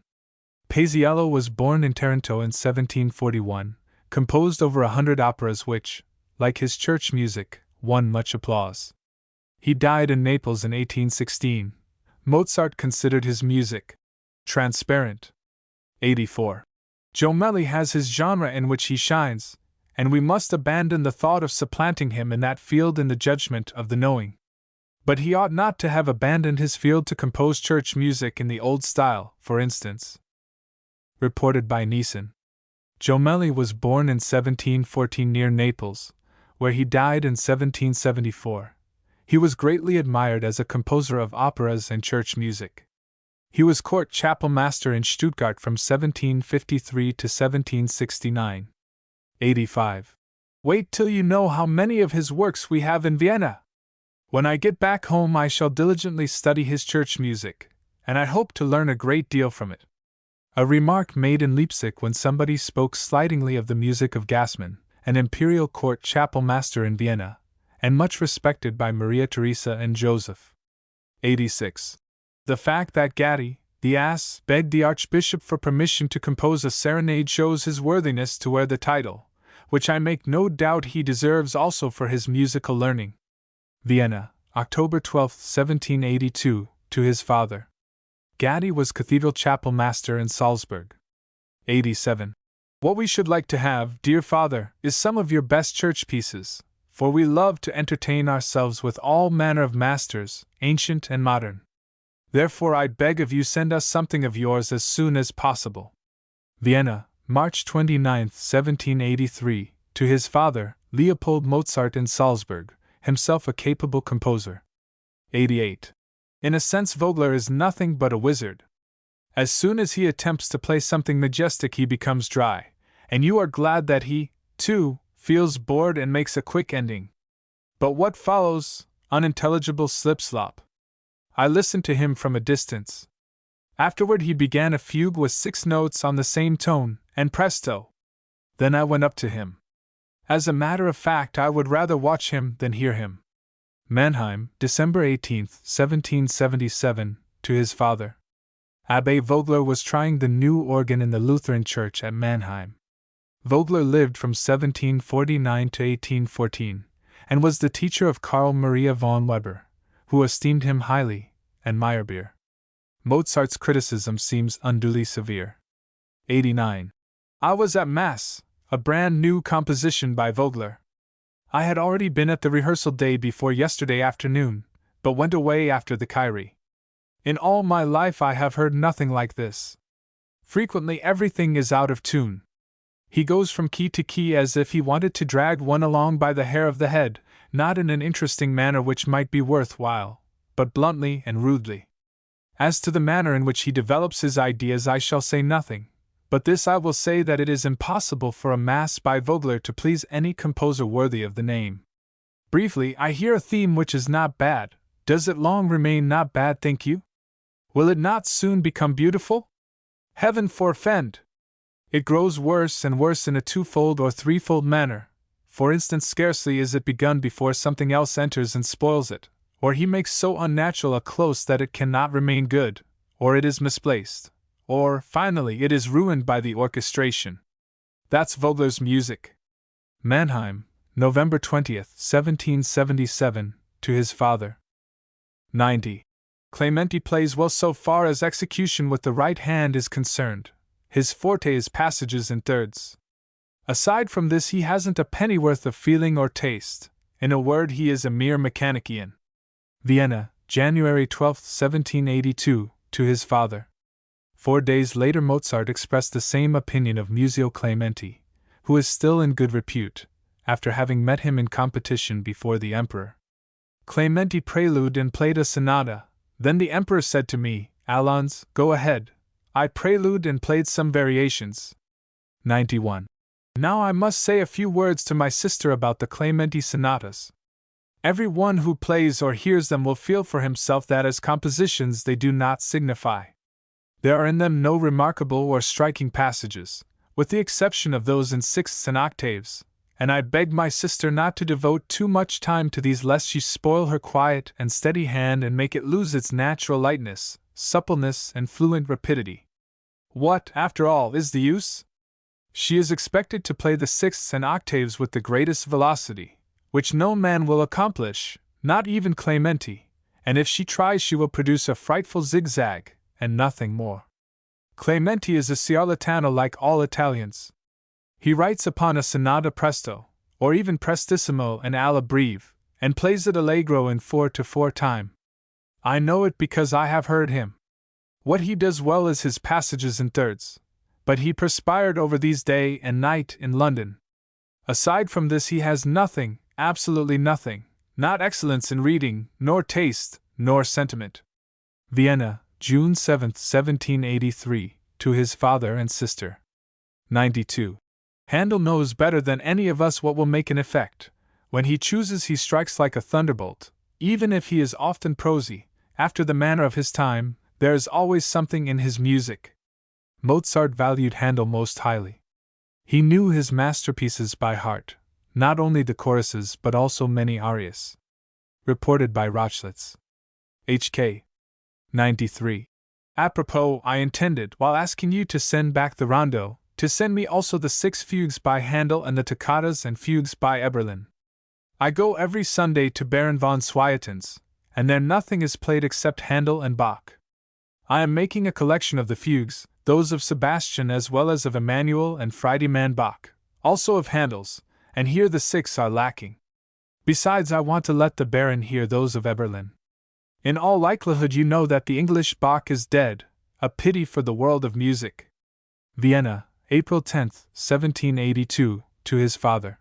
Paisiello was born in Taranto in 1741, composed over 100 operas which, like his church music, won much applause. He died in Naples in 1816. Mozart considered his music transparent. 84. Jomelli has his genre in which he shines, and we must abandon the thought of supplanting him in that field in the judgment of the knowing. But he ought not to have abandoned his field to compose church music in the old style, for instance. Reported by Nissen. Jomelli was born in 1714 near Naples, where he died in 1774. He was greatly admired as a composer of operas and church music. He was court chapel master in Stuttgart from 1753 to 1769. 85. Wait till you know how many of his works we have in Vienna! When I get back home I shall diligently study his church music, and I hope to learn a great deal from it. A remark made in Leipzig when somebody spoke slightingly of the music of Gassmann, an imperial court chapel master in Vienna, and much respected by Maria Theresa and Joseph. 86. The fact that Gatti, the ass, begged the archbishop for permission to compose a serenade shows his worthiness to wear the title, which I make no doubt he deserves also for his musical learning. Vienna, October 12, 1782, to his father. Gatti was cathedral chapel master in Salzburg. 87. What we should like to have, dear father, is some of your best church pieces, for we love to entertain ourselves with all manner of masters, ancient and modern. Therefore I beg of you send us something of yours as soon as possible. Vienna, March 29, 1783, to his father, Leopold Mozart in Salzburg, himself a capable composer. 88. In a sense Vogler is nothing but a wizard. As soon as he attempts to play something majestic he becomes dry, and you are glad that he, too, feels bored and makes a quick ending. But what follows? Unintelligible slip-slop. I listened to him from a distance. Afterward he began a fugue with 6 notes on the same tone, and presto! Then I went up to him. As a matter of fact I would rather watch him than hear him. Mannheim, December 18, 1777, to his father. Abbé Vogler was trying the new organ in the Lutheran church at Mannheim. Vogler lived from 1749 to 1814, and was the teacher of Karl Maria von Weber, who esteemed him highly, and Meyerbeer. Mozart's criticism seems unduly severe. 89. I was at Mass, a brand new composition by Vogler. I had already been at the rehearsal day before yesterday afternoon, but went away after the Kyrie. In all my life I have heard nothing like this. Frequently everything is out of tune. He goes from key to key as if he wanted to drag one along by the hair of the head, not in an interesting manner which might be worth while, but bluntly and rudely. As to the manner in which he develops his ideas I shall say nothing, but this I will say that it is impossible for a Mass by Vogler to please any composer worthy of the name. Briefly, I hear a theme which is not bad. Does it long remain not bad, think you? Will it not soon become beautiful? Heaven forfend! It grows worse and worse in a twofold or threefold manner. For instance, scarcely is it begun before something else enters and spoils it, or he makes so unnatural a close that it cannot remain good, or it is misplaced, or, finally, it is ruined by the orchestration. That's Vogler's music. Mannheim, November 20th, 1777, to his father. 90. Clementi plays well so far as execution with the right hand is concerned. His forte is passages in thirds. Aside from this he hasn't a pennyworth of feeling or taste. In a word, he is a mere mechanician. Vienna, January 12, 1782, to his father. 4 days later Mozart expressed the same opinion of Muzio Clementi, who is still in good repute, after having met him in competition before the emperor. Clementi prelude and played a sonata. Then the emperor said to me, "Allons, go ahead." I prelude and played some variations. 91. Now I must say a few words to my sister about the Clementi sonatas. Every one who plays or hears them will feel for himself that as compositions they do not signify. There are in them no remarkable or striking passages, with the exception of those in sixths and octaves, and I beg my sister not to devote too much time to these lest she spoil her quiet and steady hand and make it lose its natural lightness, suppleness, and fluent rapidity. What, after all, is the use? She is expected to play the sixths and octaves with the greatest velocity, which no man will accomplish, not even Clementi, and if she tries she will produce a frightful zigzag, and nothing more. Clementi is a ciarlatano like all Italians. He writes upon a sonata presto, or even prestissimo and alla breve, and plays it allegro in 4/4 time. I know it because I have heard him. What he does well is his passages in thirds, but he perspired over these day and night in London. Aside from this he has nothing, absolutely nothing, not excellence in reading, nor taste, nor sentiment. Vienna, June 7, 1783, to his father and sister. 92. Handel knows better than any of us what will make an effect. When he chooses he strikes like a thunderbolt, even if he is often prosy, after the manner of his time. There is always something in his music. Mozart valued Handel most highly. He knew his masterpieces by heart, not only the choruses but also many arias. Reported by Rochlitz. H.K. 93. Apropos, I intended, while asking you to send back the rondo, to send me also the 6 fugues by Handel and the toccatas and fugues by Eberlin. I go every Sunday to Baron von Swieten's, and there nothing is played except Handel and Bach. I am making a collection of the fugues, those of Sebastian as well as of Emmanuel and Friedemann Bach, also of Handel's, and here the 6 are lacking. Besides, I want to let the Baron hear those of Eberlin. In all likelihood you know that the English Bach is dead, a pity for the world of music. Vienna, April 10, 1782, to his father.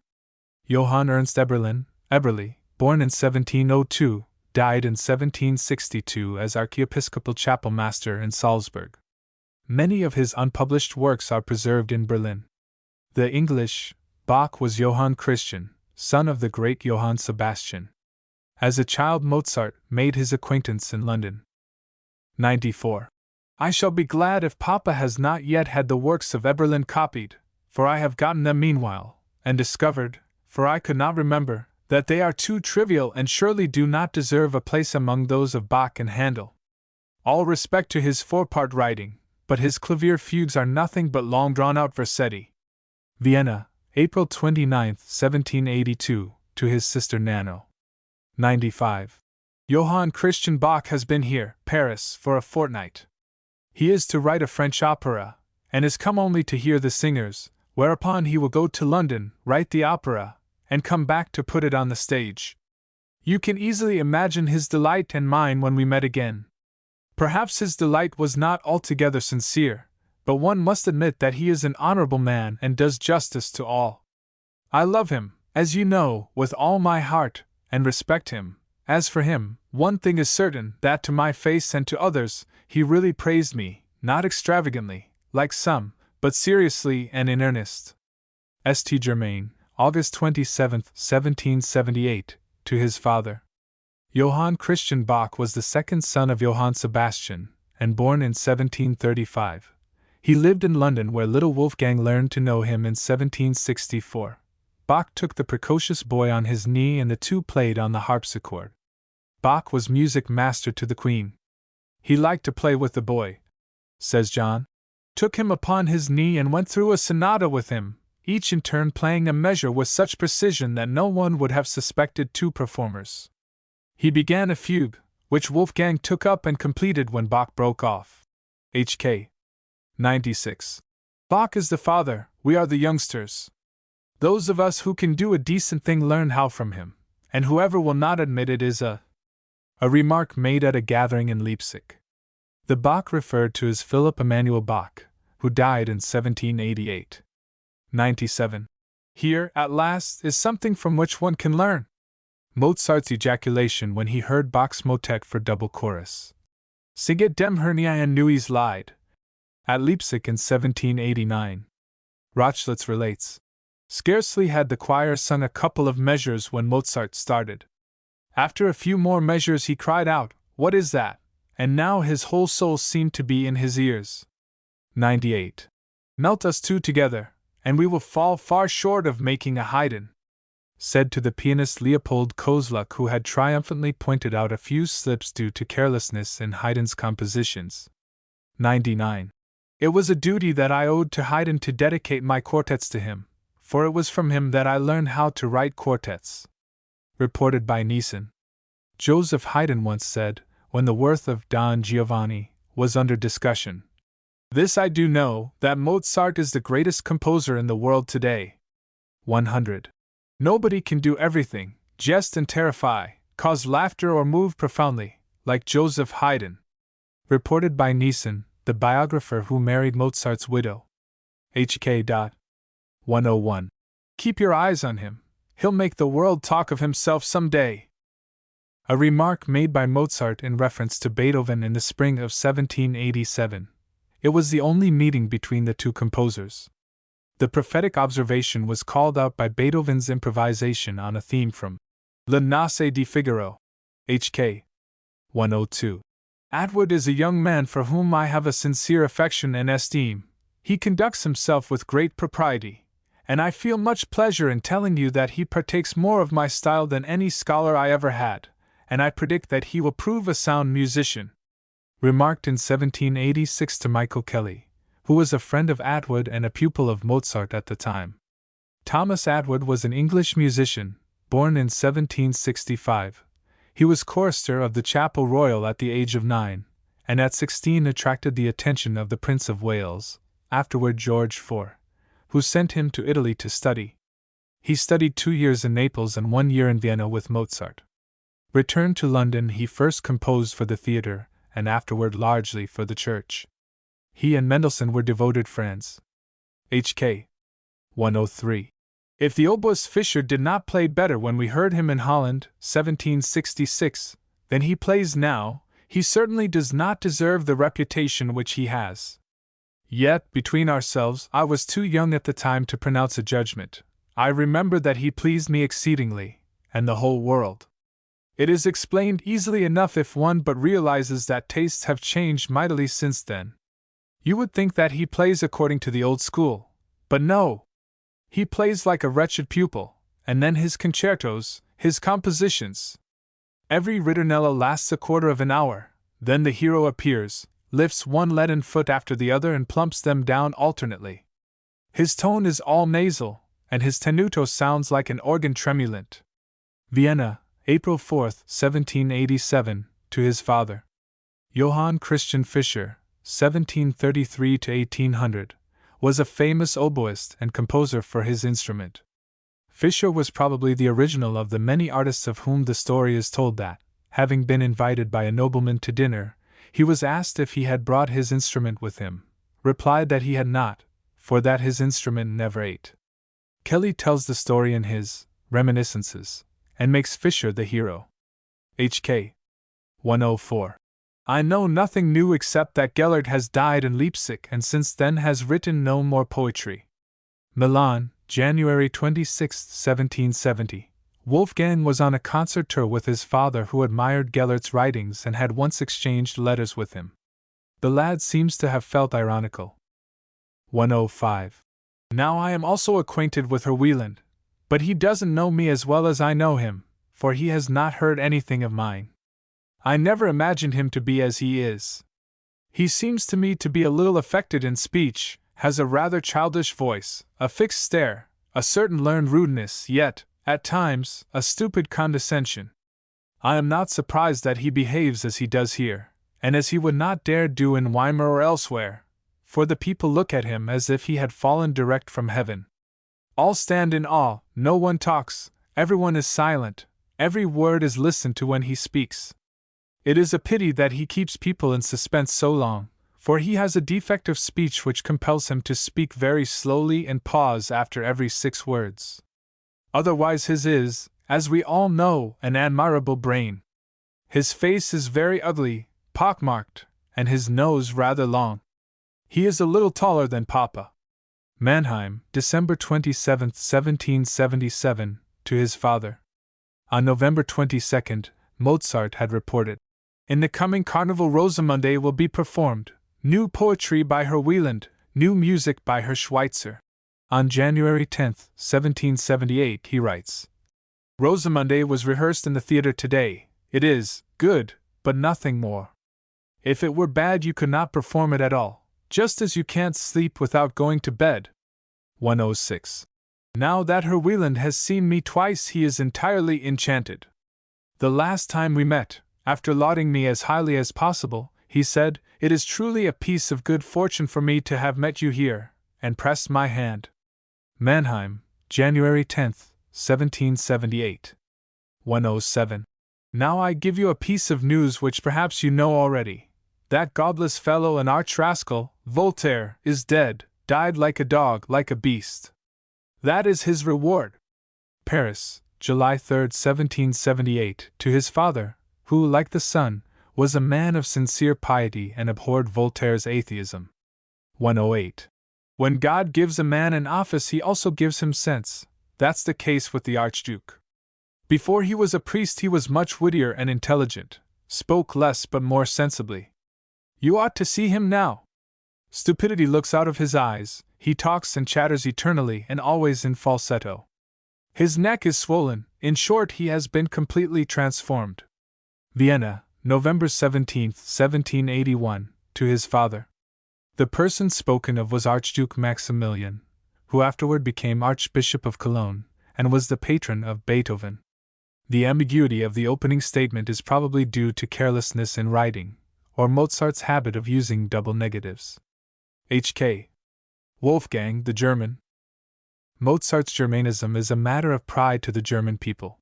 Johann Ernst Eberlin, Eberly, born in 1702, died in 1762 as archiepiscopal chapel master in Salzburg. Many of his unpublished works are preserved in Berlin. The English Bach was Johann Christian, son of the great Johann Sebastian. As a child Mozart made his acquaintance in London. 94. I shall be glad if Papa has not yet had the works of Eberlin copied, for I have gotten them meanwhile, and discovered, for I could not remember, that they are too trivial and surely do not deserve a place among those of Bach and Handel. All respect to his 4-part writing, but his clavier fugues are nothing but long drawn-out versetti. Vienna, April 29, 1782, to his sister Nano. 95. Johann Christian Bach has been here, Paris, for a fortnight. He is to write a French opera, and is come only to hear the singers, whereupon he will go to London, write the opera, and come back to put it on the stage. You can easily imagine his delight and mine when we met again. Perhaps his delight was not altogether sincere, but one must admit that he is an honorable man and does justice to all. I love him, as you know, with all my heart, and respect him. As for him, one thing is certain, that to my face and to others, he really praised me, not extravagantly, like some, but seriously and in earnest. St. Germain, August 27, 1778, to his father. Johann Christian Bach was the second son of Johann Sebastian, and born in 1735. He lived in London where little Wolfgang learned to know him in 1764. Bach took the precocious boy on his knee and the two played on the harpsichord. Bach was music master to the Queen. He liked to play with the boy, says John. Took him upon his knee and went through a sonata with him, each in turn playing a measure with such precision that no one would have suspected 2 performers. He began a fugue, which Wolfgang took up and completed when Bach broke off. H.K. 96. Bach is the father, we are the youngsters. Those of us who can do a decent thing learn how from him, and whoever will not admit it is a remark made at a gathering in Leipzig. The Bach referred to is Philipp Emanuel Bach, who died in 1788. 97. Here, at last, is something from which one can learn. Mozart's ejaculation when he heard Bach's motet for double chorus. Singet dem Hernia ein neues Lied. At Leipzig in 1789. Rochlitz relates. Scarcely had the choir sung a couple of measures when Mozart started. After a few more measures he cried out, "What is that?" And now his whole soul seemed to be in his ears. 98. Melt us two together, and we will fall far short of making a Haydn, said to the pianist Leopold Kozluk, who had triumphantly pointed out a few slips due to carelessness in Haydn's compositions. 99. It was a duty that I owed to Haydn to dedicate my quartets to him, for it was from him that I learned how to write quartets. Reported by Nissen. Joseph Haydn once said, when the worth of Don Giovanni was under discussion, "This I do know, that Mozart is the greatest composer in the world today." 100. Nobody can do everything, jest and terrify, cause laughter or move profoundly, like Joseph Haydn. Reported by Nissen, the biographer who married Mozart's widow. HK. 101. Keep your eyes on him, he'll make the world talk of himself some day. A remark made by Mozart in reference to Beethoven in the spring of 1787. It was the only meeting between the two composers. The prophetic observation was called out by Beethoven's improvisation on a theme from Le Nozze di Figaro. HK. 102. Atwood is a young man for whom I have a sincere affection and esteem. He conducts himself with great propriety, and I feel much pleasure in telling you that he partakes more of my style than any scholar I ever had, and I predict that he will prove a sound musician. Remarked in 1786 to Michael Kelly, who was a friend of Atwood and a pupil of Mozart at the time. Thomas Atwood was an English musician, born in 1765. He was chorister of the Chapel Royal at the age of 9, and at 16 attracted the attention of the Prince of Wales, afterward George IV, who sent him to Italy to study. He studied 2 years in Naples and 1 year in Vienna with Mozart. Returned to London, he first composed for the theatre, and afterward largely for the church. He and Mendelssohn were devoted friends. HK. 103. If the oboist Fischer did not play better when we heard him in Holland, 1766, than he plays now, he certainly does not deserve the reputation which he has. Yet, between ourselves, I was too young at the time to pronounce a judgment. I remember that he pleased me exceedingly, and the whole world. It is explained easily enough if one but realizes that tastes have changed mightily since then. You would think that he plays according to the old school, but no! He plays like a wretched pupil, and then his concertos, his compositions. Every ritornello lasts a quarter of an hour, then the hero appears, lifts one leaden foot after the other and plumps them down alternately. His tone is all nasal, and his tenuto sounds like an organ tremulant. Vienna, April 4, 1787, to his father. Johann Christian Fischer, 1733 to 1800, was a famous oboist and composer for his instrument. Fischer was probably the original of the many artists of whom the story is told that, having been invited by a nobleman to dinner, he was asked if he had brought his instrument with him, replied that he had not, for that his instrument never ate. Kelly tells the story in his Reminiscences, and makes Fischer the hero. HK. 104. I know nothing new except that Gellert has died in Leipzig and since then has written no more poetry. Milan, January 26, 1770. Wolfgang was on a concert tour with his father, who admired Gellert's writings and had once exchanged letters with him. The lad seems to have felt ironical. 105. Now I am also acquainted with Herr Wieland, but he doesn't know me as well as I know him, for he has not heard anything of mine. I never imagined him to be as he is. He seems to me to be a little affected in speech, has a rather childish voice, a fixed stare, a certain learned rudeness, yet, at times, a stupid condescension. I am not surprised that he behaves as he does here, and as he would not dare do in Weimar or elsewhere, for the people look at him as if he had fallen direct from heaven. All stand in awe, no one talks, everyone is silent, every word is listened to when he speaks. It is a pity that he keeps people in suspense so long, for he has a defect of speech which compels him to speak very slowly and pause after every 6 words. Otherwise his is, as we all know, an admirable brain. His face is very ugly, pockmarked, and his nose rather long. He is a little taller than Papa. Mannheim, December 27, 1777, to his father. On November 22nd, Mozart had reported, "In the coming carnival Rosamunde will be performed, new poetry by Herr Wieland, new music by Herr Schweitzer." On January 10, 1778, he writes, "Rosamunde was rehearsed in the theatre today. It is good, but nothing more. If it were bad you could not perform it at all, just as you can't sleep without going to bed." 106. Now that Herr Wieland has seen me twice he is entirely enchanted. The last time we met, after lauding me as highly as possible, he said, "It is truly a piece of good fortune for me to have met you here," and pressed my hand. Mannheim, January 10, 1778. 107. Now I give you a piece of news which perhaps you know already. That godless fellow and arch-rascal, Voltaire, is dead, died like a dog, like a beast. That is his reward. Paris, July 3, 1778, to his father, who, like the son, was a man of sincere piety and abhorred Voltaire's atheism. 108. When God gives a man an office he also gives him sense. That's the case with the Archduke. Before he was a priest he was much wittier and intelligent, spoke less but more sensibly. You ought to see him now. Stupidity looks out of his eyes, he talks and chatters eternally and always in falsetto. His neck is swollen, in short he has been completely transformed. Vienna, November 17, 1781, to his father. The person spoken of was Archduke Maximilian, who afterward became Archbishop of Cologne, and was the patron of Beethoven. The ambiguity of the opening statement is probably due to carelessness in writing, or Mozart's habit of using double negatives. H.K. Wolfgang the German. Mozart's Germanism is a matter of pride to the German people.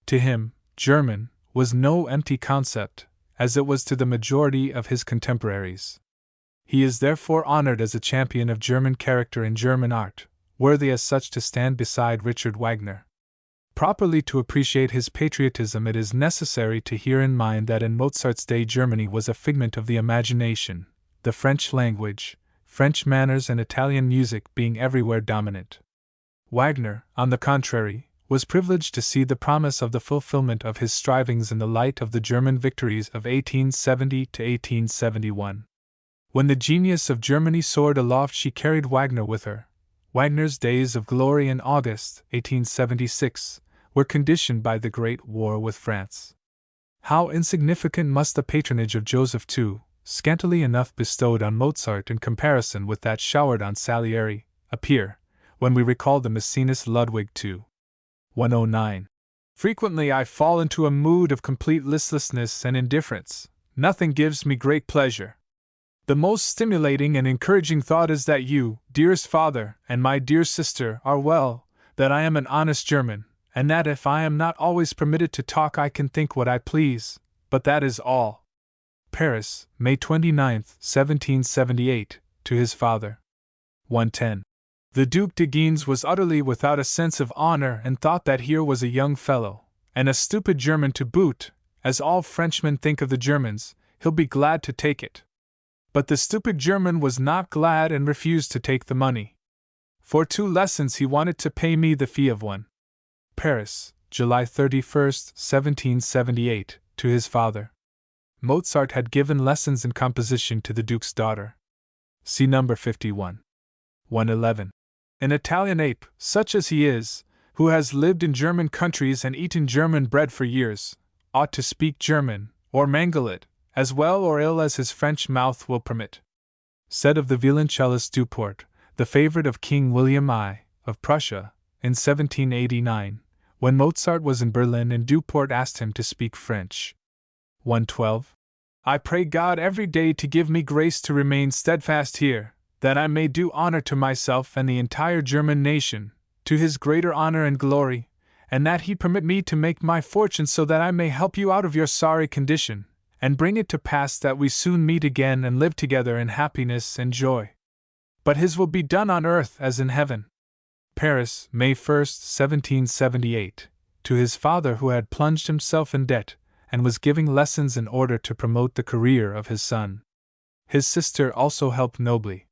To him, German was no empty concept, as it was to the majority of his contemporaries. He is therefore honored as a champion of German character and German art, worthy as such to stand beside Richard Wagner. Properly to appreciate his patriotism it is necessary to bear in mind that in Mozart's day Germany was a figment of the imagination, the French language, French manners and Italian music being everywhere dominant. Wagner, on the contrary, was privileged to see the promise of the fulfillment of his strivings in the light of the German victories of 1870 to 1871. When the genius of Germany soared aloft she carried Wagner with her. Wagner's days of glory in August 1876 were conditioned by the Great War with France. How insignificant must the patronage of Joseph II, scantily enough bestowed on Mozart in comparison with that showered on Salieri, appear, when we recall the Maecenas Ludwig II. 109. Frequently I fall into a mood of complete listlessness and indifference. Nothing gives me great pleasure. The most stimulating and encouraging thought is that you, dearest father, and my dear sister, are well, that I am an honest German, and that if I am not always permitted to talk I can think what I please, but that is all. Paris, May 29, 1778, to his father. 110. The Duc de Guines was utterly without a sense of honor and thought that here was a young fellow, and a stupid German to boot, as all Frenchmen think of the Germans, he'll be glad to take it. But the stupid German was not glad and refused to take the money. For 2 lessons he wanted to pay me the fee of 1. Paris, July 31, 1778, to his father. Mozart had given lessons in composition to the Duke's daughter. See number 51. 111. An Italian ape, such as he is, who has lived in German countries and eaten German bread for years, ought to speak German, or mangle it, as well or ill as his French mouth will permit. Said of the violoncellist Duport, the favorite of King William I, of Prussia, in 1789, when Mozart was in Berlin and Duport asked him to speak French. 112. I pray God every day to give me grace to remain steadfast here, that I may do honor to myself and the entire German nation, to his greater honor and glory, and that he permit me to make my fortune so that I may help you out of your sorry condition, and bring it to pass that we soon meet again and live together in happiness and joy. But his will be done on earth as in heaven. Paris, May 1, 1778, to his father who had plunged himself in debt, and was giving lessons in order to promote the career of his son. His sister also helped nobly.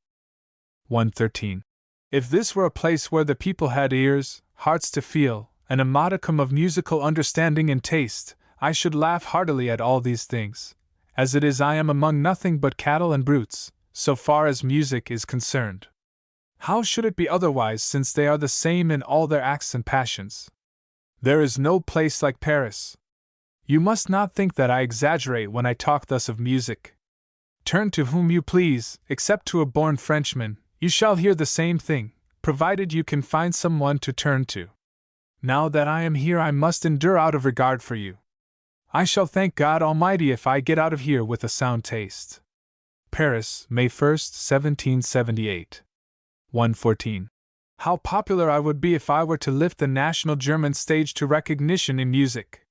113. If this were a place where the people had ears, hearts to feel, and a modicum of musical understanding and taste, I should laugh heartily at all these things. As it is, I am among nothing but cattle and brutes, so far as music is concerned. How should it be otherwise, since they are the same in all their acts and passions? There is no place like Paris. You must not think that I exaggerate when I talk thus of music. Turn to whom you please, except to a born Frenchman, you shall hear the same thing, provided you can find some one to turn to. Now that I am here, I must endure out of regard for you. I shall thank God Almighty if I get out of here with a sound taste. Paris, May 1st, 1778. 114. How popular I would be if I were to lift the national German stage to recognition in music!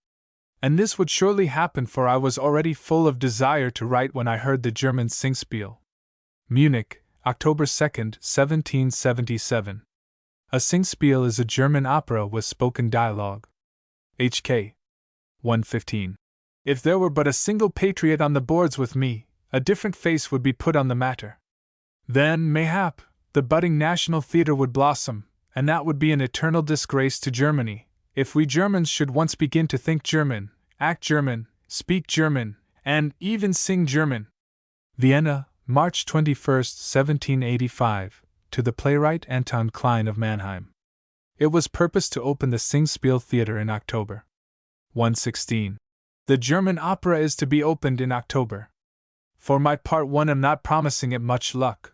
And this would surely happen, for I was already full of desire to write when I heard the German Singspiel. Munich, October 2nd, 1777. A Singspiel is a German opera with spoken dialogue. H.K. 115. If there were but a single patriot on the boards with me, a different face would be put on the matter. Then, mayhap, the budding national theatre would blossom, and that would be an eternal disgrace to Germany, if we Germans should once begin to think German, act German, speak German, and even sing German. Vienna, March 21, 1785, to the playwright Anton Klein of Mannheim. It was purposed to open the Singspiel Theatre in October. 116. The German opera is to be opened in October. For my part, I am not promising it much luck.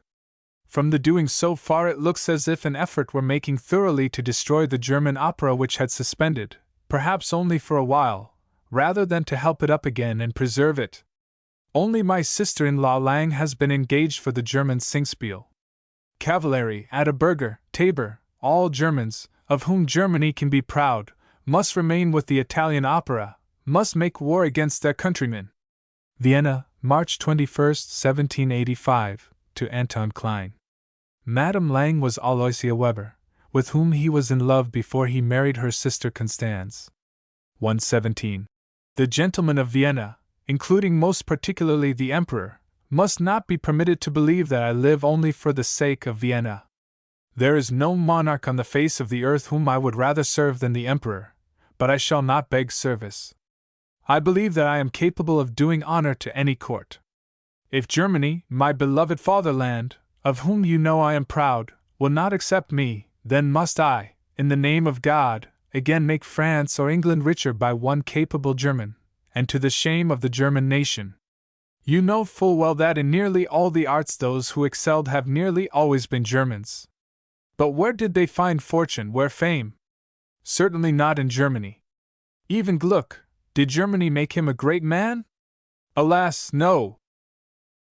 From the doing so far, it looks as if an effort were making thoroughly to destroy the German opera, which had suspended, perhaps only for a while, rather than to help it up again and preserve it. Only my sister-in-law Lang has been engaged for the German Singspiel. Cavalry, Adelberger, Tabor, all Germans, of whom Germany can be proud, must remain with the Italian opera, must make war against their countrymen. Vienna, March 21, 1785, to Anton Klein. Madame Lang was Aloysia Weber, with whom he was in love before he married her sister Constance. 117. The gentlemen of Vienna, including most particularly the Emperor, must not be permitted to believe that I live only for the sake of Vienna. There is no monarch on the face of the earth whom I would rather serve than the Emperor, but I shall not beg service. I believe that I am capable of doing honor to any court. If Germany, my beloved fatherland, of whom you know I am proud, will not accept me, then must I, in the name of God, again make France or England richer by one capable German, and to the shame of the German nation. You know full well that in nearly all the arts those who excelled have nearly always been Germans. But where did they find fortune, where fame? Certainly not in Germany. Even Gluck, did Germany make him a great man? Alas, no!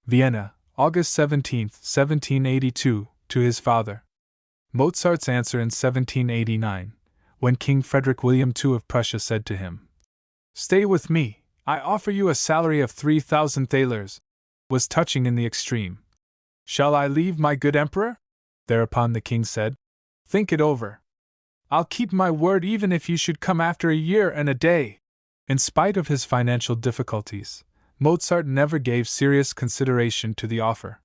Vienna, August 17, 1782, to his father. Mozart's answer in 1789, when King Frederick William II of Prussia said to him, "Stay with me, I offer you a salary of 3,000 thalers," was touching in the extreme. "Shall I leave my good emperor?" Thereupon the king said, "Think it over. I'll keep my word even if you should come after a year and a day." In spite of his financial difficulties, Mozart never gave serious consideration to the offer.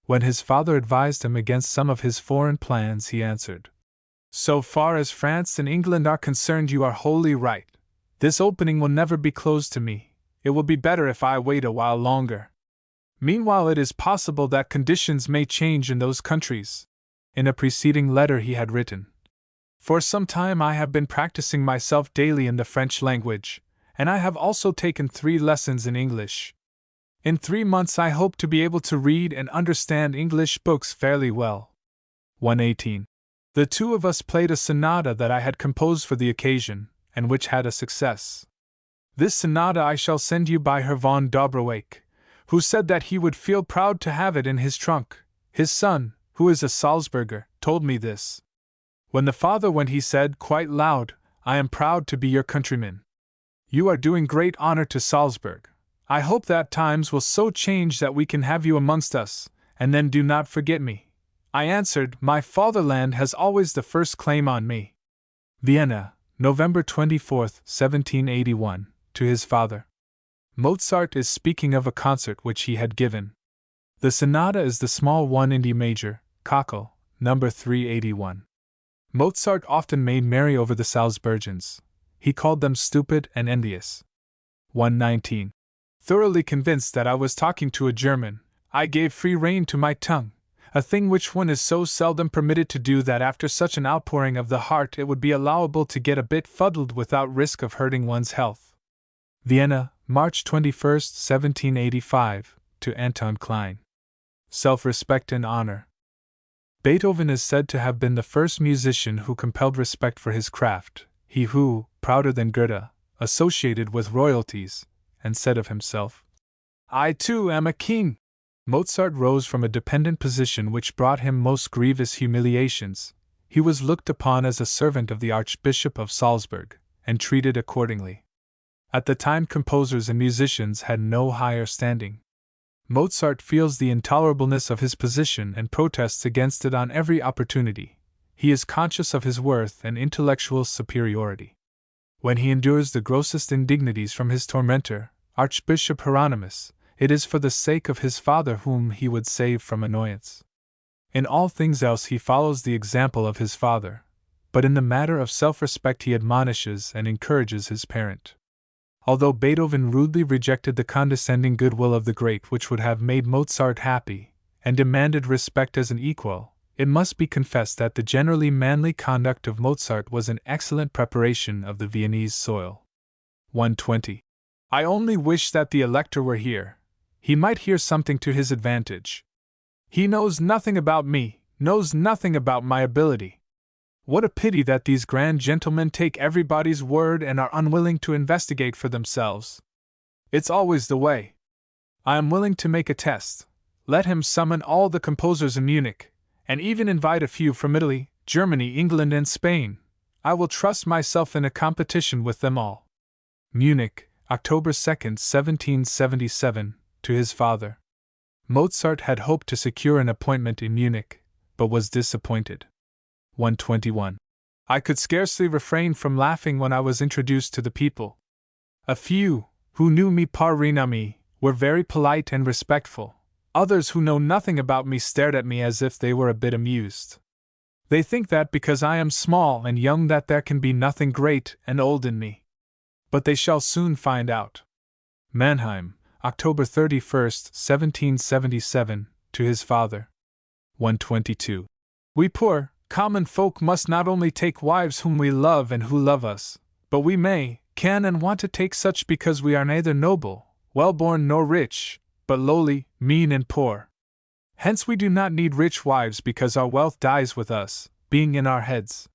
When his father advised him against some of his foreign plans, he answered, "So far as France and England are concerned, you are wholly right. This opening will never be closed to me. It will be better if I wait a while longer. Meanwhile, it is possible that conditions may change in those countries." In a preceding letter he had written, "For some time I have been practicing myself daily in the French language, and I have also taken 3 lessons in English. In 3 months I hope to be able to read and understand English books fairly well." 118. The two of us played a sonata that I had composed for the occasion, and which had a success. This sonata I shall send you by Herr von Dobrawake, who said that he would feel proud to have it in his trunk. His son, who is a Salzburger, told me this. When the father went, he said quite loud, "I am proud to be your countryman. You are doing great honor to Salzburg. I hope that times will so change that we can have you amongst us, and then do not forget me." I answered, "My fatherland has always the first claim on me." Vienna, November 24, 1781, to his father. Mozart is speaking of a concert which he had given. The sonata is the small one in D major, Cockle, number 381. Mozart often made merry over the Salzburgians. He called them stupid and envious. 119. Thoroughly convinced that I was talking to a German, I gave free rein to my tongue, a thing which one is so seldom permitted to do that after such an outpouring of the heart it would be allowable to get a bit fuddled without risk of hurting one's health. Vienna, March 21, 1785, to Anton Klein. Self-respect and honor. Beethoven is said to have been the first musician who compelled respect for his craft, he who, prouder than Goethe, associated with royalties, and said of himself, "I too am a king." Mozart rose from a dependent position which brought him most grievous humiliations. He was looked upon as a servant of the Archbishop of Salzburg, and treated accordingly. At the time, composers and musicians had no higher standing. Mozart feels the intolerableness of his position and protests against it on every opportunity. He is conscious of his worth and intellectual superiority. When he endures the grossest indignities from his tormentor, Archbishop Hieronymus, it is for the sake of his father whom he would save from annoyance. In all things else he follows the example of his father, but in the matter of self-respect he admonishes and encourages his parent. Although Beethoven rudely rejected the condescending goodwill of the great which would have made Mozart happy, and demanded respect as an equal, it must be confessed that the generally manly conduct of Mozart was an excellent preparation of the Viennese soil. 120. I only wish that the Elector were here. He might hear something to his advantage. He knows nothing about me, knows nothing about my ability. What a pity that these grand gentlemen take everybody's word and are unwilling to investigate for themselves. It's always the way. I am willing to make a test. Let him summon all the composers in Munich, and even invite a few from Italy, Germany, England, and Spain. I will trust myself in a competition with them all. Munich, October 2, 1777, to his father. Mozart had hoped to secure an appointment in Munich, but was disappointed. 121. I could scarcely refrain from laughing when I was introduced to the people. A few, who knew me par renommée, were very polite and respectful. Others who know nothing about me stared at me as if they were a bit amused. They think that because I am small and young that there can be nothing great and old in me. But they shall soon find out. Mannheim, October 31, 1777, to his father. 122. We poor, common folk must not only take wives whom we love and who love us, but we may, can and want to take such because we are neither noble, well-born nor rich, but lowly, mean and poor. Hence we do not need rich wives because our wealth dies with us, being in our heads.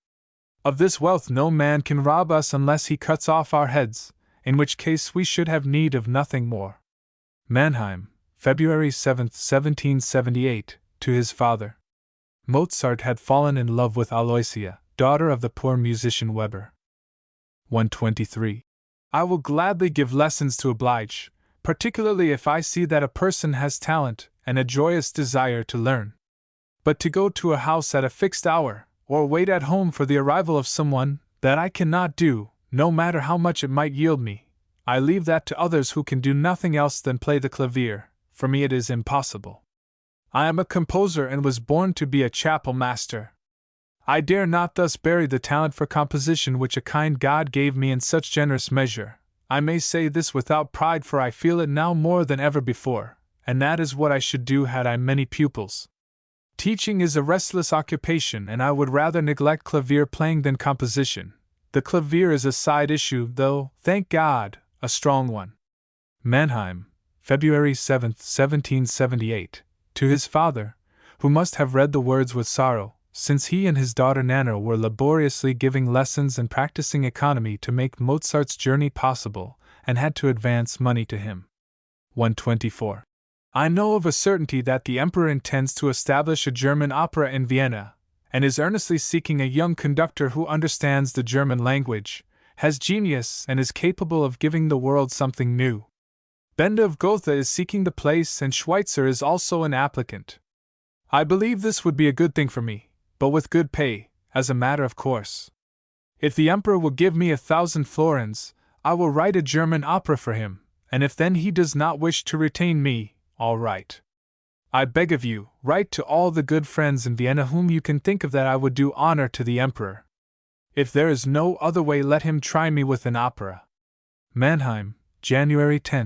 Of this wealth no man can rob us unless he cuts off our heads, in which case we should have need of nothing more. Mannheim, February 7, 1778, to his father. Mozart had fallen in love with Aloysia, daughter of the poor musician Weber. 123. I will gladly give lessons to oblige, particularly if I see that a person has talent and a joyous desire to learn. But to go to a house at a fixed hour, or wait at home for the arrival of someone, that I cannot do, no matter how much it might yield me. I leave that to others who can do nothing else than play the clavier. For me it is impossible. I am a composer and was born to be a chapel master. I dare not thus bury the talent for composition which a kind God gave me in such generous measure. I may say this without pride, for I feel it now more than ever before, and that is what I should do had I many pupils. Teaching is a restless occupation, and I would rather neglect clavier playing than composition. The clavier is a side issue, though, thank God, a strong one. Mannheim, February 7, 1778, to his father, who must have read the words with sorrow, since he and his daughter Nana were laboriously giving lessons and practicing economy to make Mozart's journey possible, and had to advance money to him. 124. I know of a certainty that the Emperor intends to establish a German opera in Vienna, and is earnestly seeking a young conductor who understands the German language, has genius, and is capable of giving the world something new. Benda of Gotha is seeking the place, and Schweitzer is also an applicant. I believe this would be a good thing for me, but with good pay, as a matter of course. If the Emperor will give me 1,000 florins, I will write a German opera for him, and if then he does not wish to retain me, all right. I beg of you, write to all the good friends in Vienna whom you can think of that I would do honor to the Emperor. If there is no other way, let him try me with an opera. Mannheim, January 10,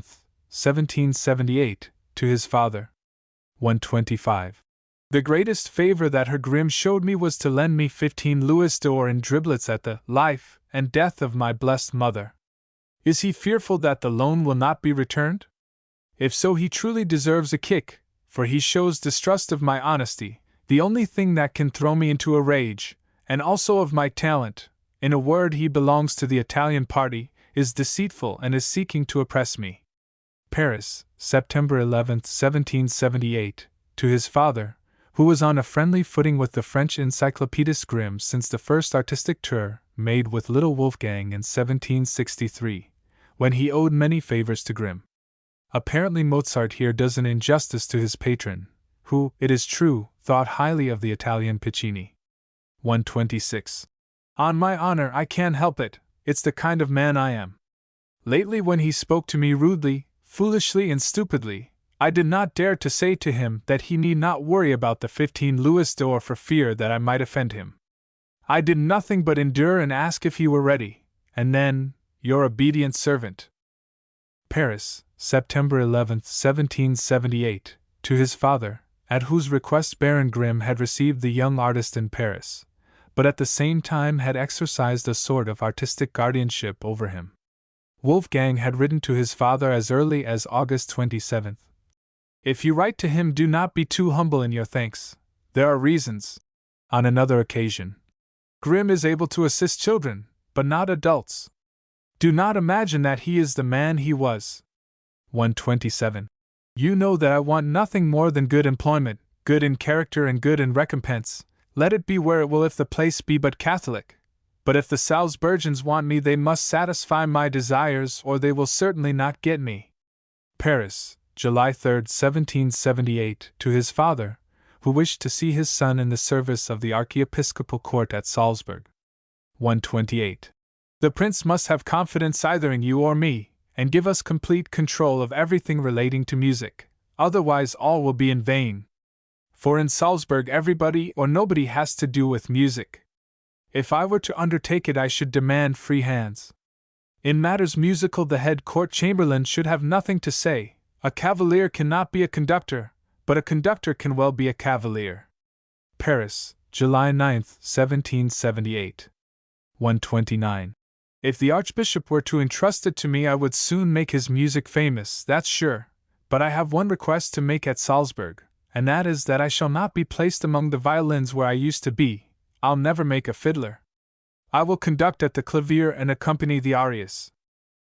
1778, to his father. 125. The greatest favor that Herr Grimm showed me was to lend me 15 louis d'or in driblets at the life and death of my blessed mother. Is he fearful that the loan will not be returned? If so, he truly deserves a kick, for he shows distrust of my honesty, the only thing that can throw me into a rage, and also of my talent. In a word, he belongs to the Italian party, is deceitful, and is seeking to oppress me. Paris, September 11, 1778, to his father, who was on a friendly footing with the French encyclopedist Grimm since the first artistic tour made with little Wolfgang in 1763, when he owed many favors to Grimm. Apparently Mozart here does an injustice to his patron, who, it is true, thought highly of the Italian Piccini. 126. On my honor, I can't help it, it's the kind of man I am. Lately, when he spoke to me rudely, foolishly, and stupidly, I did not dare to say to him that he need not worry about the 15 louis d'or for fear that I might offend him. I did nothing but endure and ask if he were ready, and then, your obedient servant. Paris, September 11, 1778, to his father, at whose request Baron Grimm had received the young artist in Paris, but at the same time had exercised a sort of artistic guardianship over him. Wolfgang had written to his father as early as August 27. If you write to him, do not be too humble in your thanks. There are reasons. On another occasion, Grimm is able to assist children, but not adults. Do not imagine that he is the man he was. 127. You know that I want nothing more than good employment, good in character and good in recompense, let it be where it will if the place be but Catholic. But if the Salzburgians want me, they must satisfy my desires, or they will certainly not get me. Paris, July 3, 1778, to his father, who wished to see his son in the service of the archiepiscopal court at Salzburg. 128. The prince must have confidence either in you or me, and give us complete control of everything relating to music, otherwise all will be in vain. For in Salzburg everybody or nobody has to do with music. If I were to undertake it, I should demand free hands. In matters musical the head court chamberlain should have nothing to say. A cavalier cannot be a conductor, but a conductor can well be a cavalier. Paris, July 9, 1778. 129. If the Archbishop were to entrust it to me, I would soon make his music famous, that's sure, but I have one request to make at Salzburg, and that is that I shall not be placed among the violins where I used to be. I'll never make a fiddler. I will conduct at the clavier and accompany the arias.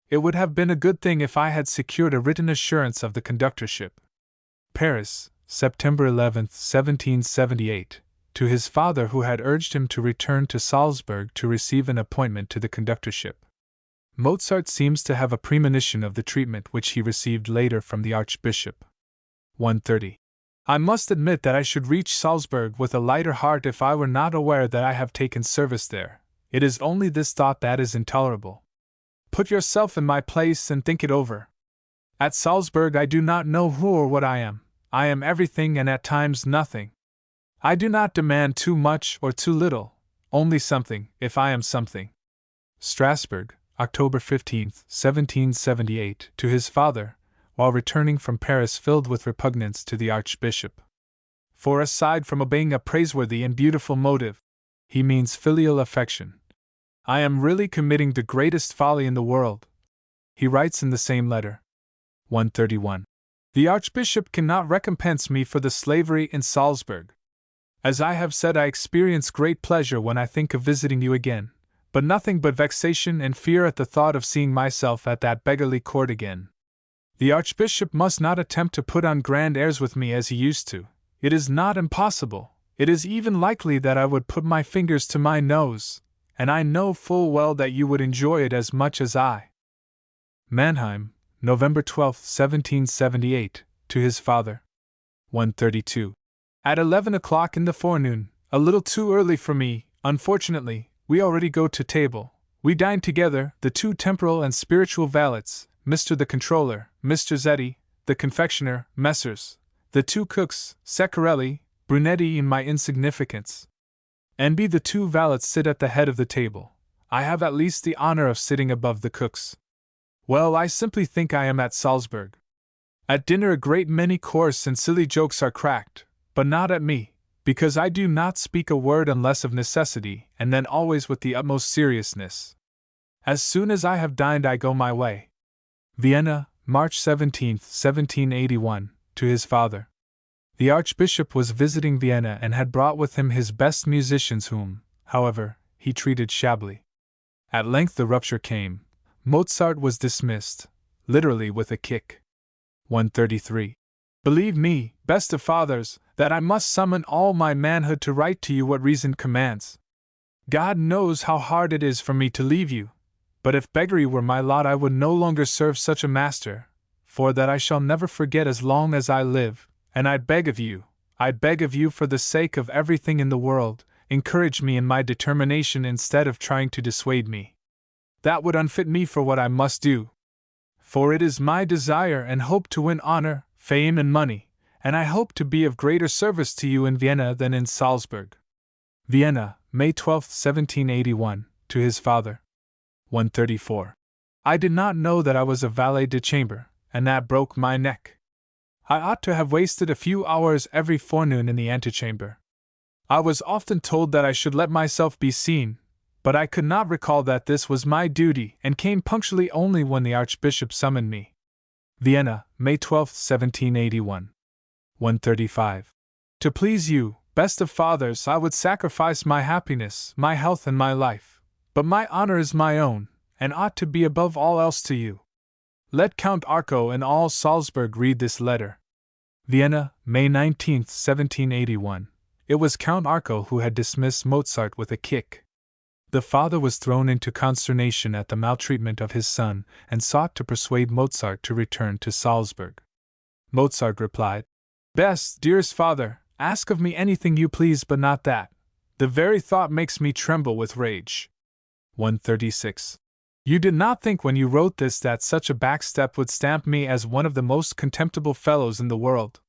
It would have been a good thing if I had secured a written assurance of the conductorship. Paris, September 11, 1778, to his father, who had urged him to return to Salzburg to receive an appointment to the conductorship. Mozart seems to have a premonition of the treatment which he received later from the Archbishop. 130. I must admit that I should reach Salzburg with a lighter heart if I were not aware that I have taken service there. It is only this thought that is intolerable. Put yourself in my place and think it over. At Salzburg I do not know who or what I am. I am everything and at times nothing. I do not demand too much or too little, only something, if I am something. Strasbourg, October 15, 1778, to his father, while returning from Paris filled with repugnance to the Archbishop. For aside from obeying a praiseworthy and beautiful motive, he means filial affection. I am really committing the greatest folly in the world. He writes in the same letter. 131. The Archbishop cannot recompense me for the slavery in Salzburg. As I have said, I experience great pleasure when I think of visiting you again, but nothing but vexation and fear at the thought of seeing myself at that beggarly court again. The Archbishop must not attempt to put on grand airs with me as he used to. It is not impossible, it is even likely that I would put my fingers to my nose, and I know full well that you would enjoy it as much as I. Mannheim, November 12, 1778, to his father. 132. At 11 o'clock in the forenoon, a little too early for me, unfortunately, we already go to table. We dine together, the two temporal and spiritual valets, Mr. the Controller, Mr. Zetti, the confectioner, Messrs. the 2 cooks, Seccarelli, Brunetti, in my insignificance. And the 2 valets sit at the head of the table. I have at least the honor of sitting above the cooks. Well, I simply think I am at Salzburg. At dinner a great many coarse and silly jokes are cracked, but not at me, because I do not speak a word unless of necessity, and then always with the utmost seriousness. As soon as I have dined I go my way. Vienna, March 17, 1781, to his father. The Archbishop was visiting Vienna and had brought with him his best musicians whom, however, he treated shabbily. At length the rupture came. Mozart was dismissed, literally with a kick. 133. Believe me, best of fathers, that I must summon all my manhood to write to you what reason commands. God knows how hard it is for me to leave you, but if beggary were my lot I would no longer serve such a master, for that I shall never forget as long as I live, and I beg of you, for the sake of everything in the world, encourage me in my determination instead of trying to dissuade me. That would unfit me for what I must do. For it is my desire and hope to win honor, fame, and money, and I hope to be of greater service to you in Vienna than in Salzburg. Vienna, May 12, 1781, to his father. 134. I did not know that I was a valet de chambre, and that broke my neck. I ought to have wasted a few hours every forenoon in the antechamber. I was often told that I should let myself be seen, but I could not recall that this was my duty and came punctually only when the Archbishop summoned me. Vienna, May 12, 1781. 135. To please you, best of fathers, I would sacrifice my happiness, my health, and my life, but my honor is my own, and ought to be above all else to you. Let Count Arco and all Salzburg read this letter. Vienna, May 19, 1781. It was Count Arco who had dismissed Mozart with a kick. The father was thrown into consternation at the maltreatment of his son, and sought to persuade Mozart to return to Salzburg. Mozart replied, Best, dearest father, ask of me anything you please, but not that. The very thought makes me tremble with rage. 136. You did not think when you wrote this that such a backstep would stamp me as one of the most contemptible fellows in the world.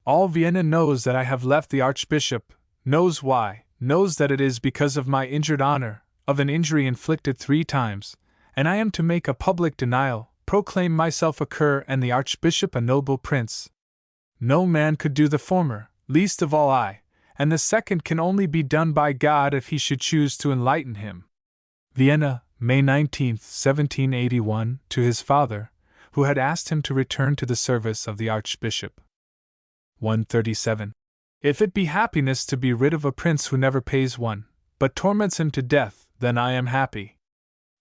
All Vienna knows that I have left the Archbishop, knows why, knows that it is because of my injured honor, of an injury inflicted 3 times, and I am to make a public denial, proclaim myself a cur and the Archbishop a noble prince. No man could do the former, least of all I, and the second can only be done by God if he should choose to enlighten him. Vienna, May 19, 1781, to his father, who had asked him to return to the service of the Archbishop. 137. If it be happiness to be rid of a prince who never pays one, but torments him to death, then I am happy.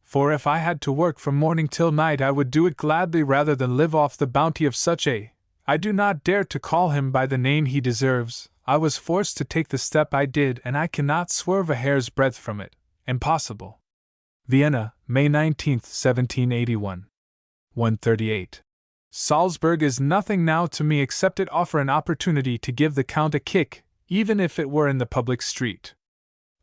For if I had to work from morning till night I would do it gladly rather than live off the bounty of such a— I do not dare to call him by the name he deserves. I was forced to take the step I did and I cannot swerve a hair's breadth from it. Impossible. Vienna, May 19, 1781. 138. Salzburg is nothing now to me except it offer an opportunity to give the Count a kick, even if it were in the public street.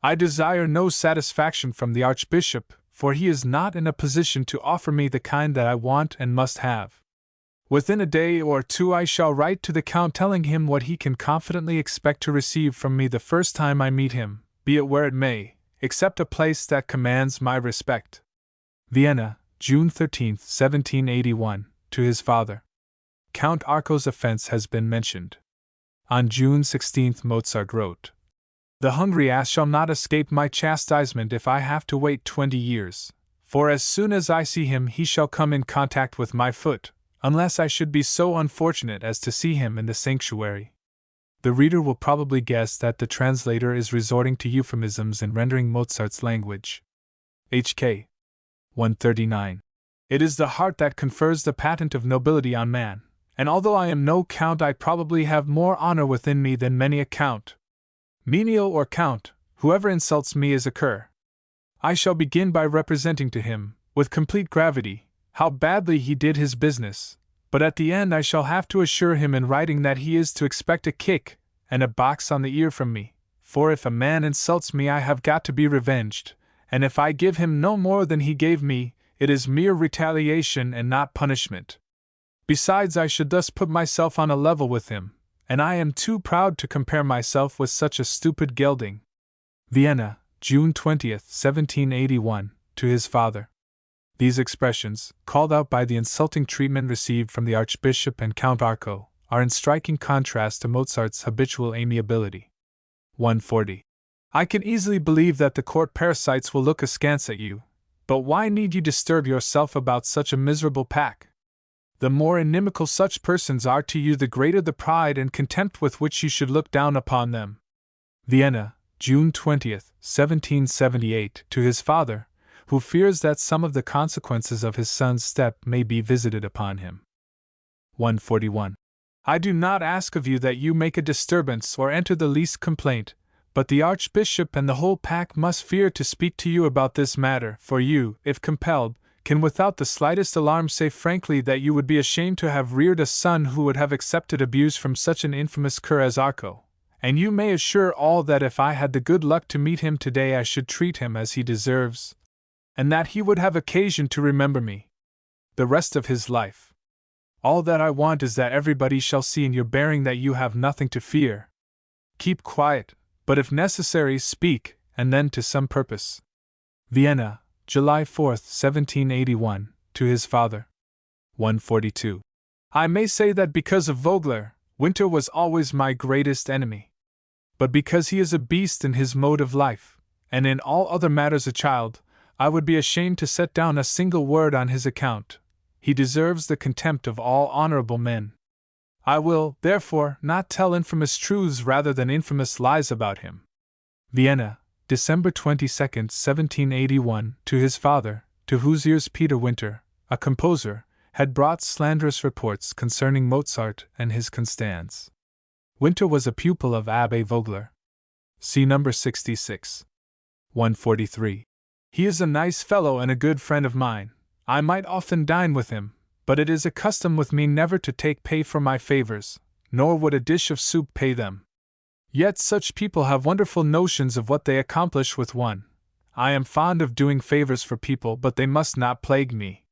I desire no satisfaction from the Archbishop, for he is not in a position to offer me the kind that I want and must have. Within a day or 2 I shall write to the Count telling him what he can confidently expect to receive from me the first time I meet him, be it where it may, except a place that commands my respect. Vienna, June 13, 1781, to his father. Count Arco's offense has been mentioned. On June 16 Mozart wrote, The hungry ass shall not escape my chastisement if I have to wait 20 years, for as soon as I see him he shall come in contact with my foot, unless I should be so unfortunate as to see him in the sanctuary. The reader will probably guess that the translator is resorting to euphemisms in rendering Mozart's language. H.K. 139. It is the heart that confers the patent of nobility on man, and although I am no count I probably have more honor within me than many a count. Menial or count, whoever insults me is a cur. I shall begin by representing to him, with complete gravity, how badly he did his business, but at the end I shall have to assure him in writing that he is to expect a kick and a box on the ear from me, for if a man insults me I have got to be revenged, and if I give him no more than he gave me, it is mere retaliation and not punishment. Besides, I should thus put myself on a level with him, and I am too proud to compare myself with such a stupid gelding. Vienna, June 20th, 1781, to his father. These expressions, called out by the insulting treatment received from the Archbishop and Count Arco, are in striking contrast to Mozart's habitual amiability. 140. I can easily believe that the court parasites will look askance at you, but why need you disturb yourself about such a miserable pack? The more inimical such persons are to you, the greater the pride and contempt with which you should look down upon them. Vienna, June 20th, 1778, to his father, who fears that some of the consequences of his son's step may be visited upon him. 141. I do not ask of you that you make a disturbance or enter the least complaint, but the Archbishop and the whole pack must fear to speak to you about this matter, for you, if compelled, can without the slightest alarm say frankly that you would be ashamed to have reared a son who would have accepted abuse from such an infamous cur as Arco, and you may assure all that if I had the good luck to meet him today I should treat him as he deserves, and that he would have occasion to remember me the rest of his life. All that I want is that everybody shall see in your bearing that you have nothing to fear. Keep quiet, but if necessary speak, and then to some purpose. Vienna, July 4th, 1781, to his father. 142. I may say that because of Vogler, Winter was always my greatest enemy. But because he is a beast in his mode of life, and in all other matters a child, I would be ashamed to set down a single word on his account. He deserves the contempt of all honorable men. I will, therefore, not tell infamous truths rather than infamous lies about him. Vienna, December 22nd, 1781, to his father, to whose ears Peter Winter, a composer, had brought slanderous reports concerning Mozart and his Constanze. Winter was a pupil of Abbe Vogler. See number 66. 143. He is a nice fellow and a good friend of mine. I might often dine with him, but it is a custom with me never to take pay for my favors, nor would a dish of soup pay them. Yet such people have wonderful notions of what they accomplish with one. I am fond of doing favors for people, but they must not plague me.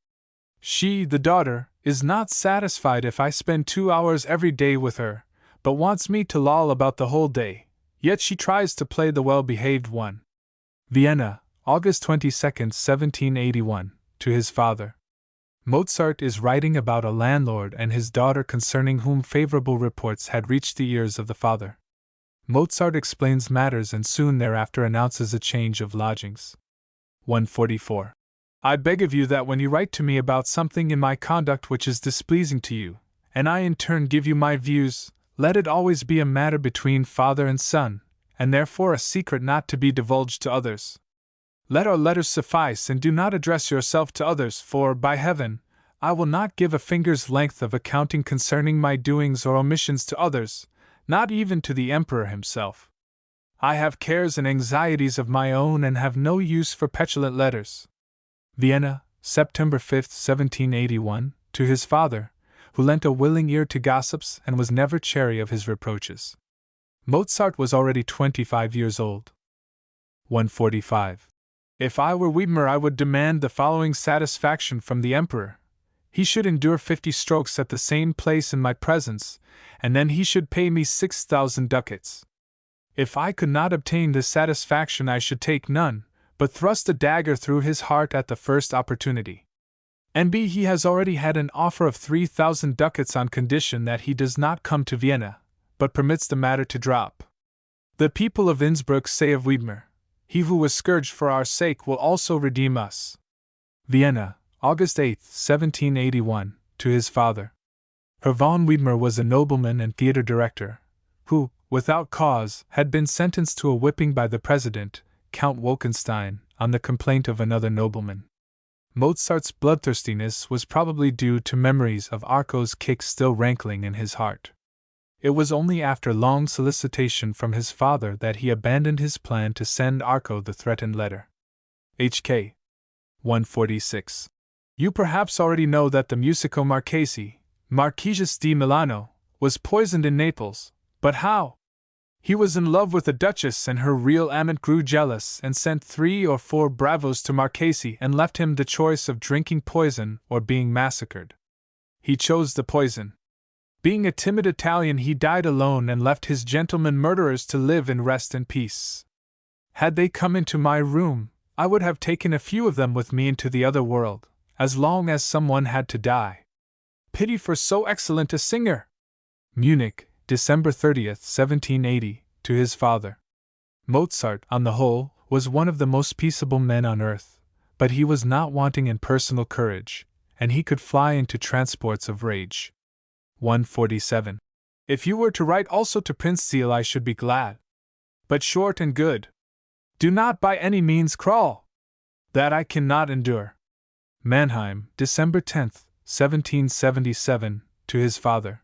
She, the daughter, is not satisfied if I spend 2 hours every day with her, but wants me to loll about the whole day, yet she tries to play the well-behaved one. Vienna, August 22nd, 1781, to his father. Mozart is writing about a landlord and his daughter concerning whom favorable reports had reached the ears of the father. Mozart explains matters and soon thereafter announces a change of lodgings. 144. I beg of you that when you write to me about something in my conduct which is displeasing to you, and I in turn give you my views, let it always be a matter between father and son, and therefore a secret not to be divulged to others. Let our letters suffice, and do not address yourself to others, for, by heaven, I will not give a finger's length of accounting concerning my doings or omissions to others, not even to the Emperor himself. I have cares and anxieties of my own and have no use for petulant letters. Vienna, September 5th, 1781, to his father, who lent a willing ear to gossips and was never chary of his reproaches. Mozart was already 25 years old. 145. If I were Wiedmer, I would demand the following satisfaction from the Emperor. He should endure 50 strokes at the same place in my presence, and then he should pay me 6,000 ducats. If I could not obtain this satisfaction, I should take none, but thrust a dagger through his heart at the first opportunity. N.B. He has already had an offer of 3,000 ducats on condition that he does not come to Vienna, but permits the matter to drop. The people of Innsbruck say of Wiedmer, "He who was scourged for our sake will also redeem us." Vienna, August 8, 1781, to his father. Herr von Wiedmer was a nobleman and theatre director, who, without cause, had been sentenced to a whipping by the president, Count Wolkenstein, on the complaint of another nobleman. Mozart's bloodthirstiness was probably due to memories of Arco's kick still rankling in his heart. It was only after long solicitation from his father that he abandoned his plan to send Arco the threatened letter. H.K. 146. You perhaps already know that the Musico Marchesi, Marquess di Milano, was poisoned in Naples, but how? He was in love with the Duchess, and her real amant grew jealous and sent 3 or 4 bravos to Marchesi and left him the choice of drinking poison or being massacred. He chose the poison. Being a timid Italian, he died alone and left his gentlemen murderers to live in rest and peace. Had they come into my room, I would have taken a few of them with me into the other world, as long as someone had to die. Pity for so excellent a singer! Munich, December 30th, 1780, to his father. Mozart, on the whole, was one of the most peaceable men on earth, but he was not wanting in personal courage, and he could fly into transports of rage. 147. If you were to write also to Prince Seal, I should be glad. But short and good. Do not by any means crawl. That I cannot endure. Mannheim, December 10th, 1777, to his father.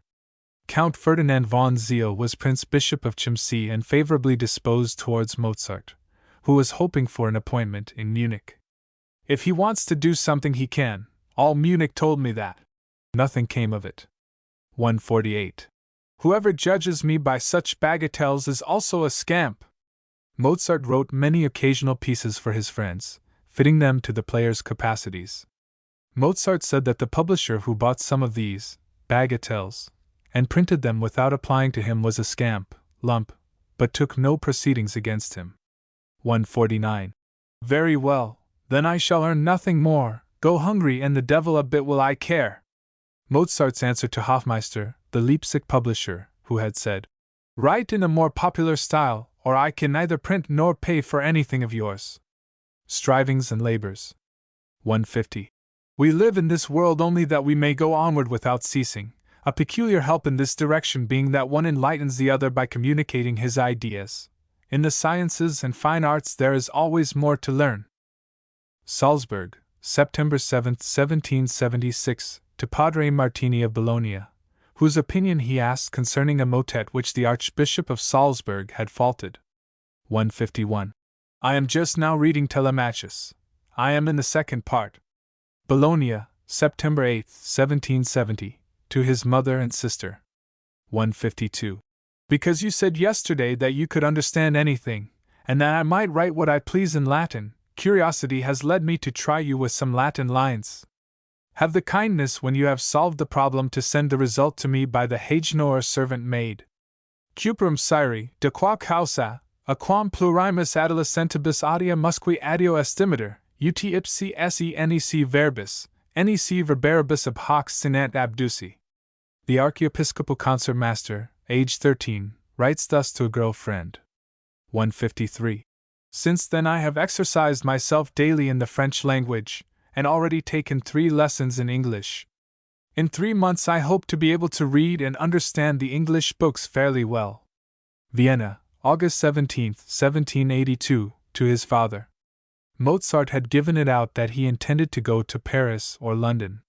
Count Ferdinand von Zeil was Prince Bishop of Chiemsee and favorably disposed towards Mozart, who was hoping for an appointment in Munich. If he wants to do something, he can. All Munich told me that. Nothing came of it. 148. Whoever judges me by such bagatelles is also a scamp. Mozart wrote many occasional pieces for his friends, fitting them to the player's capacities. Mozart said that the publisher who bought some of these bagatelles and printed them without applying to him was a scamp, lump, but took no proceedings against him. 149. Very well, then I shall earn nothing more, go hungry and the devil a bit will I care. Mozart's answer to Hofmeister, the Leipzig publisher, who had said, Write in a more popular style, or I can neither print nor pay for anything of yours. Strivings and Labors. 150. We live in this world only that we may go onward without ceasing, a peculiar help in this direction being that one enlightens the other by communicating his ideas. In the sciences and fine arts there is always more to learn. Salzburg, September 7, 1776, to Padre Martini of Bologna, whose opinion he asked concerning a motet which the Archbishop of Salzburg had faulted. 151. I am just now reading Telemachus. I am in the second part. Bologna, September 8, 1770, to his mother and sister. 152. Because you said yesterday that you could understand anything, and that I might write what I please in Latin, curiosity has led me to try you with some Latin lines. Have the kindness, when you have solved the problem, to send the result to me by the hagno or servant maid. Cuprum Syri, de qua causa, aquam plurimus adolescentibus audia musqui adio estimator, ut ipsi se nec verbis, nec verberibus ab hoc sinant abduci. The archiepiscopal concertmaster, age 13, writes thus to a girl friend. 153. Since then I have exercised myself daily in the French language, and already taken 3 lessons in English. In 3 months I hope to be able to read and understand the English books fairly well. Vienna, August 17, 1782, to his father. Mozart had given it out that he intended to go to Paris or London.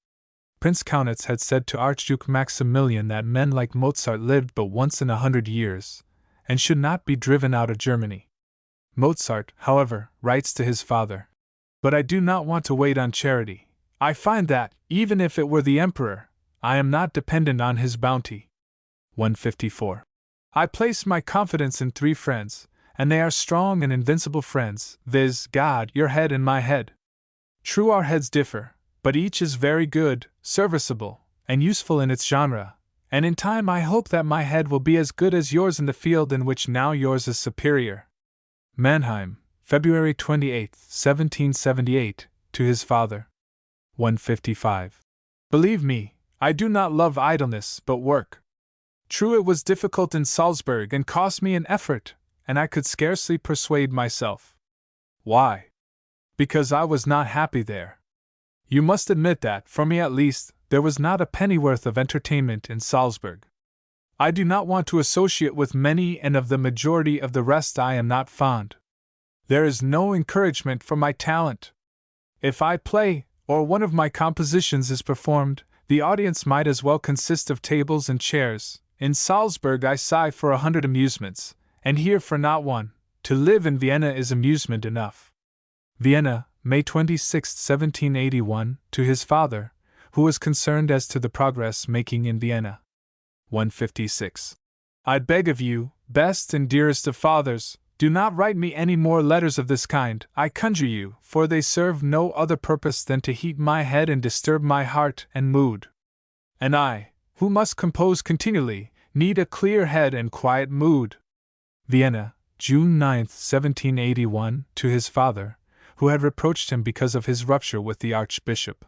Prince Kaunitz had said to Archduke Maximilian that men like Mozart lived but once in 100 years, and should not be driven out of Germany. Mozart, however, writes to his father, But I do not want to wait on charity. I find that, even if it were the Emperor, I am not dependent on his bounty. 154. I place my confidence in 3 friends, and they are strong and invincible friends, viz., God, your head, and my head. True, our heads differ, but each is very good, serviceable, and useful in its genre, and in time I hope that my head will be as good as yours in the field in which now yours is superior. Mannheim, February 28, 1778, to his father. 155. Believe me, I do not love idleness, but work. True, it was difficult in Salzburg and cost me an effort, and I could scarcely persuade myself. Why? Because I was not happy there. You must admit that, for me at least, there was not a pennyworth of entertainment in Salzburg. I do not want to associate with many, and of the majority of the rest I am not fond. There is no encouragement for my talent. If I play, or one of my compositions is performed, the audience might as well consist of tables and chairs. In Salzburg I sigh for 100 amusements, and here for not one. To live in Vienna is amusement enough. Vienna, May 26, 1781, to his father, who was concerned as to the progress making in Vienna. 156. I beg of you, best and dearest of fathers, do not write me any more letters of this kind, I conjure you, for they serve no other purpose than to heat my head and disturb my heart and mood. And I, who must compose continually, need a clear head and quiet mood. Vienna, June 9, 1781, to his father, who had reproached him because of his rupture with the Archbishop.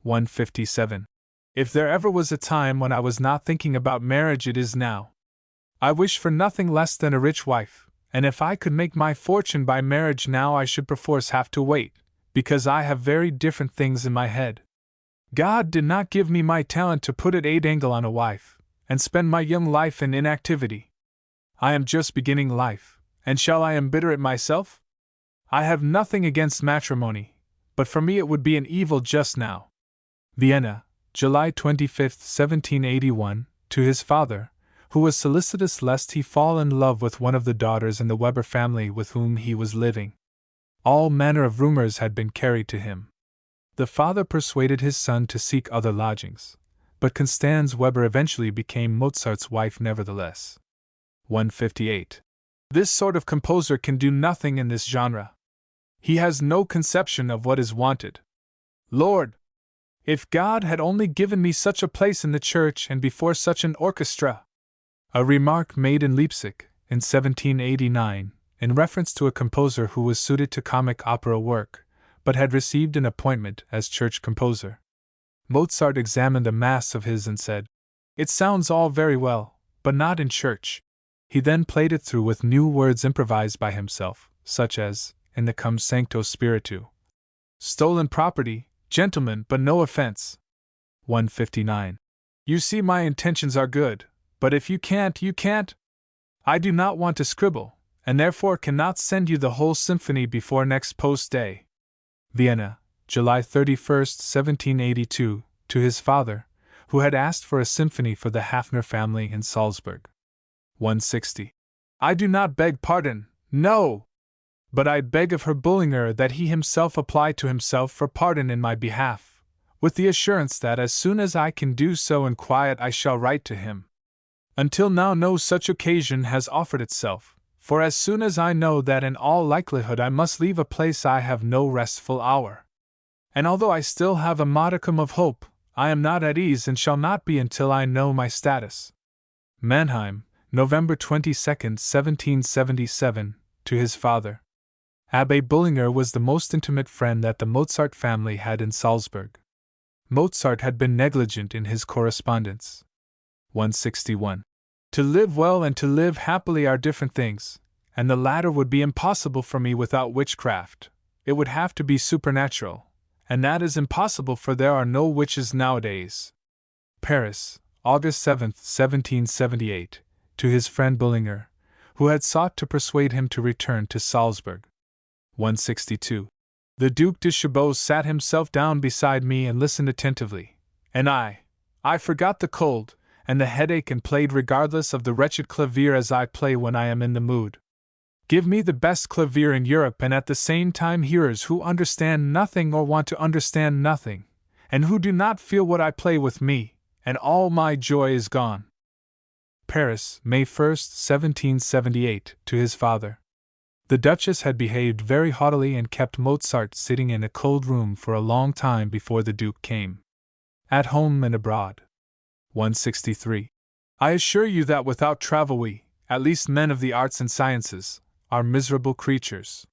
157. If there ever was a time when I was not thinking about marriage, it is now. I wish for nothing less than a rich wife, and if I could make my fortune by marriage now, I should perforce have to wait, because I have very different things in my head. God did not give me my talent to put at 8 angle on a wife, and spend my young life in inactivity. I am just beginning life, and shall I embitter it myself? I have nothing against matrimony, but for me it would be an evil just now. Vienna, July 25, 1781, to his father, who was solicitous lest he fall in love with one of the daughters in the Weber family with whom he was living. All manner of rumors had been carried to him. The father persuaded his son to seek other lodgings, but Constanze Weber eventually became Mozart's wife nevertheless. 158. This sort of composer can do nothing in this genre. He has no conception of what is wanted. Lord! If God had only given me such a place in the church and before such an orchestra! A remark made in Leipzig, in 1789, in reference to a composer who was suited to comic opera work, but had received an appointment as church composer. Mozart examined a mass of his and said, "It sounds all very well, but not in church." He then played it through with new words improvised by himself, such as, in the Cum Sancto Spiritu, "Stolen property, gentlemen, but no offense." 159. You see my intentions are good, but if you can't, you can't. I do not want to scribble, and therefore cannot send you the whole symphony before next post day. Vienna, July 31, 1782, to his father, who had asked for a symphony for the Hafner family in Salzburg. 160. I do not beg pardon, no! But I beg of Herr Bullinger that he himself apply to himself for pardon in my behalf, with the assurance that as soon as I can do so in quiet I shall write to him. Until now no such occasion has offered itself, for as soon as I know that in all likelihood I must leave a place I have no restful hour. And although I still have a modicum of hope, I am not at ease and shall not be until I know my status. Mannheim, November 22, 1777, to his father. Abbe Bullinger was the most intimate friend that the Mozart family had in Salzburg. Mozart had been negligent in his correspondence. 161. To live well and to live happily are different things, and the latter would be impossible for me without witchcraft. It would have to be supernatural, and that is impossible, for there are no witches nowadays. Paris, August 7, 1778, to his friend Bullinger, who had sought to persuade him to return to Salzburg. 162. The Duc de Chabot sat himself down beside me and listened attentively, and I forgot the cold and the headache and played regardless of the wretched clavier as I play when I am in the mood. Give me the best clavier in Europe and at the same time hearers who understand nothing or want to understand nothing, and who do not feel what I play with me, and all my joy is gone. Paris, May 1, 1778, to his father. The Duchess had behaved very haughtily and kept Mozart sitting in a cold room for a long time before the Duke came. At home and abroad. 163. I assure you that without travel we, at least men of the arts and sciences, are miserable creatures.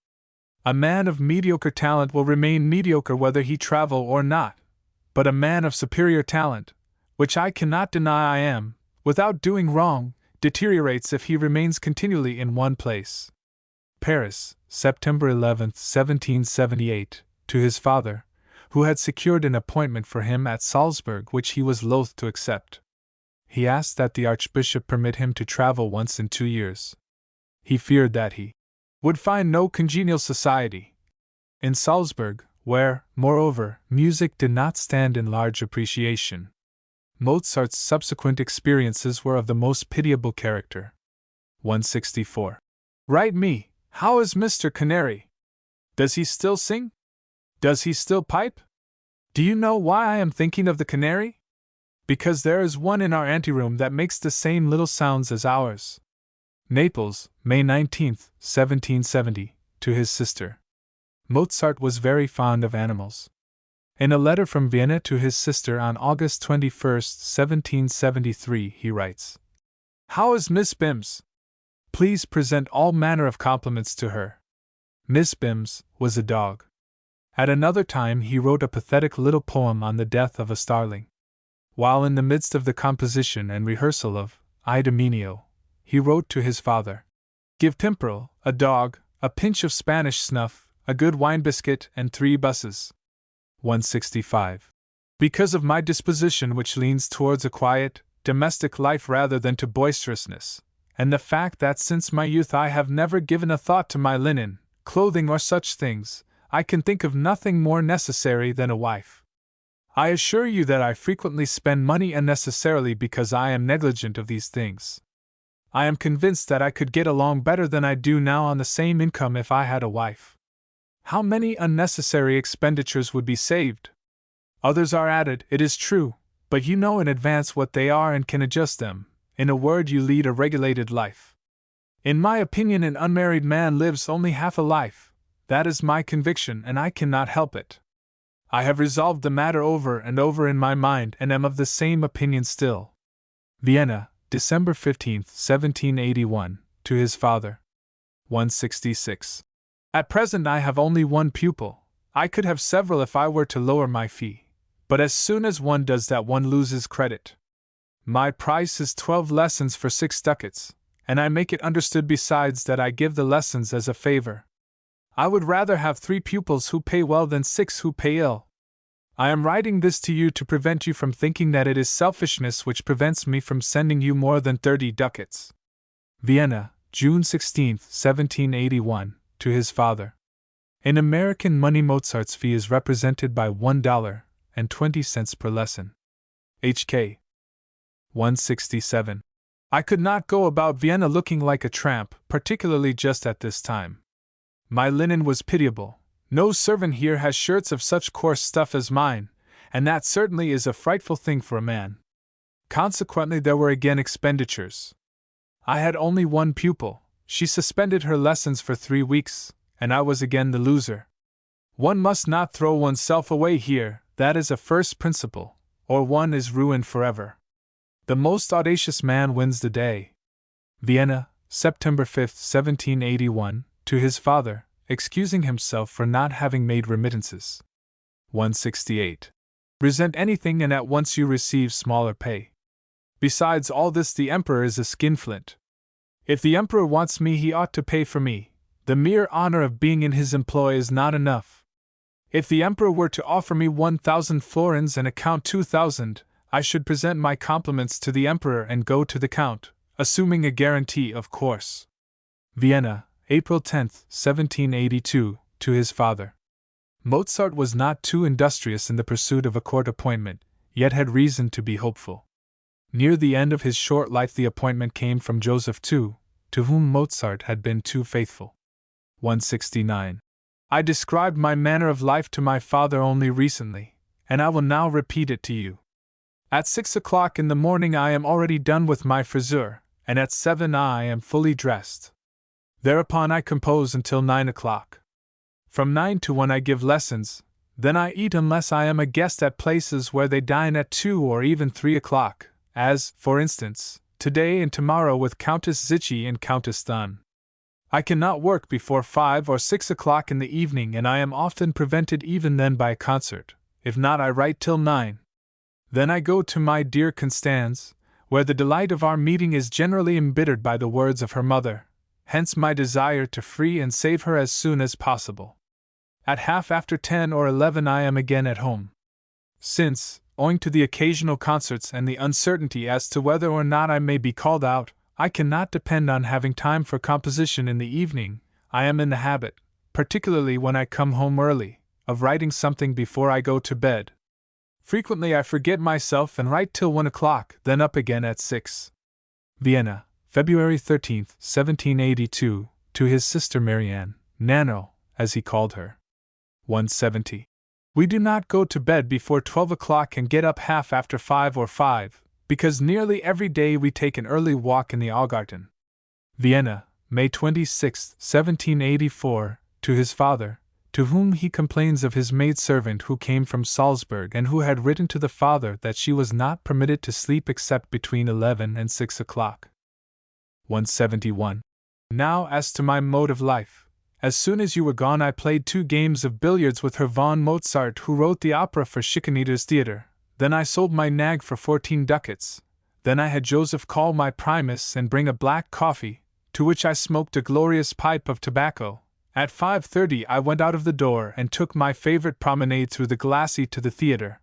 A man of mediocre talent will remain mediocre whether he travel or not, but a man of superior talent, which I cannot deny I am, without doing wrong, deteriorates if he remains continually in one place. Paris, September 11, 1778, to his father, who had secured an appointment for him at Salzburg which he was loath to accept. He asked that the Archbishop permit him to travel once in 2 years. He feared that he would find no congenial society in Salzburg, where, moreover, music did not stand in large appreciation. Mozart's subsequent experiences were of the most pitiable character. 164. Write me. How is Mr. Canary? Does he still sing? Does he still pipe? Do you know why I am thinking of the canary? Because there is one in our anteroom that makes the same little sounds as ours. Naples, May 19, 1770, to his sister. Mozart was very fond of animals. In a letter from Vienna to his sister on August 21, 1773, he writes, "How is Miss Bims? Please present all manner of compliments to her." Miss Bims was a dog. At another time he wrote a pathetic little poem on the death of a starling. While in the midst of the composition and rehearsal of Idomeneo, he wrote to his father, "Give Pimperl, a dog, a pinch of Spanish snuff, a good wine biscuit, and 3 busses." 165. Because of my disposition, which leans towards a quiet, domestic life rather than to boisterousness, and the fact that since my youth I have never given a thought to my linen, clothing, or such things, I can think of nothing more necessary than a wife. I assure you that I frequently spend money unnecessarily because I am negligent of these things. I am convinced that I could get along better than I do now on the same income if I had a wife. How many unnecessary expenditures would be saved? Others are added, it is true, but you know in advance what they are and can adjust them. In a word, you lead a regulated life. In my opinion, an unmarried man lives only half a life. That is my conviction, and I cannot help it. I have resolved the matter over and over in my mind and am of the same opinion still. Vienna, December 15, 1781, to his father. 166. At present I have only one pupil. I could have several if I were to lower my fee, but as soon as one does that one loses credit. My price is 12 lessons for 6 ducats, and I make it understood besides that I give the lessons as a favor. I would rather have 3 pupils who pay well than 6 who pay ill. I am writing this to you to prevent you from thinking that it is selfishness which prevents me from sending you more than 30 ducats. Vienna, June 16, 1781, to his father. In American money, Mozart's fee is represented by $1.20 per lesson. H.K. 167. I could not go about Vienna looking like a tramp, particularly just at this time. My linen was pitiable. No servant here has shirts of such coarse stuff as mine, and that certainly is a frightful thing for a man. Consequently, there were again expenditures. I had only one pupil. She suspended her lessons for 3 weeks, and I was again the loser. One must not throw oneself away here, that is a first principle, or one is ruined forever. The most audacious man wins the day. Vienna, September 5, 1781, to his father, excusing himself for not having made remittances. 168. Resent anything and at once you receive smaller pay. Besides all this, the emperor is a skinflint. If the emperor wants me, he ought to pay for me. The mere honor of being in his employ is not enough. If the emperor were to offer me 1,000 florins and a count 2,000, I should present my compliments to the emperor and go to the count, assuming a guarantee, of course. Vienna, April 10, 1782, to his father. Mozart was not too industrious in the pursuit of a court appointment, yet had reason to be hopeful. Near the end of his short life the appointment came from Joseph II, to whom Mozart had been too faithful. 169. I described my manner of life to my father only recently, and I will now repeat it to you. At 6 o'clock in the morning I am already done with my frisure, and at 7 I am fully dressed. Thereupon I compose until 9 o'clock. From 9 to 1 I give lessons, then I eat unless I am a guest at places where they dine at 2 or even 3 o'clock, as, for instance, today and tomorrow with Countess Zichy and Countess Thun. I cannot work before 5 or 6 o'clock in the evening, and I am often prevented even then by a concert. If not, I write till 9. Then I go to my dear Constance, where the delight of our meeting is generally embittered by the words of her mother. Hence my desire to free and save her as soon as possible. At half after 10 or 11 I am again at home. Since, owing to the occasional concerts and the uncertainty as to whether or not I may be called out, I cannot depend on having time for composition in the evening, I am in the habit, particularly when I come home early, of writing something before I go to bed. Frequently I forget myself and write till 1 o'clock, then up again at 6. Vienna, February 13, 1782, to his sister Marianne, Nano, as he called her. 170. We do not go to bed before 12 o'clock and get up half after 5 or 5, because nearly every day we take an early walk in the Augarten. Vienna, May 26, 1784, to his father, to whom he complains of his maidservant who came from Salzburg and who had written to the father that she was not permitted to sleep except between 11 and 6 o'clock. 171. Now, as to my mode of life. As soon as you were gone, I played 2 games of billiards with Herr von Mozart, who wrote the opera for Schikaneder's theatre. Then I sold my nag for 14 ducats. Then I had Joseph call my primus and bring a black coffee, to which I smoked a glorious pipe of tobacco. At 5:30 I went out of the door and took my favorite promenade through the glacis to the theatre.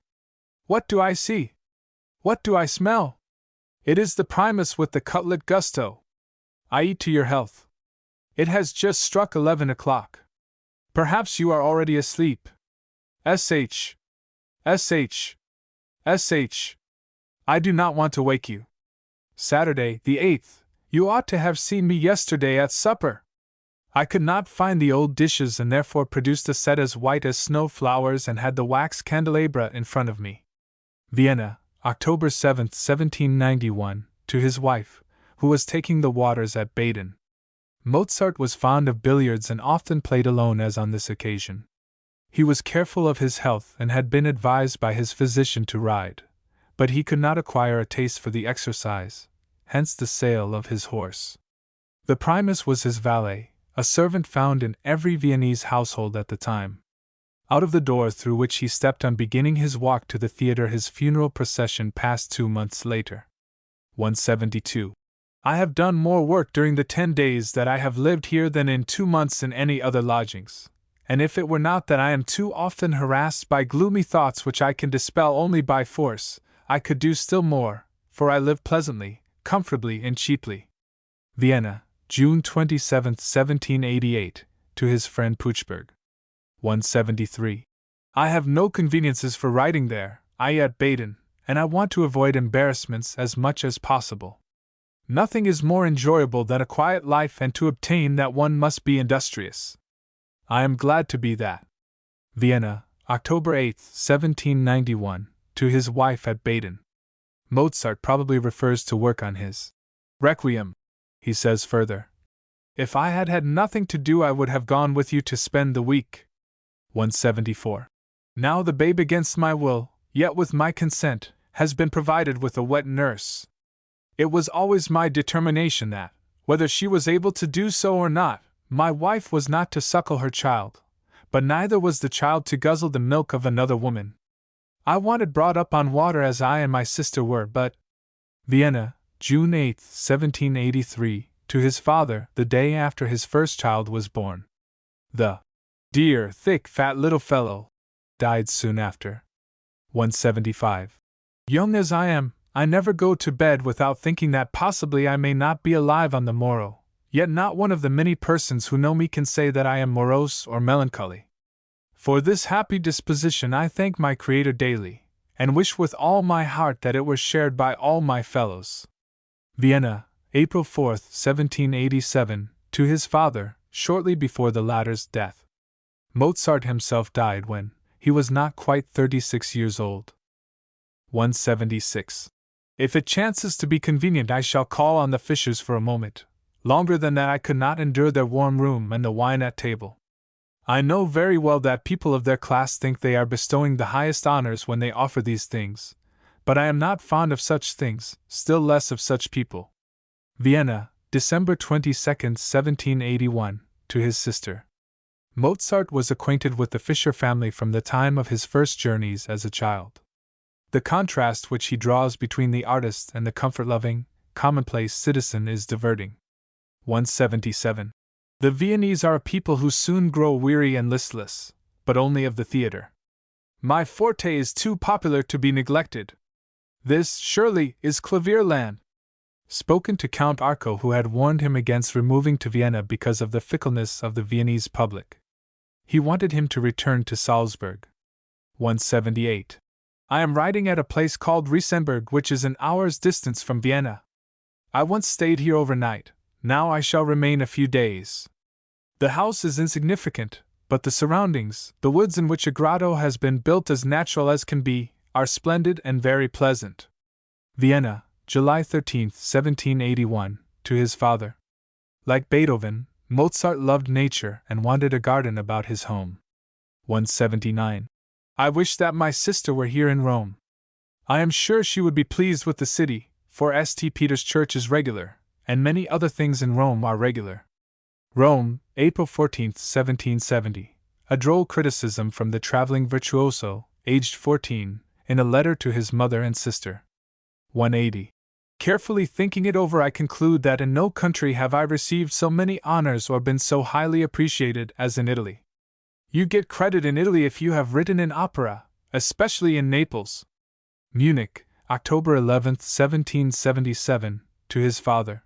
What do I see? What do I smell? It is the primus with the cutlet gusto. I eat to your health. It has just struck 11 o'clock. Perhaps you are already asleep. Sh. I do not want to wake you. Saturday, the 8th. You ought to have seen me yesterday at supper. I could not find the old dishes and therefore produced a set as white as snow flowers and had the wax candelabra in front of me. Vienna, October 7, 1791, to his wife, who was taking the waters at Baden. Mozart was fond of billiards and often played alone as on this occasion. He was careful of his health and had been advised by his physician to ride, but he could not acquire a taste for the exercise, hence the sale of his horse. The primus was his valet, a servant found in every Viennese household at the time. Out of the door through which he stepped on beginning his walk to the theatre his funeral procession passed 2 months later. 172. I have done more work during the 10 days that I have lived here than in 2 months in any other lodgings, and if it were not that I am too often harassed by gloomy thoughts which I can dispel only by force, I could do still more, for I live pleasantly, comfortably and cheaply. Vienna, June 27, 1788, to his friend Puchberg. 173. I have no conveniences for writing there, I at Baden, and I want to avoid embarrassments as much as possible. Nothing is more enjoyable than a quiet life, and to obtain that one must be industrious. I am glad to be that. Vienna, October 8, 1791, to his wife at Baden. Mozart probably refers to work on his Requiem. He says further, if I had had nothing to do I would have gone with you to spend the week. 174. Now the babe against my will, yet with my consent, has been provided with a wet nurse. It was always my determination that, whether she was able to do so or not, my wife was not to suckle her child, but neither was the child to guzzle the milk of another woman. I wanted brought up on water as I and my sister were, but Vienna, June 8, 1783, to his father, the day after his first child was born. The dear, thick, fat little fellow died soon after. 175. Young as I am, I never go to bed without thinking that possibly I may not be alive on the morrow, yet not one of the many persons who know me can say that I am morose or melancholy. For this happy disposition I thank my Creator daily, and wish with all my heart that it were shared by all my fellows. Vienna, April 4, 1787, to his father, shortly before the latter's death. Mozart himself died when he was not quite 36 years old. 176. If it chances to be convenient, I shall call on the Fishers for a moment. Longer than that I could not endure their warm room and the wine at table. I know very well that people of their class think they are bestowing the highest honors when they offer these things, but I am not fond of such things, still less of such people. Vienna, December 22, 1781, to his sister. Mozart was acquainted with the Fischer family from the time of his first journeys as a child. The contrast which he draws between the artist and the comfort-loving, commonplace citizen is diverting. 177. The Viennese are a people who soon grow weary and listless, but only of the theatre. My forte is too popular to be neglected. This, surely, is Clavierland. Spoken to Count Arco, who had warned him against removing to Vienna because of the fickleness of the Viennese public. He wanted him to return to Salzburg. 178. I am writing at a place called Riesenberg, which is an hour's distance from Vienna. I once stayed here overnight, now I shall remain a few days. The house is insignificant, but the surroundings, the woods in which a grotto has been built as natural as can be, are splendid and very pleasant. Vienna, July 13, 1781, to his father. Like Beethoven, Mozart loved nature and wanted a garden about his home. 179. I wish that my sister were here in Rome. I am sure she would be pleased with the city, for St. Peter's Church is regular, and many other things in Rome are regular. Rome, April 14, 1770. A droll criticism from the traveling virtuoso, aged 14, in a letter to his mother and sister. 180. Carefully thinking it over, I conclude that in no country have I received so many honors or been so highly appreciated as in Italy. You get credit in Italy if you have written an opera, especially in Naples. Munich, October 11, 1777, to his father.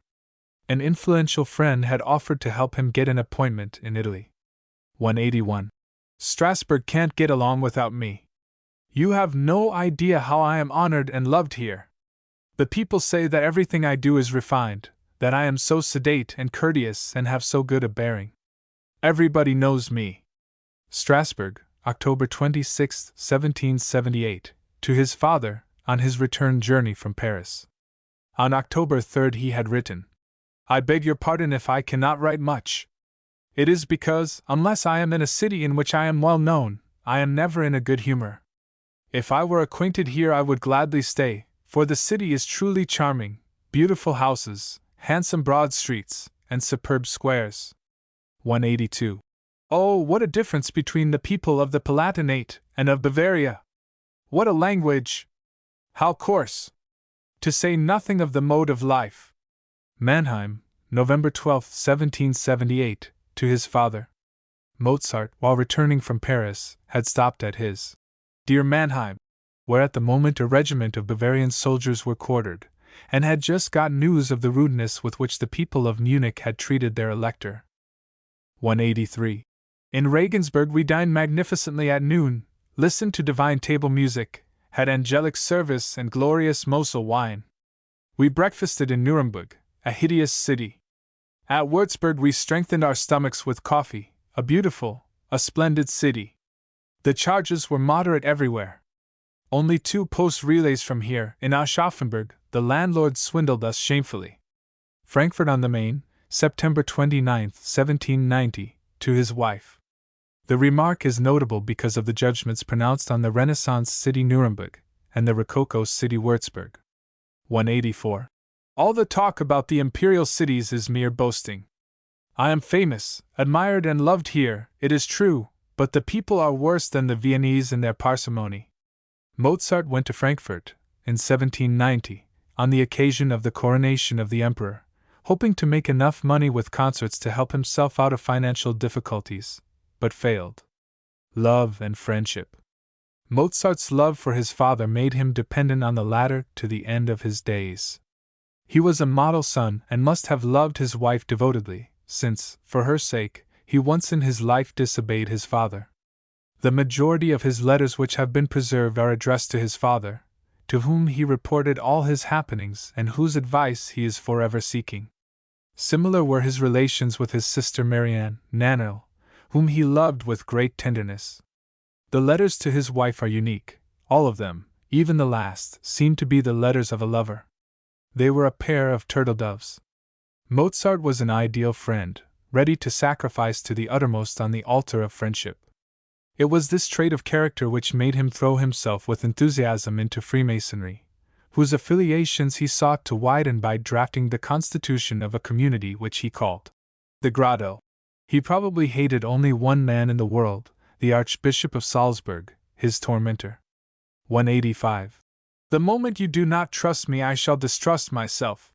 An influential friend had offered to help him get an appointment in Italy. 181. Strasbourg can't get along without me. You have no idea how I am honored and loved here. The people say that everything I do is refined, that I am so sedate and courteous and have so good a bearing. Everybody knows me. Strasbourg, October 26, 1778, to his father, on his return journey from Paris. On October 3 he had written, I beg your pardon if I cannot write much. It is because, unless I am in a city in which I am well known, I am never in a good humor. If I were acquainted here I would gladly stay, for the city is truly charming, beautiful houses, handsome broad streets, and superb squares. 182. Oh, what a difference between the people of the Palatinate and of Bavaria! What a language! How coarse! To say nothing of the mode of life. Mannheim, November 12, 1778, to his father. Mozart, while returning from Paris, had stopped at his dear Mannheim, where at the moment a regiment of Bavarian soldiers were quartered, and had just got news of the rudeness with which the people of Munich had treated their elector. 183. In Regensburg we dined magnificently at noon, listened to divine table music, had angelic service and glorious Mosel wine. We breakfasted in Nuremberg, a hideous city. At Würzburg we strengthened our stomachs with coffee, a beautiful, a splendid city. The charges were moderate everywhere. Only 2 post relays from here, in Aschaffenburg, the landlord swindled us shamefully. Frankfurt on the Main, September 29, 1790, to his wife. The remark is notable because of the judgments pronounced on the Renaissance city Nuremberg and the Rococo city Würzburg. 184. All the talk about the imperial cities is mere boasting. I am famous, admired and loved here, it is true, but the people are worse than the Viennese in their parsimony. Mozart went to Frankfurt, in 1790, on the occasion of the coronation of the emperor, hoping to make enough money with concerts to help himself out of financial difficulties, but failed. Love and friendship. Mozart's love for his father made him dependent on the latter to the end of his days. He was a model son and must have loved his wife devotedly, since, for her sake, he once in his life disobeyed his father. The majority of his letters which have been preserved are addressed to his father, to whom he reported all his happenings and whose advice he is forever seeking. Similar were his relations with his sister Marianne, Nano, whom he loved with great tenderness. The letters to his wife are unique, all of them, even the last, seem to be the letters of a lover. They were a pair of turtle doves. Mozart was an ideal friend, ready to sacrifice to the uttermost on the altar of friendship. It was this trait of character which made him throw himself with enthusiasm into Freemasonry, whose affiliations he sought to widen by drafting the constitution of a community which he called the Grotto. He probably hated only one man in the world, the Archbishop of Salzburg, his tormentor. 185. The moment you do not trust me, I shall distrust myself.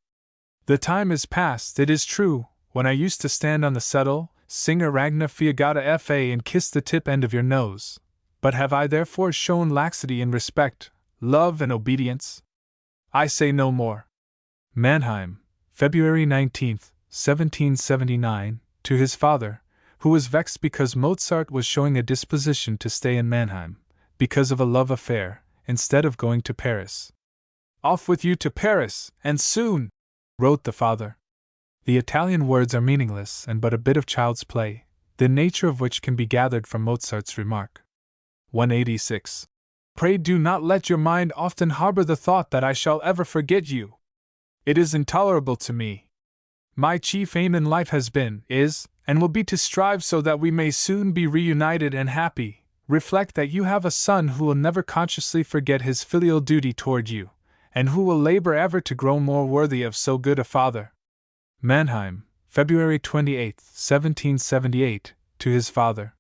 The time is past, it is true, when I used to stand on the settle, sing a Ragna Fiaggata fa and kiss the tip end of your nose, but have I therefore shown laxity in respect, love and obedience? I say no more. Mannheim, February 19, 1779, to his father, who was vexed because Mozart was showing a disposition to stay in Mannheim, because of a love affair, instead of going to Paris. Off with you to Paris, and soon, wrote the father. The Italian words are meaningless and but a bit of child's play, the nature of which can be gathered from Mozart's remark. 186. Pray do not let your mind often harbor the thought that I shall ever forget you. It is intolerable to me. My chief aim in life has been, is, and will be to strive so that we may soon be reunited and happy, reflect that you have a son who will never consciously forget his filial duty toward you, and who will labor ever to grow more worthy of so good a father. Mannheim, February 28, 1778, to his father.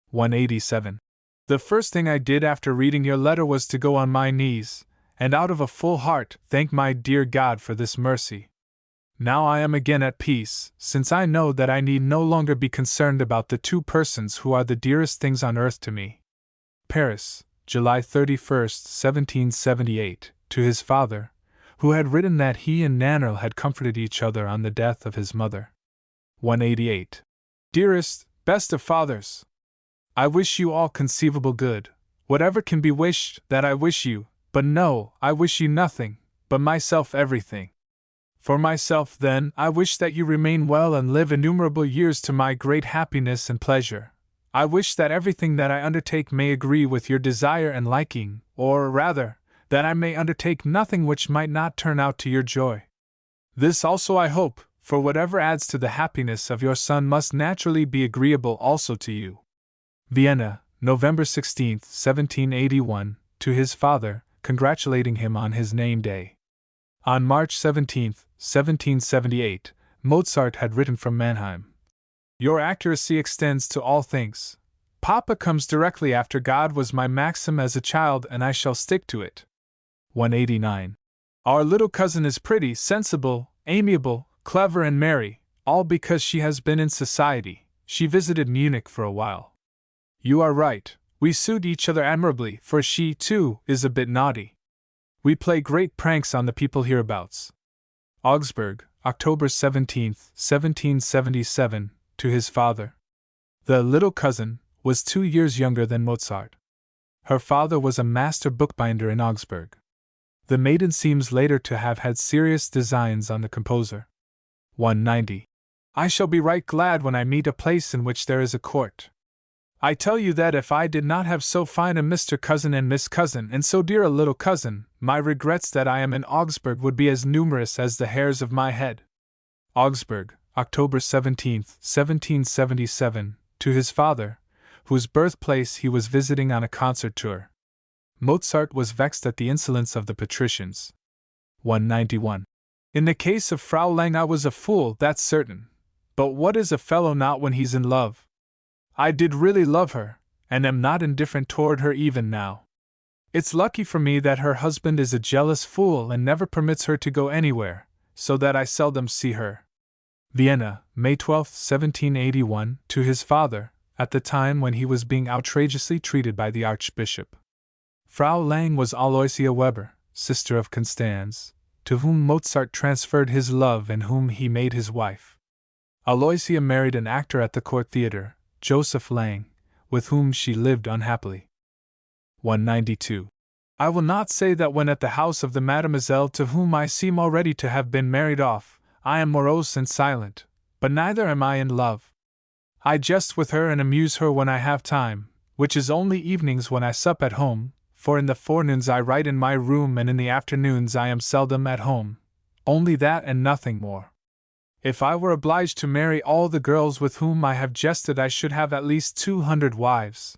187. The first thing I did after reading your letter was to go on my knees, and out of a full heart thank my dear God for this mercy. Now I am again at peace, since I know that I need no longer be concerned about the two persons who are the dearest things on earth to me. Paris, July 31st, 1778, to his father, who had written that he and Nannerl had comforted each other on the death of his mother. 188. Dearest, best of fathers, I wish you all conceivable good, whatever can be wished that I wish you, but no, I wish you nothing, but myself everything. For myself, then, I wish that you remain well and live innumerable years to my great happiness and pleasure. I wish that everything that I undertake may agree with your desire and liking, or, rather, that I may undertake nothing which might not turn out to your joy. This also I hope, for whatever adds to the happiness of your son must naturally be agreeable also to you. Vienna, November 16, 1781, to his father, congratulating him on his name day. On March 17, 1778, Mozart had written from Mannheim. Your accuracy extends to all things. Papa comes directly after God was my maxim as a child, and I shall stick to it. 189. Our little cousin is pretty, sensible, amiable, clever, and merry, all because she has been in society. She visited Munich for a while. You are right, we suit each other admirably, for she, too, is a bit naughty. We play great pranks on the people hereabouts. Augsburg, October 17, 1777, to his father. The little cousin was 2 years younger than Mozart. Her father was a master bookbinder in Augsburg. The maiden seems later to have had serious designs on the composer. 190. I shall be right glad when I meet a place in which there is a court. I tell you that if I did not have so fine a Mr. Cousin and Miss Cousin and so dear a little cousin, my regrets that I am in Augsburg would be as numerous as the hairs of my head. Augsburg, October 17, 1777, to his father, whose birthplace he was visiting on a concert tour. Mozart was vexed at the insolence of the patricians. 191. In the case of Frau Lang I was a fool, that's certain. But what is a fellow not when he's in love? I did really love her, and am not indifferent toward her even now. It's lucky for me that her husband is a jealous fool and never permits her to go anywhere, so that I seldom see her. Vienna, May 12, 1781, to his father, at the time when he was being outrageously treated by the Archbishop. Frau Lang was Aloysia Weber, sister of Constanze, to whom Mozart transferred his love and whom he made his wife. Aloysia married an actor at the court theatre, Joseph Lang, with whom she lived unhappily. 192. I will not say that when at the house of the mademoiselle to whom I seem already to have been married off, I am morose and silent, but neither am I in love. I jest with her and amuse her when I have time, which is only evenings when I sup at home, for in the forenoons I write in my room and in the afternoons I am seldom at home, only that and nothing more. If I were obliged to marry all the girls with whom I have jested I should have at least 200 wives.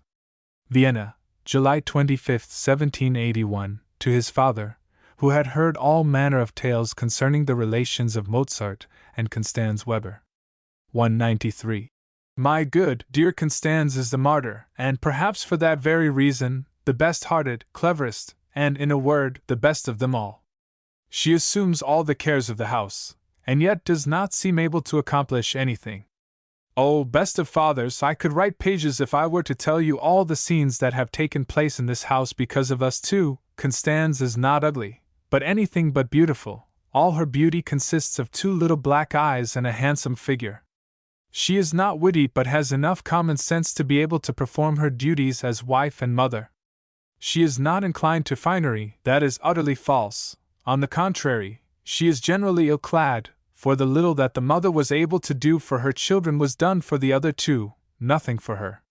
Vienna, July 25, 1781, to his father, who had heard all manner of tales concerning the relations of Mozart and Constanze Weber. 193. My good, dear Constanze is the martyr, and perhaps for that very reason, the best-hearted, cleverest, and, in a word, the best of them all. She assumes all the cares of the house, and yet does not seem able to accomplish anything. Oh, best of fathers, I could write pages if I were to tell you all the scenes that have taken place in this house because of us two. Constanze is not ugly, but anything but beautiful. All her beauty consists of 2 little black eyes and a handsome figure. She is not witty but has enough common sense to be able to perform her duties as wife and mother. She is not inclined to finery, that is utterly false. On the contrary, she is generally ill-clad, for the little that the mother was able to do for her children was done for the other 2, nothing for her.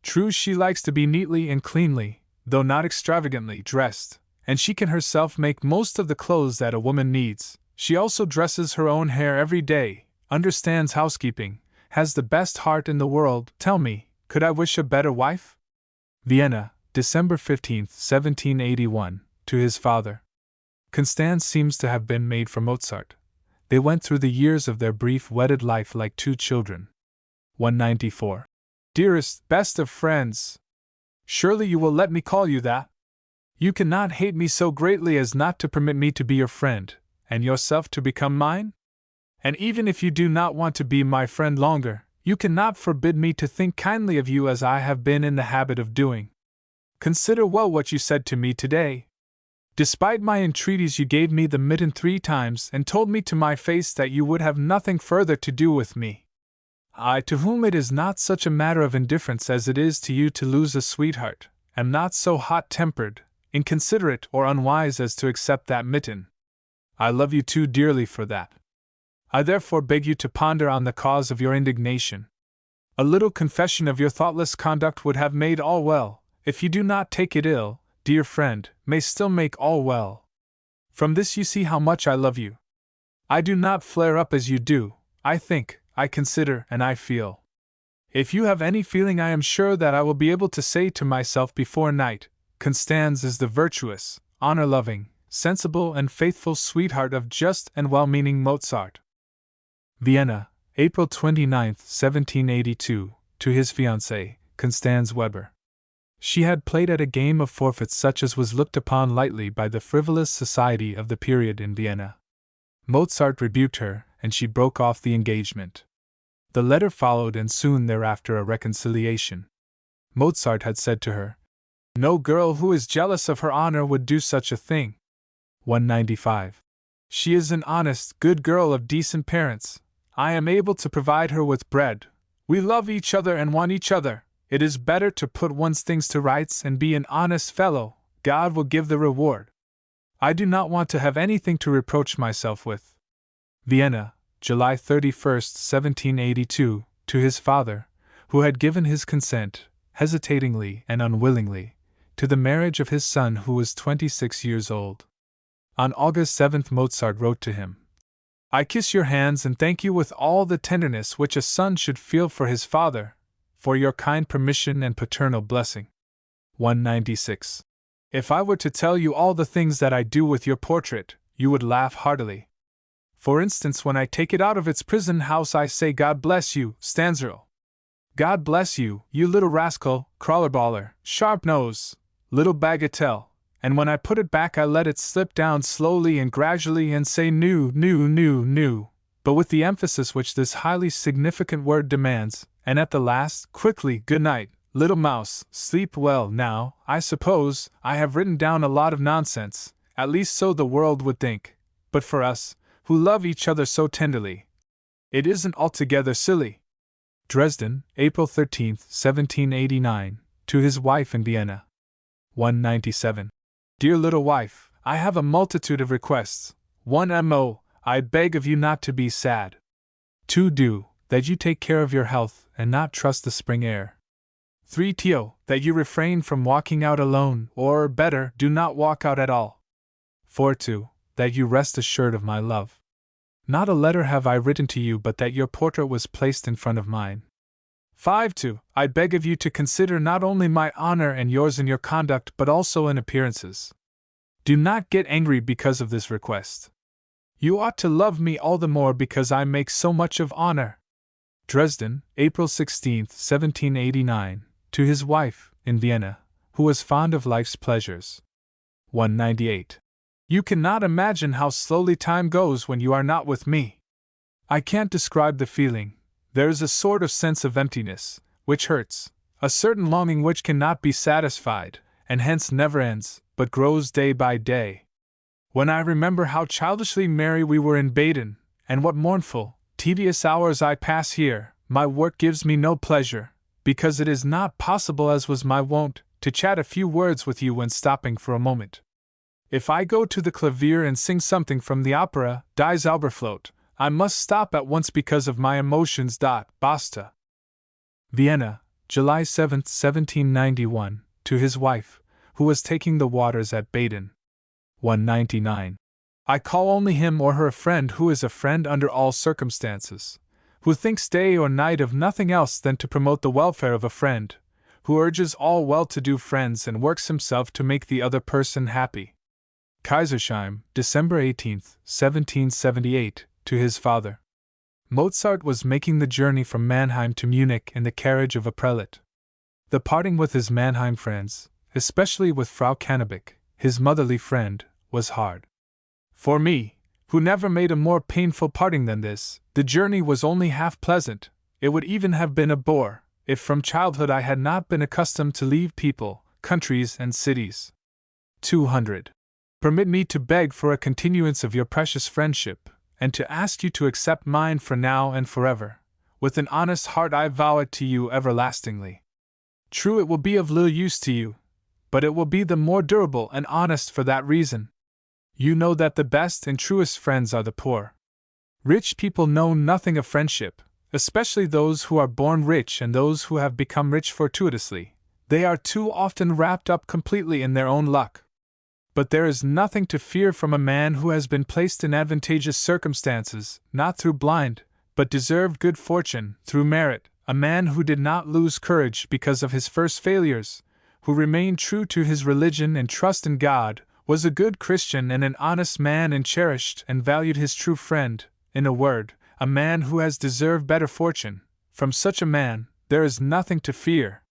True, she likes to be neatly and cleanly, though not extravagantly, dressed, and she can herself make most of the clothes that a woman needs. She also dresses her own hair every day, understands housekeeping, has the best heart in the world. Tell me, could I wish a better wife? Vienna, December 15, 1781, to his father. Constance seems to have been made for Mozart. They went through the years of their brief wedded life like two children. 194. Dearest, best of friends. Surely you will let me call you that? You cannot hate me so greatly as not to permit me to be your friend, and yourself to become mine? And even if you do not want to be my friend longer, you cannot forbid me to think kindly of you as I have been in the habit of doing. Consider well what you said to me today. Despite my entreaties, you gave me the mitten 3 times and told me to my face that you would have nothing further to do with me. I, to whom it is not such a matter of indifference as it is to you to lose a sweetheart, am not so hot-tempered, inconsiderate, or unwise as to accept that mitten. I love you too dearly for that. I therefore beg you to ponder on the cause of your indignation. A little confession of your thoughtless conduct would have made all well. If you do not take it ill, dear friend, may still make all well. From this you see how much I love you. I do not flare up as you do. I think, I consider, and I feel. If you have any feeling, I am sure that I will be able to say to myself before night, Constance is the virtuous, honor-loving, sensible and faithful sweetheart of just and well-meaning Mozart. Vienna, April 29, 1782, to his fiancée, Constance Weber. She had played at a game of forfeits such as was looked upon lightly by the frivolous society of the period in Vienna. Mozart rebuked her, and she broke off the engagement. The letter followed, and soon thereafter a reconciliation. Mozart had said to her, "No girl who is jealous of her honor would do such a thing." 195. She is an honest, good girl of decent parents. I am able to provide her with bread. We love each other and want each other. It is better to put one's things to rights and be an honest fellow. God will give the reward. I do not want to have anything to reproach myself with. Vienna, July 31, 1782, to his father, who had given his consent, hesitatingly and unwillingly, to the marriage of his son who was 26 years old. On August 7 Mozart wrote to him, I kiss your hands and thank you with all the tenderness which a son should feel for his father, for your kind permission and paternal blessing. 196. If I were to tell you all the things that I do with your portrait, you would laugh heartily. For instance, when I take it out of its prison house, I say, God bless you, Stanzerl. God bless you, you little rascal, crawlerballer, sharp nose, little bagatelle. And when I put it back, I let it slip down slowly and gradually and say new, but with the emphasis which this highly significant word demands, and at the last, quickly, good night, little mouse, sleep well. Now, I suppose, I have written down a lot of nonsense, at least so the world would think, but for us, who love each other so tenderly, it isn't altogether silly. Dresden, April 13, 1789, to his wife in Vienna. 197. Dear little wife, I have a multitude of requests. 1. I beg of you not to be sad. 2. Do, that you take care of your health and not trust the spring air. 3. That you refrain from walking out alone, or, better, do not walk out at all. 4. That you rest assured of my love. Not a letter have I written to you but that your portrait was placed in front of mine. 5. I beg of you to consider not only my honor and yours in your conduct but also in appearances. Do not get angry because of this request. You ought to love me all the more because I make so much of honor. Dresden, April 16, 1789, to his wife, in Vienna, who was fond of life's pleasures. 198. You cannot imagine how slowly time goes when you are not with me. I can't describe the feeling. There is a sort of sense of emptiness, which hurts, a certain longing which cannot be satisfied, and hence never ends, but grows day by day. When I remember how childishly merry we were in Baden, and what mournful, tedious hours I pass here, my work gives me no pleasure, because it is not possible, as was my wont, to chat a few words with you when stopping for a moment. If I go to the clavier and sing something from the opera, Die Zauberflöte, I must stop at once because of my emotions. Basta. Vienna, July 7, 1791, to his wife, who was taking the waters at Baden. 199. I call only him or her a friend who is a friend under all circumstances, who thinks day or night of nothing else than to promote the welfare of a friend, who urges all well-to-do friends and works himself to make the other person happy. Kaisersheim, December 18, 1778, to his father. Mozart was making the journey from Mannheim to Munich in the carriage of a prelate. The parting with his Mannheim friends, especially with Frau Cannabich, his motherly friend, was hard. For me, who never made a more painful parting than this, the journey was only half pleasant. It would even have been a bore, if from childhood I had not been accustomed to leave people, countries, and cities. 200. Permit me to beg for a continuance of your precious friendship, and to ask you to accept mine for now and forever. With an honest heart I vow it to you everlastingly. True, it will be of little use to you, but it will be the more durable and honest for that reason. You know that the best and truest friends are the poor. Rich people know nothing of friendship, especially those who are born rich and those who have become rich fortuitously. They are too often wrapped up completely in their own luck. But there is nothing to fear from a man who has been placed in advantageous circumstances, not through blind, but deserved good fortune, through merit, a man who did not lose courage because of his first failures, who remained true to his religion and trust in God, was a good Christian and an honest man and cherished and valued his true friend, in a word, a man who has deserved better fortune. From such a man, there is nothing to fear.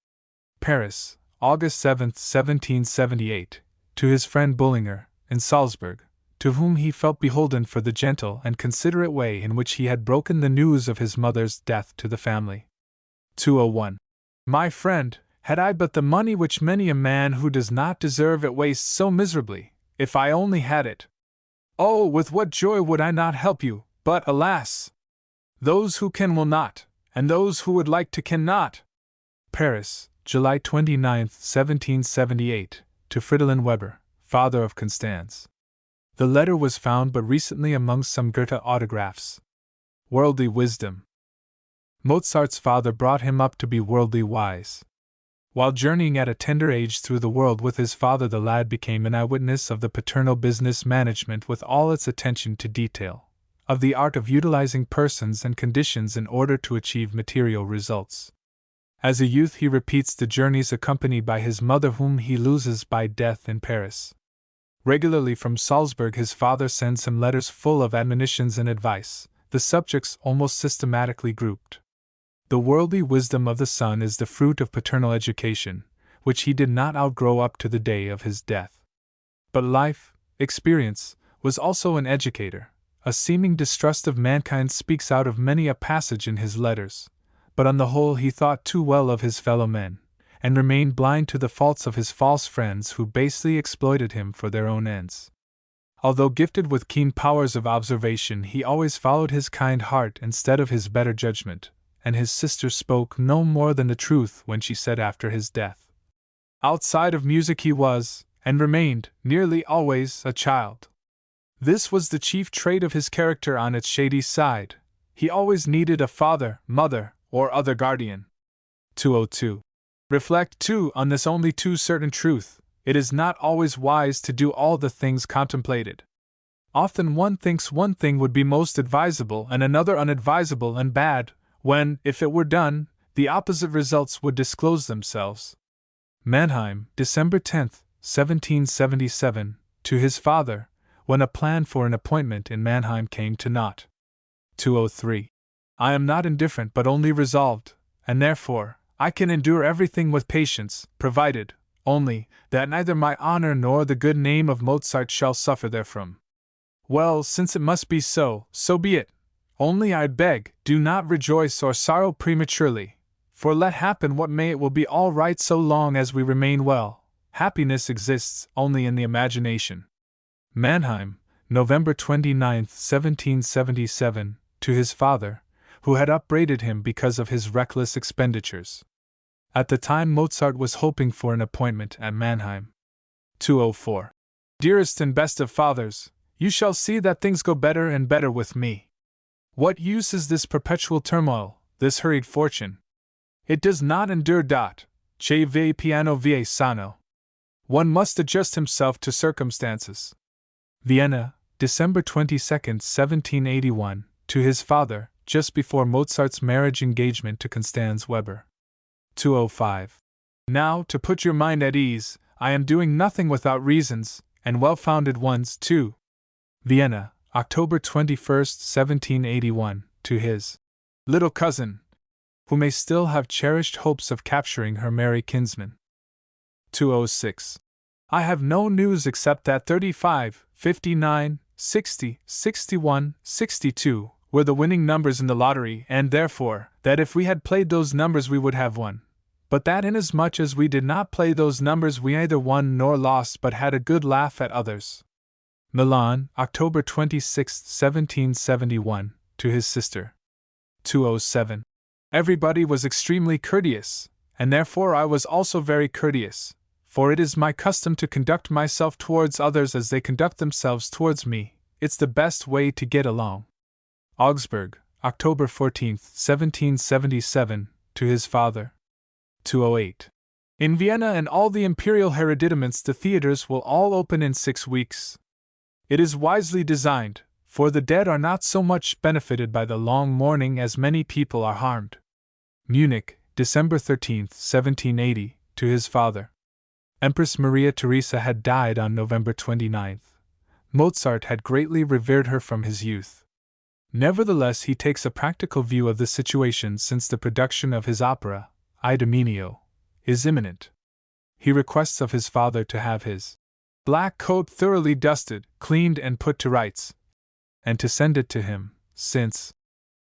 Paris, August 7, 1778. To his friend Bullinger, in Salzburg, to whom he felt beholden for the gentle and considerate way in which he had broken the news of his mother's death to the family. 201. My friend, had I but the money which many a man who does not deserve it wastes so miserably, if I only had it! Oh, with what joy would I not help you, but, alas! Those who can will not, and those who would like to cannot. Paris, July 29, 1778. To Fridolin Weber, father of Constance. The letter was found but recently among some Goethe autographs. Worldly wisdom. Mozart's father brought him up to be worldly wise. While journeying at a tender age through the world with his father, the lad became an eyewitness of the paternal business management with all its attention to detail, of the art of utilizing persons and conditions in order to achieve material results. As a youth he repeats the journeys accompanied by his mother whom he loses by death in Paris. Regularly from Salzburg his father sends him letters full of admonitions and advice, the subjects almost systematically grouped. The worldly wisdom of the son is the fruit of paternal education, which he did not outgrow up to the day of his death. But life, experience, was also an educator. A seeming distrust of mankind speaks out of many a passage in his letters. But on the whole he thought too well of his fellow men, and remained blind to the faults of his false friends who basely exploited him for their own ends. Although gifted with keen powers of observation, he always followed his kind heart instead of his better judgment, and his sister spoke no more than the truth when she said after his death. Outside of music he was, and remained, nearly always, a child. This was the chief trait of his character on its shady side. He always needed a father, mother, or other guardian. 202. Reflect, too, on this only too certain truth: it is not always wise to do all the things contemplated. Often one thinks one thing would be most advisable and another unadvisable and bad, when, if it were done, the opposite results would disclose themselves. Mannheim, December 10, 1777, to his father, when a plan for an appointment in Mannheim came to naught. 203. I am not indifferent but only resolved, and therefore, I can endure everything with patience, provided, only, that neither my honor nor the good name of Mozart shall suffer therefrom. Well, since it must be so, so be it. Only I beg, do not rejoice or sorrow prematurely, for let happen what may it will be all right so long as we remain well. Happiness exists only in the imagination. Mannheim, November 29, 1777, to his father, who had upbraided him because of his reckless expenditures. At the time Mozart was hoping for an appointment at Mannheim. 204. Dearest and best of fathers, you shall see that things go better and better with me. What use is this perpetual turmoil, this hurried fortune? It does not endure. Che vie piano vie sano. One must adjust himself to circumstances. Vienna, December 22, 1781, to his father, just before Mozart's marriage engagement to Constance Weber. 205. Now, to put your mind at ease, I am doing nothing without reasons, and well-founded ones, too. Vienna, October 21st, 1781, to his little cousin, who may still have cherished hopes of capturing her merry kinsman. 206. I have no news except that 35, 59, 60, 61, 62 were the winning numbers in the lottery, and therefore, that if we had played those numbers we would have won. But that inasmuch as we did not play those numbers we neither won nor lost but had a good laugh at others. Milan, October 26, 1771, to his sister. 207. Everybody was extremely courteous, and therefore I was also very courteous, for it is my custom to conduct myself towards others as they conduct themselves towards me. It's the best way to get along. Augsburg, October 14, 1777, to his father. 208. In Vienna and all the imperial hereditaments the theatres will all open in 6 weeks. It is wisely designed, for the dead are not so much benefited by the long mourning as many people are harmed. Munich, December 13, 1780, to his father. Empress Maria Theresa had died on November 29. Mozart had greatly revered her from his youth. Nevertheless, he takes a practical view of the situation since the production of his opera, Idomeneo, is imminent. He requests of his father to have his black coat thoroughly dusted, cleaned, and put to rights, and to send it to him, since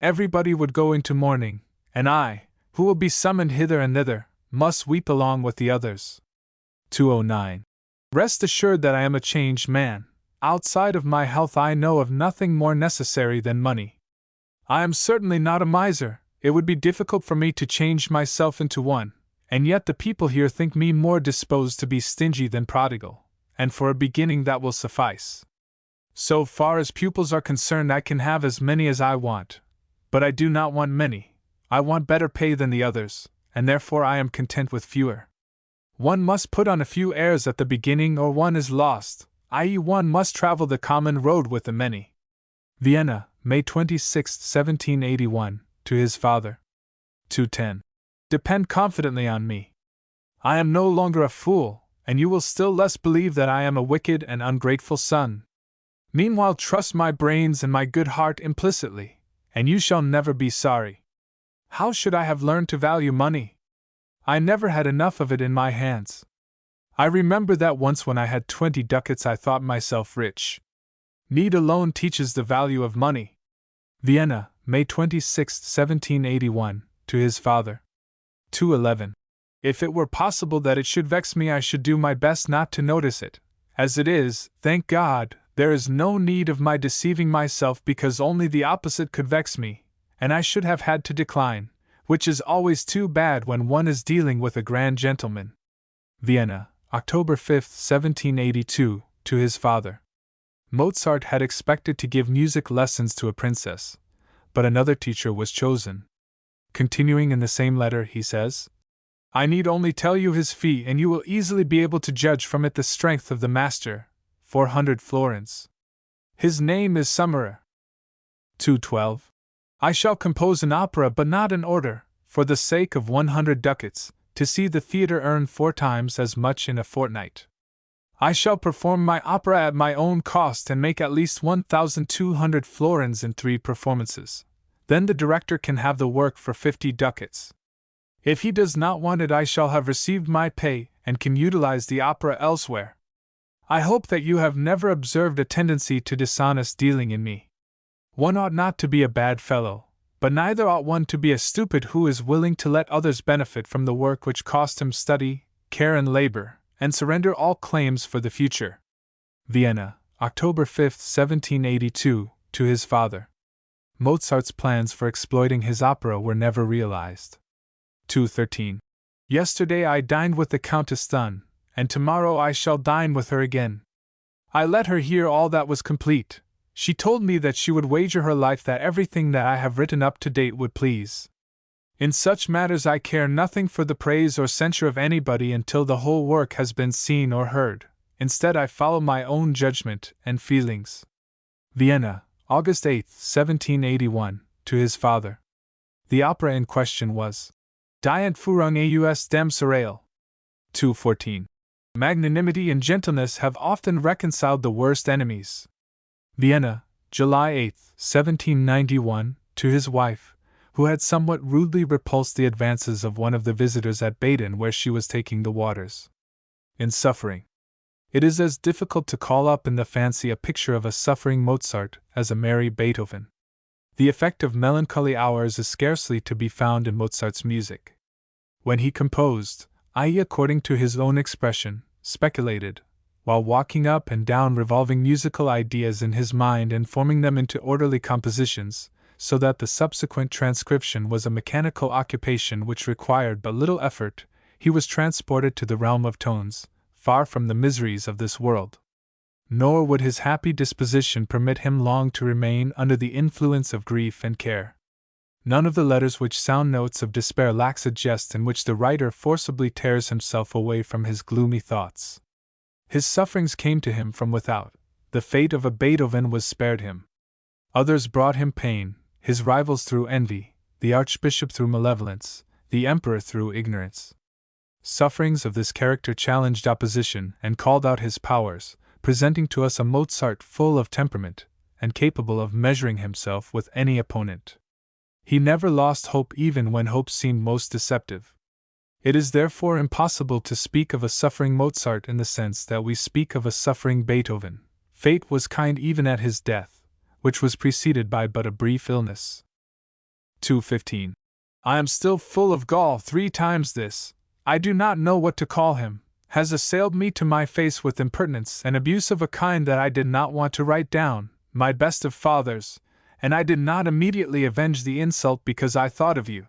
everybody would go into mourning, and I, who will be summoned hither and thither, must weep along with the others. 209. Rest assured that I am a changed man. Outside of my health I know of nothing more necessary than money. I am certainly not a miser. It would be difficult for me to change myself into one, and yet the people here think me more disposed to be stingy than prodigal, and for a beginning that will suffice. So far as pupils are concerned I can have as many as I want, but I do not want many. I want better pay than the others, and therefore I am content with fewer. One must put on a few airs at the beginning or one is lost, i.e. one must travel the common road with the many. Vienna, May 26, 1781, to his father. 210. Depend confidently on me. I am no longer a fool, and you will still less believe that I am a wicked and ungrateful son. Meanwhile trust my brains and my good heart implicitly, and you shall never be sorry. How should I have learned to value money? I never had enough of it in my hands. I remember that once when I had 20 ducats I thought myself rich. Need alone teaches the value of money. Vienna, May 26, 1781, to his father. 211. If it were possible that it should vex me I should do my best not to notice it. As it is, thank God, there is no need of my deceiving myself because only the opposite could vex me, and I should have had to decline, which is always too bad when one is dealing with a grand gentleman. Vienna, October 5, 1782, to his father. Mozart had expected to give music lessons to a princess, but another teacher was chosen. Continuing in the same letter, he says, I need only tell you his fee and you will easily be able to judge from it the strength of the master, 400 florins. His name is Summerer. 212. I shall compose an opera but not an order, for the sake of 100 ducats, to see the theatre earn 4 times as much in a fortnight. I shall perform my opera at my own cost and make at least 1,200 florins in 3 performances. Then the director can have the work for 50 ducats. If he does not want it I shall have received my pay and can utilize the opera elsewhere. I hope that you have never observed a tendency to dishonest dealing in me. One ought not to be a bad fellow, but neither ought one to be a stupid who is willing to let others benefit from the work which cost him study, care and labor, and surrender all claims for the future. Vienna, October 5, 1782, to his father. Mozart's plans for exploiting his opera were never realized. 213. Yesterday I dined with the Countess Thun, and tomorrow I shall dine with her again. I let her hear all that was complete. She told me that she would wager her life that everything that I have written up to date would please. In such matters I care nothing for the praise or censure of anybody until the whole work has been seen or heard. Instead I follow my own judgment and feelings. Vienna, August 8, 1781, to his father. The opera in question was Die Entführung aus dem Serail. 2:14. Magnanimity and gentleness have often reconciled the worst enemies. Vienna, July 8, 1791, to his wife, who had somewhat rudely repulsed the advances of one of the visitors at Baden where she was taking the waters. In suffering, it is as difficult to call up in the fancy a picture of a suffering Mozart as a merry Beethoven. The effect of melancholy hours is scarcely to be found in Mozart's music. When he composed, i.e., according to his own expression, speculated, while walking up and down revolving musical ideas in his mind and forming them into orderly compositions, so that the subsequent transcription was a mechanical occupation which required but little effort, he was transported to the realm of tones, far from the miseries of this world. Nor would his happy disposition permit him long to remain under the influence of grief and care. None of the letters which sound notes of despair lacks a jest in which the writer forcibly tears himself away from his gloomy thoughts. His sufferings came to him from without. The fate of a Beethoven was spared him. Others brought him pain, his rivals through envy, the archbishop through malevolence, the emperor through ignorance. Sufferings of this character challenged opposition and called out his powers, presenting to us a Mozart full of temperament, and capable of measuring himself with any opponent. He never lost hope even when hope seemed most deceptive. It is therefore impossible to speak of a suffering Mozart in the sense that we speak of a suffering Beethoven. Fate was kind even at his death, which was preceded by but a brief illness. 2:15. I am still full of gall 3 times this, I do not know what to call him, has assailed me to my face with impertinence and abuse of a kind that I did not want to write down, my best of fathers, and I did not immediately avenge the insult because I thought of you.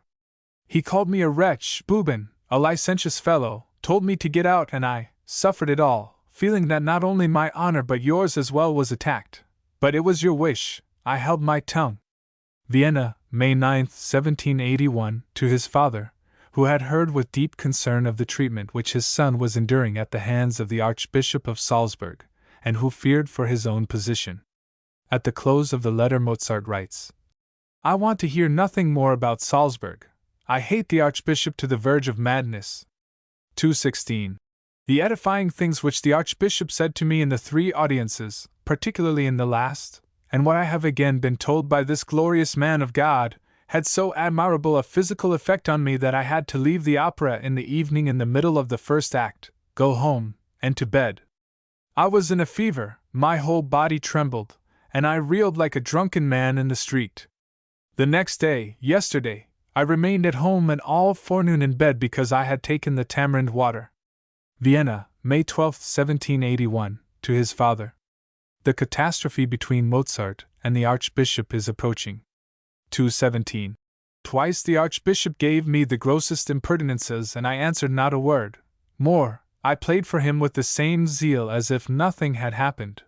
He called me a wretch, Buben, a licentious fellow, told me to get out, and I suffered it all, feeling that not only my honor but yours as well was attacked. But it was your wish, I held my tongue. Vienna, May 9, 1781, to his father, who had heard with deep concern of the treatment which his son was enduring at the hands of the Archbishop of Salzburg, and who feared for his own position. At the close of the letter Mozart writes, I want to hear nothing more about Salzburg. I hate the Archbishop to the verge of madness. 2:16. The edifying things which the Archbishop said to me in the 3 audiences, particularly in the last, and what I have again been told by this glorious man of God, had so admirable a physical effect on me that I had to leave the opera in the evening in the middle of the first act, go home, and to bed. I was in a fever, my whole body trembled, and I reeled like a drunken man in the street. The next day, yesterday, I remained at home and all forenoon in bed because I had taken the tamarind water. Vienna, May 12, 1781, to his father. The catastrophe between Mozart and the Archbishop is approaching. 2:17. Twice the Archbishop gave me the grossest impertinences and I answered not a word. More, I played for him with the same zeal as if nothing had happened.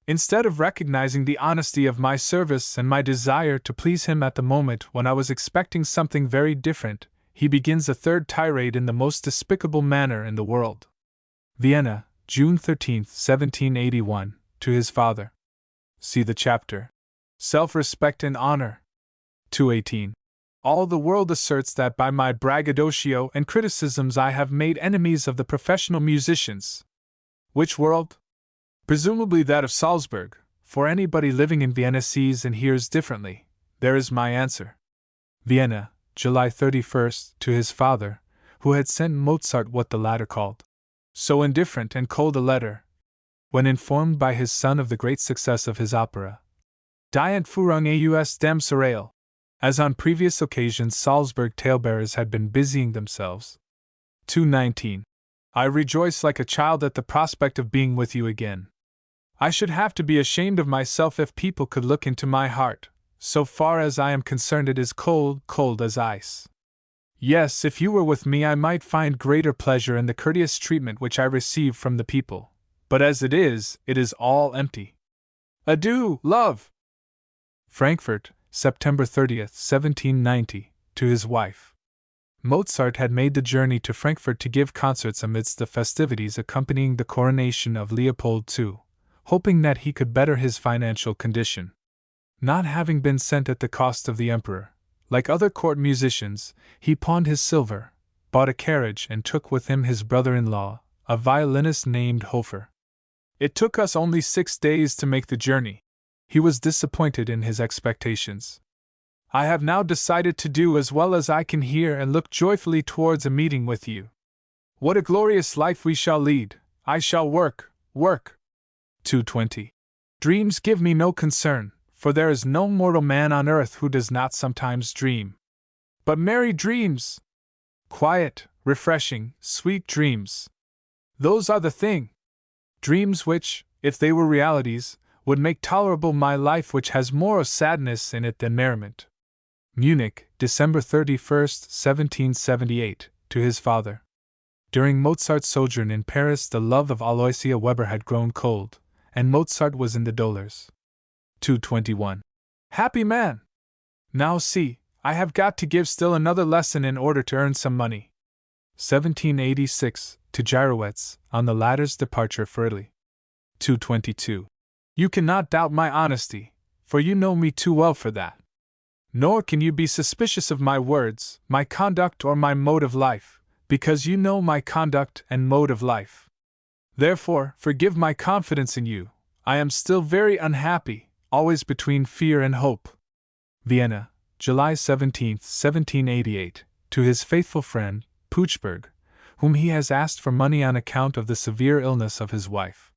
Instead of recognizing the honesty of my service and my desire to please him at the moment when I was expecting something very different, he begins a 3rd tirade in the most despicable manner in the world. Vienna, June 13, 1781, to his father. See the chapter. Self-respect and honor. 2:18. All the world asserts that by my braggadocio and criticisms I have made enemies of the professional musicians. Which world? Presumably that of Salzburg, for anybody living in Vienna sees and hears differently. There is my answer. Vienna, July 31, to his father, who had sent Mozart what the latter called so indifferent and cold a letter. When informed by his son of the great success of his opera, Die Entführung aus dem Serail, as on previous occasions Salzburg talebearers had been busying themselves. 2:19. I rejoice like a child at the prospect of being with you again. I should have to be ashamed of myself if people could look into my heart. So far as I am concerned it is cold, cold as ice. Yes, if you were with me I might find greater pleasure in the courteous treatment which I receive from the people, but as it is all empty. Adieu, love! Frankfurt, September 30, 1790, to his wife. Mozart had made the journey to Frankfurt to give concerts amidst the festivities accompanying the coronation of Leopold II, hoping that he could better his financial condition. Not having been sent at the cost of the emperor, like other court musicians, he pawned his silver, bought a carriage and took with him his brother-in-law, a violinist named Hofer. It took us only 6 days to make the journey. He was disappointed in his expectations. I have now decided to do as well as I can here and look joyfully towards a meeting with you. What a glorious life we shall lead! I shall work. 220. Dreams give me no concern, for there is no mortal man on earth who does not sometimes dream. But merry dreams! Quiet, refreshing, sweet dreams. Those are the thing. Dreams which, if they were realities, would make tolerable my life, which has more of sadness in it than merriment. Munich, December 31, 1778, to his father. During Mozart's sojourn in Paris, the love of Aloysia Weber had grown cold, and Mozart was in the dolors. 221. Happy man! Now see, I have got to give still another lesson in order to earn some money. 1786, to Gyrowetz, on the latter's departure for Italy. 222. You cannot doubt my honesty, for you know me too well for that. Nor can you be suspicious of my words, my conduct, or my mode of life, because you know my conduct and mode of life. Therefore, forgive my confidence in you. I am still very unhappy, always between fear and hope. Vienna, July 17, 1788, to his faithful friend, Puchberg, whom he has asked for money on account of the severe illness of his wife.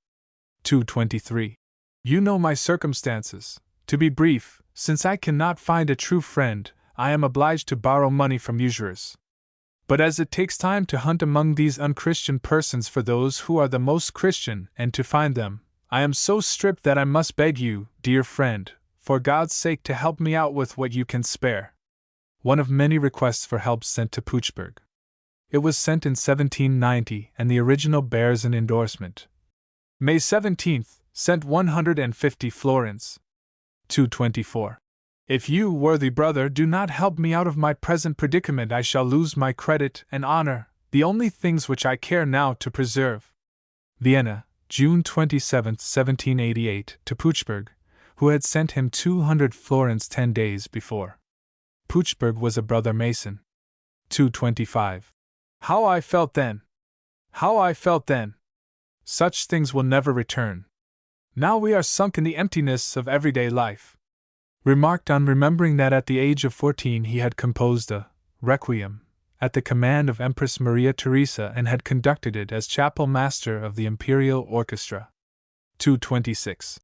223. You know my circumstances. To be brief, since I cannot find a true friend, I am obliged to borrow money from usurers. But as it takes time to hunt among these unchristian persons for those who are the most Christian, and to find them, I am so stripped that I must beg you, dear friend, for God's sake to help me out with what you can spare. One of many requests for help sent to Puchberg. It was sent in 1790, and the original bears an endorsement. May 17th, sent 150 florins. 224. If you, worthy brother, do not help me out of my present predicament, I shall lose my credit and honor, the only things which I care now to preserve. Vienna, June 27, 1788, to Puchberg, who had sent him 200 florins 10 days before. Puchberg was a brother Mason. 225. How I felt then! How I felt then! Such things will never return. Now we are sunk in the emptiness of everyday life. Remarked on remembering that at the age of 14 he had composed a Requiem, at the command of Empress Maria Theresa, and had conducted it as chapel master of the Imperial Orchestra. 226.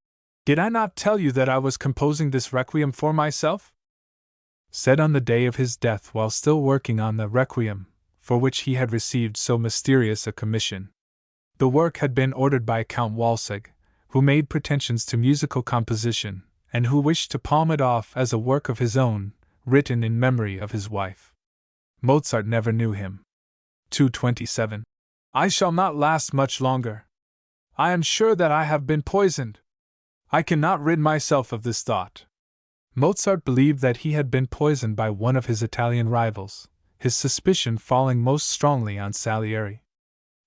Did I not tell you that I was composing this Requiem for myself? Said on the day of his death while still working on the Requiem, for which he had received so mysterious a commission. The work had been ordered by Count Walsegg, who made pretensions to musical composition, and who wished to palm it off as a work of his own, written in memory of his wife. Mozart never knew him. 227. I shall not last much longer. I am sure that I have been poisoned. I cannot rid myself of this thought. Mozart believed that he had been poisoned by one of his Italian rivals, his suspicion falling most strongly on Salieri.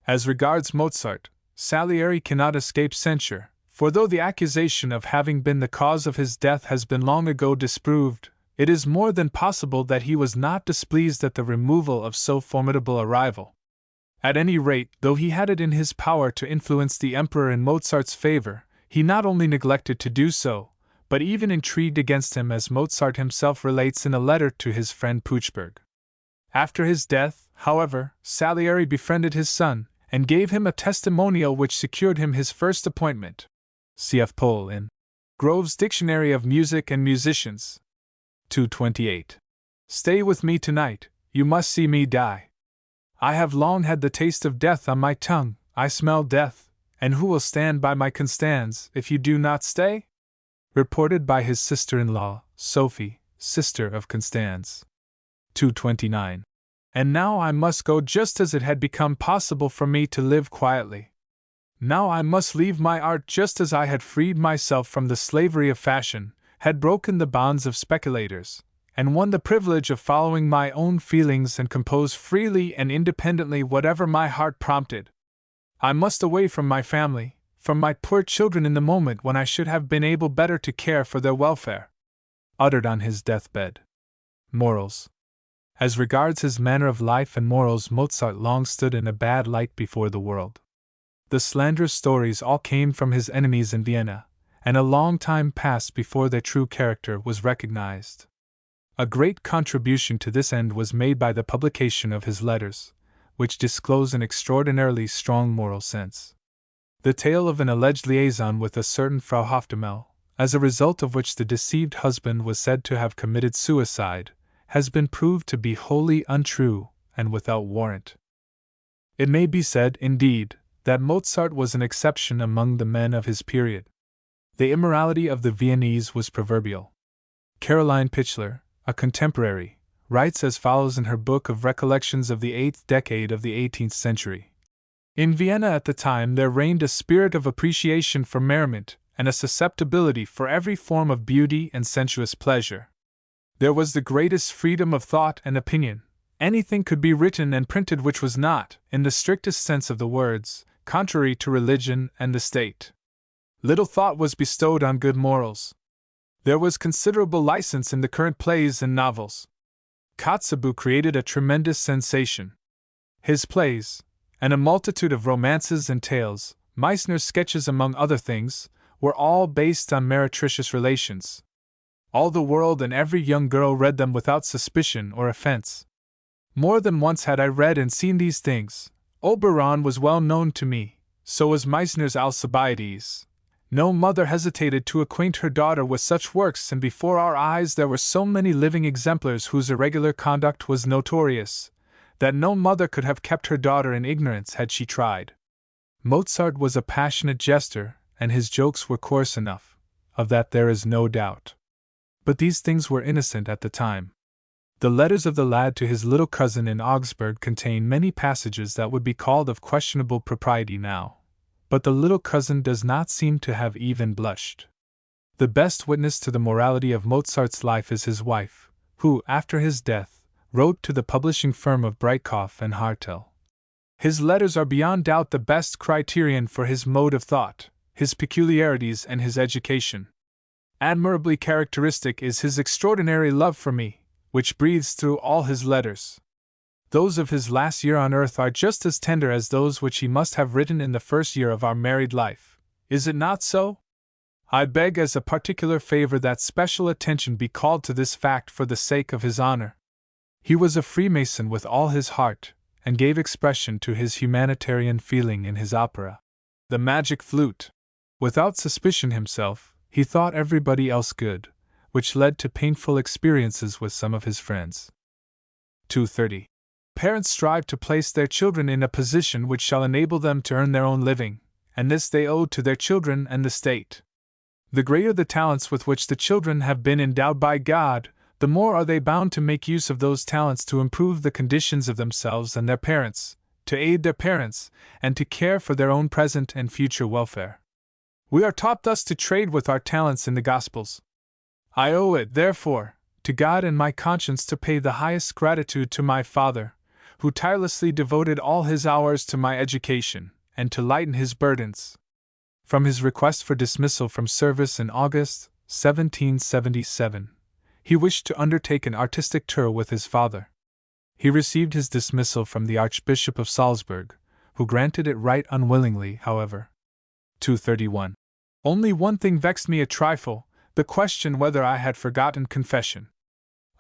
As regards Mozart, Salieri cannot escape censure, for though the accusation of having been the cause of his death has been long ago disproved, it is more than possible that he was not displeased at the removal of so formidable a rival. At any rate, though he had it in his power to influence the emperor in Mozart's favor, he not only neglected to do so, but even intrigued against him, as Mozart himself relates in a letter to his friend Puchberg. After his death, however, Salieri befriended his son, and gave him a testimonial which secured him his first appointment. Cf. Pohl in Grove's Dictionary of Music and Musicians. 228. Stay with me tonight, you must see me die. I have long had the taste of death on my tongue, I smell death, and who will stand by my Constance if you do not stay? Reported by his sister-in-law, Sophie, sister of Constance. 229. And now I must go, just as it had become possible for me to live quietly. Now I must leave my art, just as I had freed myself from the slavery of fashion, had broken the bonds of speculators, and won the privilege of following my own feelings and compose freely and independently whatever my heart prompted. I must away from my family, from my poor children, in the moment when I should have been able better to care for their welfare. Uttered on his deathbed. Morals. As regards his manner of life and morals, Mozart long stood in a bad light before the world. The slanderous stories all came from his enemies in Vienna, and a long time passed before their true character was recognized. A great contribution to this end was made by the publication of his letters, which disclose an extraordinarily strong moral sense. The tale of an alleged liaison with a certain Frau Hofdemel, as a result of which the deceived husband was said to have committed suicide, has been proved to be wholly untrue and without warrant. It may be said, indeed, that Mozart was an exception among the men of his period. The immorality of the Viennese was proverbial. Caroline Pichler, a contemporary, writes as follows in her book of Recollections of the 8th decade of the 18th century. In Vienna at the time there reigned a spirit of appreciation for merriment and a susceptibility for every form of beauty and sensuous pleasure. There was the greatest freedom of thought and opinion. Anything could be written and printed which was not, in the strictest sense of the words, contrary to religion and the state. Little thought was bestowed on good morals. There was considerable license in the current plays and novels. Kotzebue created a tremendous sensation. His plays, and a multitude of romances and tales, Meissner's sketches among other things, were all based on meretricious relations. All the world and every young girl read them without suspicion or offense. More than once had I read and seen these things. Oberon was well known to me, so was Meissner's Alcibiades. No mother hesitated to acquaint her daughter with such works, and before our eyes there were so many living exemplars whose irregular conduct was notorious, that no mother could have kept her daughter in ignorance had she tried. Mozart was a passionate jester, and his jokes were coarse enough, of that there is no doubt. But these things were innocent at the time. The letters of the lad to his little cousin in Augsburg contain many passages that would be called of questionable propriety now. But the little cousin does not seem to have even blushed. The best witness to the morality of Mozart's life is his wife, who, after his death, wrote to the publishing firm of Breitkopf and Hartel. His letters are beyond doubt the best criterion for his mode of thought, his peculiarities, and his education. Admirably characteristic is his extraordinary love for me, which breathes through all his letters. Those of his last year on earth are just as tender as those which he must have written in the first year of our married life. Is it not so? I beg as a particular favor that special attention be called to this fact for the sake of his honor. He was a Freemason with all his heart, and gave expression to his humanitarian feeling in his opera, The Magic Flute. Without suspicion himself, he thought everybody else good, which led to painful experiences with some of his friends. 230. Parents strive to place their children in a position which shall enable them to earn their own living, and this they owe to their children and the state. The greater the talents with which the children have been endowed by God, the more are they bound to make use of those talents to improve the conditions of themselves and their parents, to aid their parents, and to care for their own present and future welfare. We are taught thus to trade with our talents in the Gospels. I owe it, therefore, to God and my conscience to pay the highest gratitude to my father, who tirelessly devoted all his hours to my education, and to lighten his burdens. From his request for dismissal from service in August 1777, he wished to undertake an artistic tour with his father. He received his dismissal from the Archbishop of Salzburg, who granted it right unwillingly, however. 231. Only one thing vexed me a trifle, the question whether I had forgotten confession.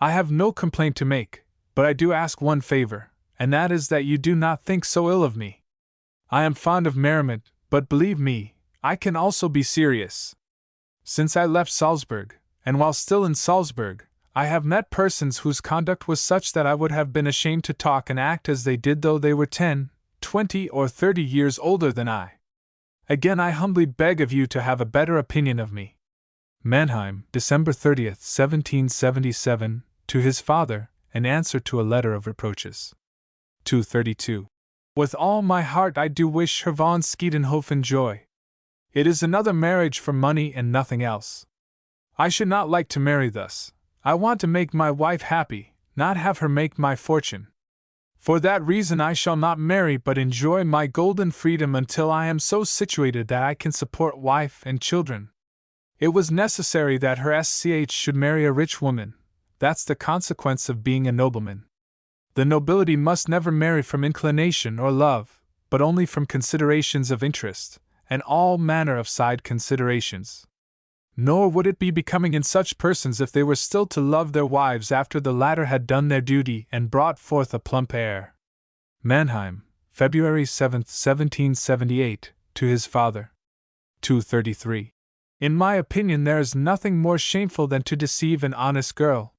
I have no complaint to make, but I do ask one favor, and that is that you do not think so ill of me. I am fond of merriment, but believe me, I can also be serious. Since I left Salzburg, and while still in Salzburg, I have met persons whose conduct was such that I would have been ashamed to talk and act as they did though they were 10, 20, or 30 years older than I. Again I humbly beg of you to have a better opinion of me. Mannheim, December 30th, 1777, to his father, in answer to a letter of reproaches. 232. With all my heart I do wish Herr von Schiedenhofen joy. It is another marriage for money and nothing else. I should not like to marry thus. I want to make my wife happy, not have her make my fortune. For that reason I shall not marry but enjoy my golden freedom until I am so situated that I can support wife and children. It was necessary that her SCH should marry a rich woman. That's the consequence of being a nobleman. The nobility must never marry from inclination or love, but only from considerations of interest, and all manner of side considerations. Nor would it be becoming in such persons if they were still to love their wives after the latter had done their duty and brought forth a plump heir. Mannheim, February 7, 1778, to his father. 233. In my opinion, there is nothing more shameful than to deceive an honest girl.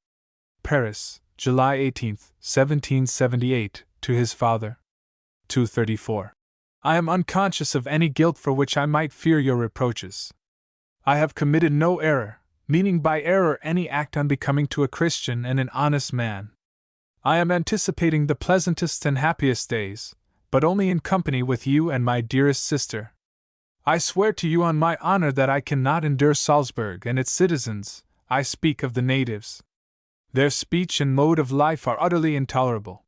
Paris, July 18, 1778, to his father. 234. I am unconscious of any guilt for which I might fear your reproaches. I have committed no error, meaning by error any act unbecoming to a Christian and an honest man. I am anticipating the pleasantest and happiest days, but only in company with you and my dearest sister. I swear to you on my honor that I cannot endure Salzburg and its citizens. I speak of the natives. Their speech and mode of life are utterly intolerable.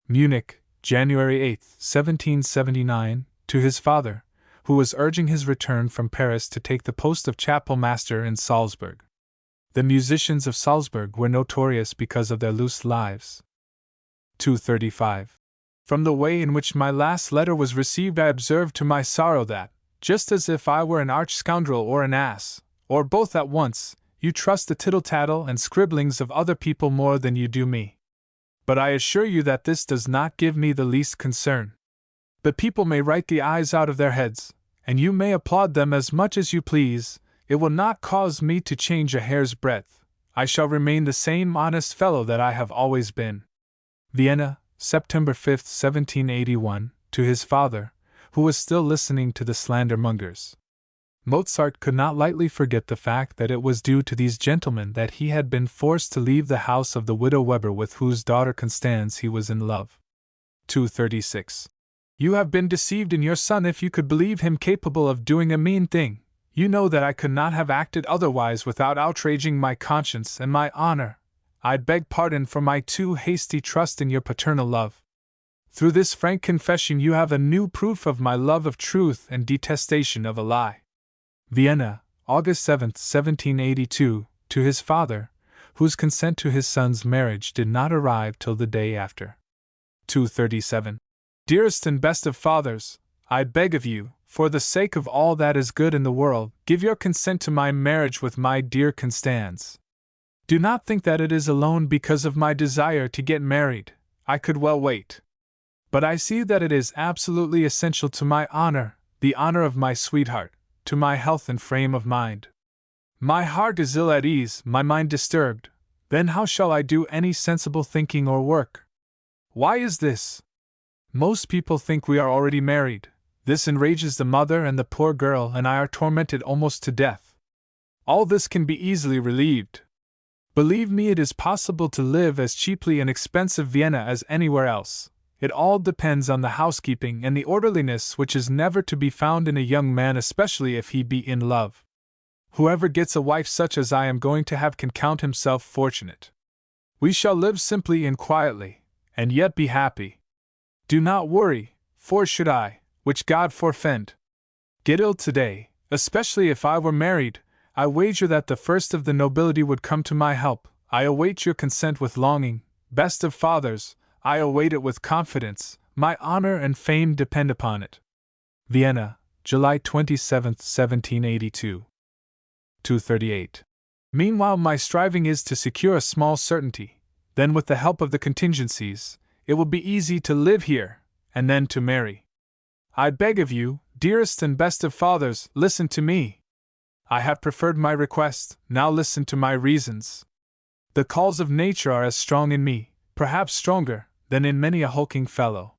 Munich, January 8, 1779, to his father, who was urging his return from Paris to take the post of chapel master in Salzburg. The musicians of Salzburg were notorious because of their loose lives. 235. From the way in which my last letter was received, I observed to my sorrow that, just as if I were an arch scoundrel or an ass, or both at once, you trust the tittle-tattle and scribblings of other people more than you do me. But I assure you that this does not give me the least concern. The people may write the eyes out of their heads, and you may applaud them as much as you please, it will not cause me to change a hair's breadth. I shall remain the same honest fellow that I have always been. Vienna, September 5, 1781, to his father, who was still listening to the slander-mongers. Mozart could not lightly forget the fact that it was due to these gentlemen that he had been forced to leave the house of the widow Weber with whose daughter Constance he was in love. 236. You have been deceived in your son if you could believe him capable of doing a mean thing. You know that I could not have acted otherwise without outraging my conscience and my honor. I beg pardon for my too hasty trust in your paternal love. Through this frank confession you have a new proof of my love of truth and detestation of a lie. Vienna, August 7, 1782, to his father, whose consent to his son's marriage did not arrive till the day after. 237. Dearest and best of fathers, I beg of you, for the sake of all that is good in the world, give your consent to my marriage with my dear Constance. Do not think that it is alone because of my desire to get married. I could well wait. But I see that it is absolutely essential to my honor, the honor of my sweetheart, to my health and frame of mind. My heart is ill at ease, my mind disturbed. Then how shall I do any sensible thinking or work? Why is this? Most people think we are already married. This enrages the mother, and the poor girl and I are tormented almost to death. All this can be easily relieved. Believe me, it is possible to live as cheaply in expensive Vienna as anywhere else. It all depends on the housekeeping and the orderliness which is never to be found in a young man, especially if he be in love. Whoever gets a wife such as I am going to have can count himself fortunate. We shall live simply and quietly, and yet be happy. Do not worry, for should I, which God forfend, get ill today, especially if I were married, I wager that the first of the nobility would come to my help. I await your consent with longing, best of fathers, I await it with confidence, my honor and fame depend upon it. Vienna, July 27, 1782. 238. Meanwhile my striving is to secure a small certainty, then with the help of the contingencies, it will be easy to live here, and then to marry. I beg of you, dearest and best of fathers, listen to me. I have preferred my request, now listen to my reasons. The calls of nature are as strong in me, perhaps stronger, than in many a hulking fellow.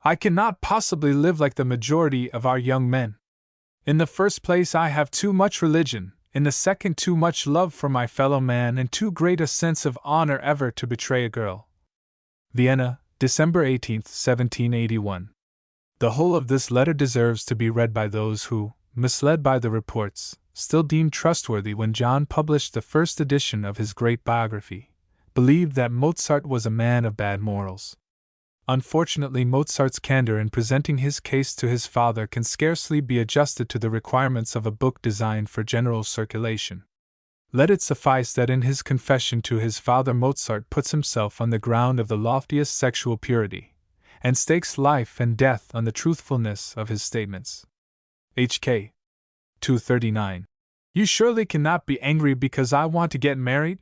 I cannot possibly live like the majority of our young men. In the first place I have too much religion, in the second too much love for my fellow man, and too great a sense of honor ever to betray a girl. Vienna, December 18, 1781. The whole of this letter deserves to be read by those who, misled by the reports, still deemed trustworthy when John published the first edition of his great biography, believed that Mozart was a man of bad morals. Unfortunately, Mozart's candor in presenting his case to his father can scarcely be adjusted to the requirements of a book designed for general circulation. Let it suffice that in his confession to his father Mozart puts himself on the ground of the loftiest sexual purity, and stakes life and death on the truthfulness of his statements. HK 239. You surely cannot be angry because I want to get married?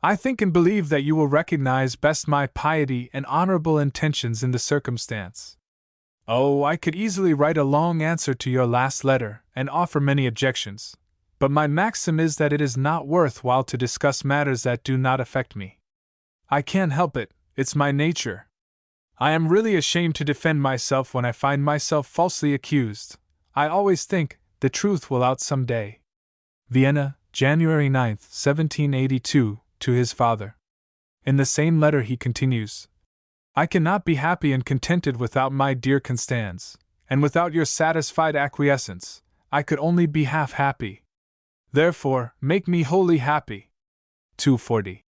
I think and believe that you will recognize best my piety and honorable intentions in the circumstance. Oh, I could easily write a long answer to your last letter and offer many objections, but my maxim is that it is not worth while to discuss matters that do not affect me. I can't help it, it's my nature. I am really ashamed to defend myself when I find myself falsely accused. I always think the truth will out some day. Vienna, January 9, 1782, to his father. In the same letter he continues, I cannot be happy and contented without my dear Constance, and without your satisfied acquiescence, I could only be half happy. Therefore, make me wholly happy. 240.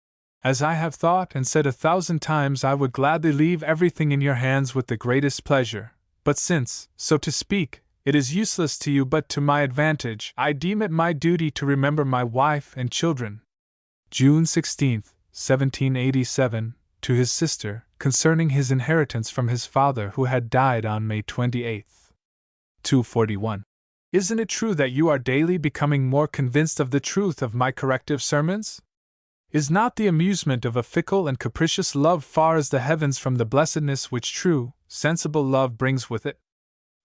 As I have thought and said 1,000 times, I would gladly leave everything in your hands with the greatest pleasure, but since, so to speak, it is useless to you but to my advantage, I deem it my duty to remember my wife and children. June 16, 1787, to his sister, concerning his inheritance from his father who had died on May 28. 241. Isn't it true that you are daily becoming more convinced of the truth of my corrective sermons? Is not the amusement of a fickle and capricious love far as the heavens from the blessedness which true, sensible love brings with it?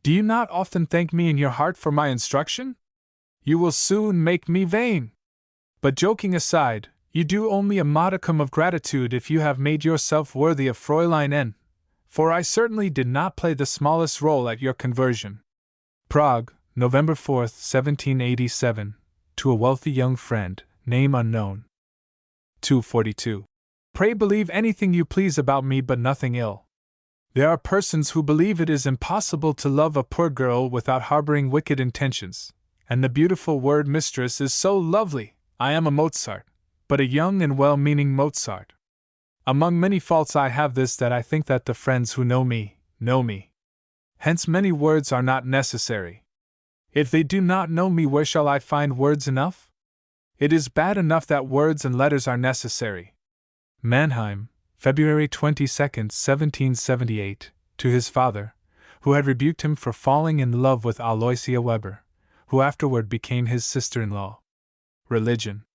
Do you not often thank me in your heart for my instruction? You will soon make me vain. But joking aside, you do owe me a modicum of gratitude if you have made yourself worthy of Fräulein N., for I certainly did not play the smallest role at your conversion. Prague, November 4, 1787, to a wealthy young friend, name unknown. 242. Pray believe anything you please about me but nothing ill. There are persons who believe it is impossible to love a poor girl without harboring wicked intentions, and the beautiful word mistress is so lovely. I am a Mozart, but a young and well-meaning Mozart. Among many faults I have this, that I think that the friends who know me, know me. Hence many words are not necessary. If they do not know me, where shall I find words enough? It is bad enough that words and letters are necessary. Mannheim, February 22, 1778, to his father, who had rebuked him for falling in love with Aloysia Weber, who afterward became his sister-in-law. Religion.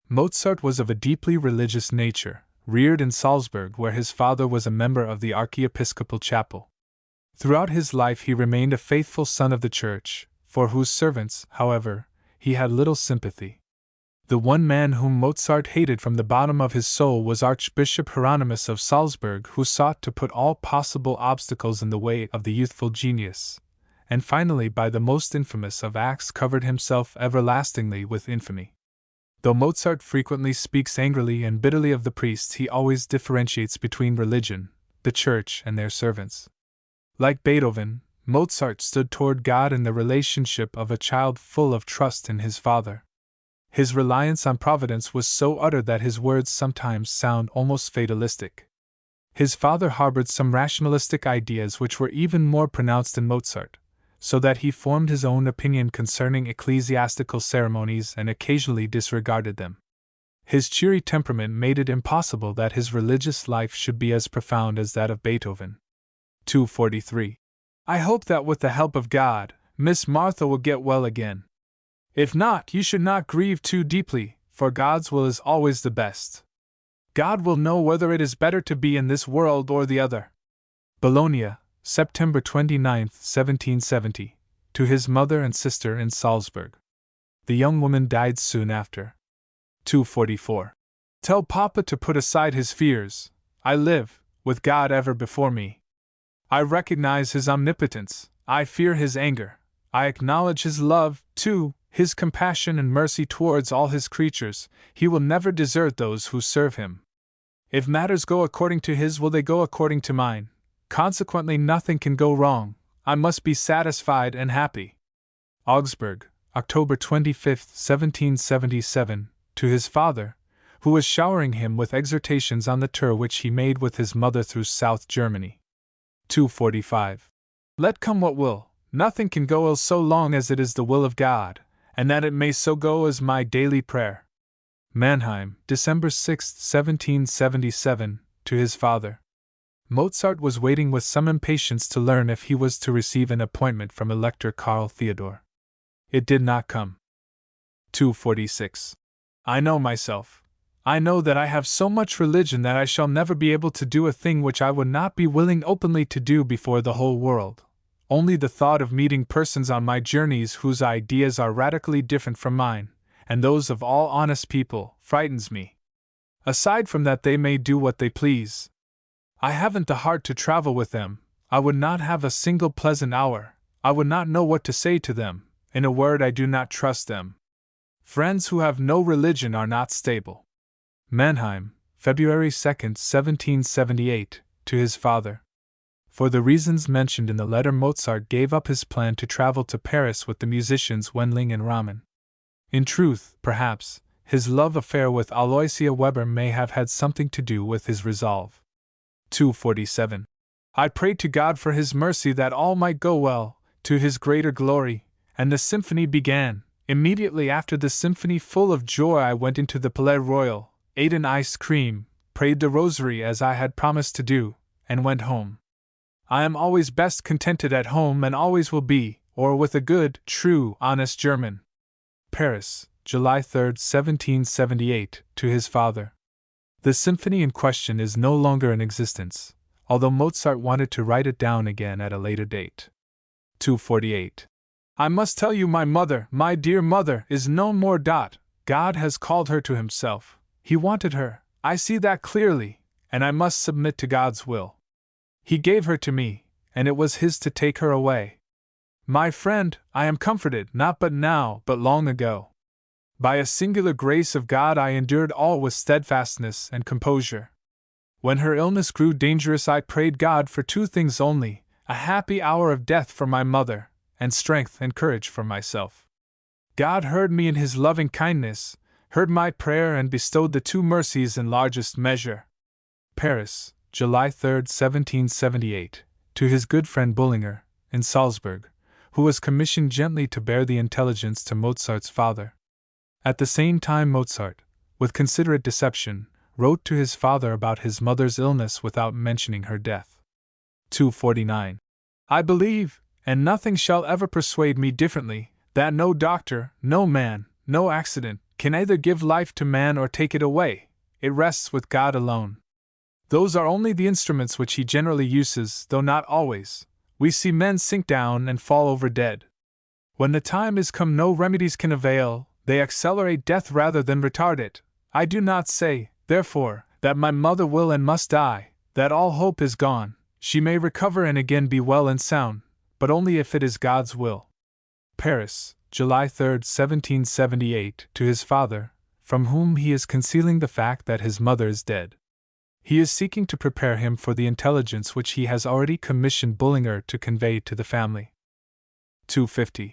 Mozart was of a deeply religious nature, reared in Salzburg where his father was a member of the archiepiscopal chapel. Throughout his life he remained a faithful son of the Church, for whose servants, however, he had little sympathy. The one man whom Mozart hated from the bottom of his soul was Archbishop Hieronymus of Salzburg, who sought to put all possible obstacles in the way of the youthful genius, and finally by the most infamous of acts covered himself everlastingly with infamy. Though Mozart frequently speaks angrily and bitterly of the priests, he always differentiates between religion, the Church, and their servants. Like Beethoven, Mozart stood toward God in the relationship of a child full of trust in his father. His reliance on Providence was so utter that his words sometimes sound almost fatalistic. His father harbored some rationalistic ideas which were even more pronounced in Mozart, so that he formed his own opinion concerning ecclesiastical ceremonies and occasionally disregarded them. His cheery temperament made it impossible that his religious life should be as profound as that of Beethoven. 243. I hope that with the help of God, Miss Martha will get well again. If not, you should not grieve too deeply, for God's will is always the best. God will know whether it is better to be in this world or the other. Bologna, September 29, 1770, to his mother and sister in Salzburg. The young woman died soon after. 244. Tell Papa to put aside his fears. I live, with God ever before me. I recognize his omnipotence, I fear his anger, I acknowledge his love, too, his compassion and mercy towards all his creatures. He will never desert those who serve him. If matters go according to his will, they go according to mine. Consequently, nothing can go wrong. I must be satisfied and happy. Augsburg, October 25, 1777, to his father, who was showering him with exhortations on the tour which he made with his mother through South Germany. 245. Let come what will, nothing can go ill so long as it is the will of God, and that it may so go is my daily prayer. Mannheim, December 6, 1777, to his father. Mozart was waiting with some impatience to learn if he was to receive an appointment from Elector Karl Theodor. It did not come. 246. I know myself. I know that I have so much religion that I shall never be able to do a thing which I would not be willing openly to do before the whole world. Only the thought of meeting persons on my journeys whose ideas are radically different from mine, and those of all honest people, frightens me. Aside from that, they may do what they please. I haven't the heart to travel with them. I would not have a single pleasant hour. I would not know what to say to them. In a word, I do not trust them. Friends who have no religion are not stable. Mannheim, February 2, 1778, to his father. For the reasons mentioned in the letter, Mozart gave up his plan to travel to Paris with the musicians Wendling and Ramen. In truth, perhaps, his love affair with Aloysia Weber may have had something to do with his resolve. 247. I prayed to God for his mercy that all might go well, to his greater glory, and the symphony began. Immediately after the symphony, full of joy, I went into the Palais Royal, ate an ice cream, prayed the rosary as I had promised to do, and went home. I am always best contented at home and always will be, or with a good, true, honest German. Paris, July 3, 1778, to his father. The symphony in question is no longer in existence, although Mozart wanted to write it down again at a later date. 248. I must tell you, my mother, my dear mother, is no more. God has called her to himself. He wanted her, I see that clearly, and I must submit to God's will. He gave her to me, and it was his to take her away. My friend, I am comforted, not but now, but long ago. By a singular grace of God I endured all with steadfastness and composure. When her illness grew dangerous, I prayed God for two things only: a happy hour of death for my mother, and strength and courage for myself. God heard me in his loving kindness, heard my prayer, and bestowed the two mercies in largest measure. Paris, July 3, 1778, to his good friend Bullinger, in Salzburg, who was commissioned gently to bear the intelligence to Mozart's father. At the same time, Mozart, with considerate deception, wrote to his father about his mother's illness without mentioning her death. 249. I believe, and nothing shall ever persuade me differently, that no doctor, no man, no accident, can either give life to man or take it away. It rests with God alone. Those are only the instruments which he generally uses, though not always. We see men sink down and fall over dead. When the time is come no remedies can avail, they accelerate death rather than retard it. I do not say, therefore, that my mother will and must die, that all hope is gone. She may recover and again be well and sound, but only if it is God's will. Paris, July 3, 1778, to his father, from whom he is concealing the fact that his mother is dead. He is seeking to prepare him for the intelligence which he has already commissioned Bullinger to convey to the family. 250.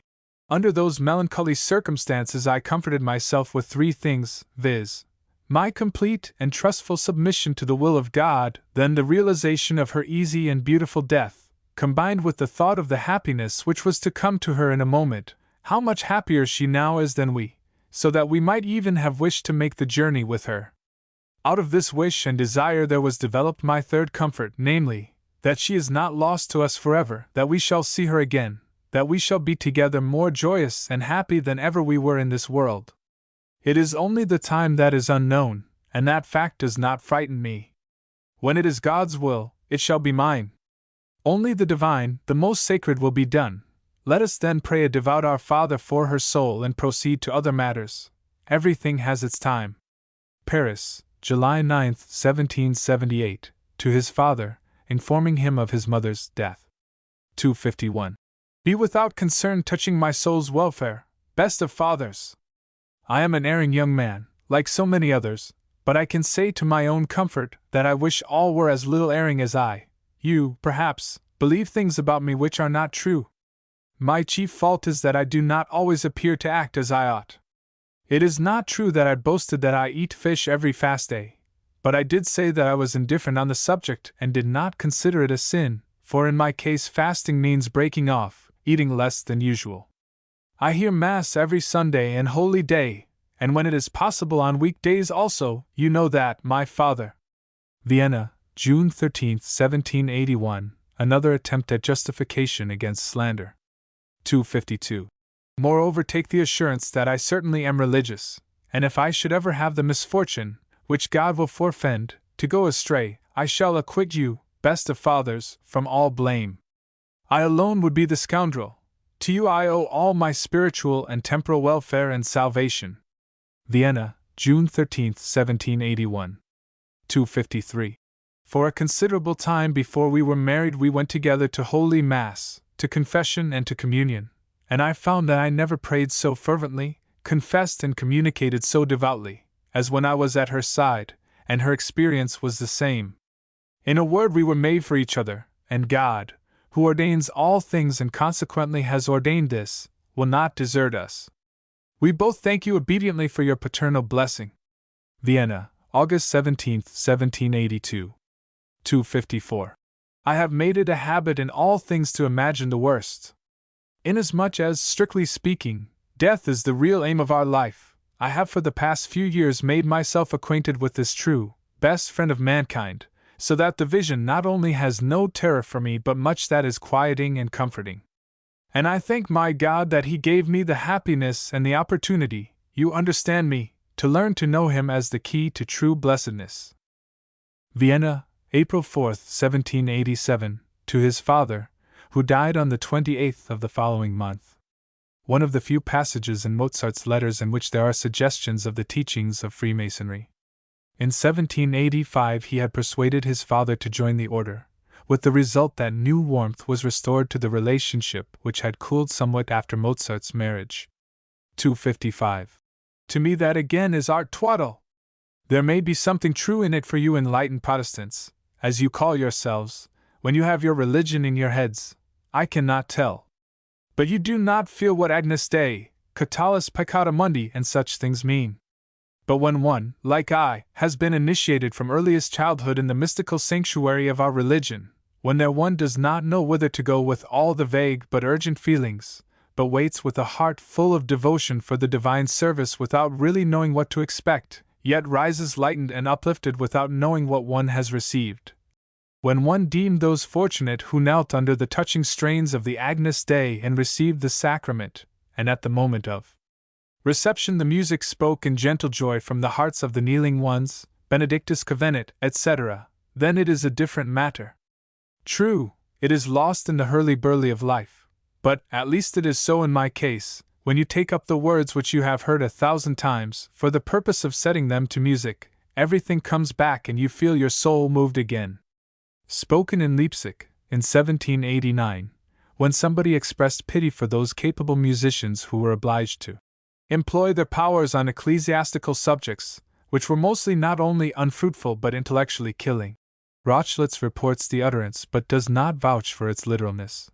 Under those melancholy circumstances I comforted myself with three things, viz., my complete and trustful submission to the will of God, then the realization of her easy and beautiful death, combined with the thought of the happiness which was to come to her in a moment, how much happier she now is than we, so that we might even have wished to make the journey with her. Out of this wish and desire there was developed my third comfort, namely, that she is not lost to us forever, that we shall see her again, that we shall be together more joyous and happy than ever we were in this world. It is only the time that is unknown, and that fact does not frighten me. When it is God's will, it shall be mine. Only the divine, the most sacred, will be done. Let us then pray a devout Our Father for her soul and proceed to other matters. Everything has its time. Paris, July 9, 1778, to his father, informing him of his mother's death. 251. Be without concern touching my soul's welfare, best of fathers. I am an erring young man, like so many others, but I can say to my own comfort that I wish all were as little erring as I. You, perhaps, believe things about me which are not true. My chief fault is that I do not always appear to act as I ought. It is not true that I boasted that I eat fish every fast day, but I did say that I was indifferent on the subject and did not consider it a sin, for in my case fasting means breaking off, eating less than usual. I hear Mass every Sunday and holy day, and when it is possible on weekdays also, you know that, my father. Vienna, June 13, 1781, another attempt at justification against slander. 252. Moreover, take the assurance that I certainly am religious, and if I should ever have the misfortune, which God will forfend, to go astray, I shall acquit you, best of fathers, from all blame. I alone would be the scoundrel. To you I owe all my spiritual and temporal welfare and salvation. Vienna, June 13, 1781. 253. For a considerable time before we were married we went together to Holy Mass, to confession and to communion, and I found that I never prayed so fervently, confessed and communicated so devoutly, as when I was at her side, and her experience was the same. In a word, we were made for each other, and God, who ordains all things and consequently has ordained this, will not desert us. We both thank you obediently for your paternal blessing. Vienna, August 17, 1782. 254. I have made it a habit in all things to imagine the worst. Inasmuch as, strictly speaking, death is the real aim of our life, I have for the past few years made myself acquainted with this true, best friend of mankind, so that the vision not only has no terror for me but much that is quieting and comforting. And I thank my God that He gave me the happiness and the opportunity, you understand me, to learn to know Him as the key to true blessedness. Vienna, April 4, 1787, to his father, who died on the 28th of the following month. One of the few passages in Mozart's letters in which there are suggestions of the teachings of Freemasonry. In 1785 he had persuaded his father to join the order, with the result that new warmth was restored to the relationship which had cooled somewhat after Mozart's marriage. 255. To me that again is art twaddle. There may be something true in it for you enlightened Protestants, as you call yourselves, when you have your religion in your heads, I cannot tell. But you do not feel what Agnus Dei, Catullus Peccata Mundi and such things mean. But when one, like I, has been initiated from earliest childhood in the mystical sanctuary of our religion, when there one does not know whither to go with all the vague but urgent feelings, but waits with a heart full of devotion for the divine service without really knowing what to expect, yet rises lightened and uplifted without knowing what one has received. When one deemed those fortunate who knelt under the touching strains of the Agnus Dei and received the sacrament, and at the moment of reception the music spoke in gentle joy from the hearts of the kneeling ones, Benedictus Covenant, etc., then it is a different matter. True, it is lost in the hurly-burly of life, but, at least it is so in my case, when you take up the words which you have heard 1,000 times, for the purpose of setting them to music, everything comes back and you feel your soul moved again. Spoken in Leipzig, in 1789, when somebody expressed pity for those capable musicians who were obliged to employ their powers on ecclesiastical subjects, which were mostly not only unfruitful but intellectually killing. Rochlitz reports the utterance but does not vouch for its literalness.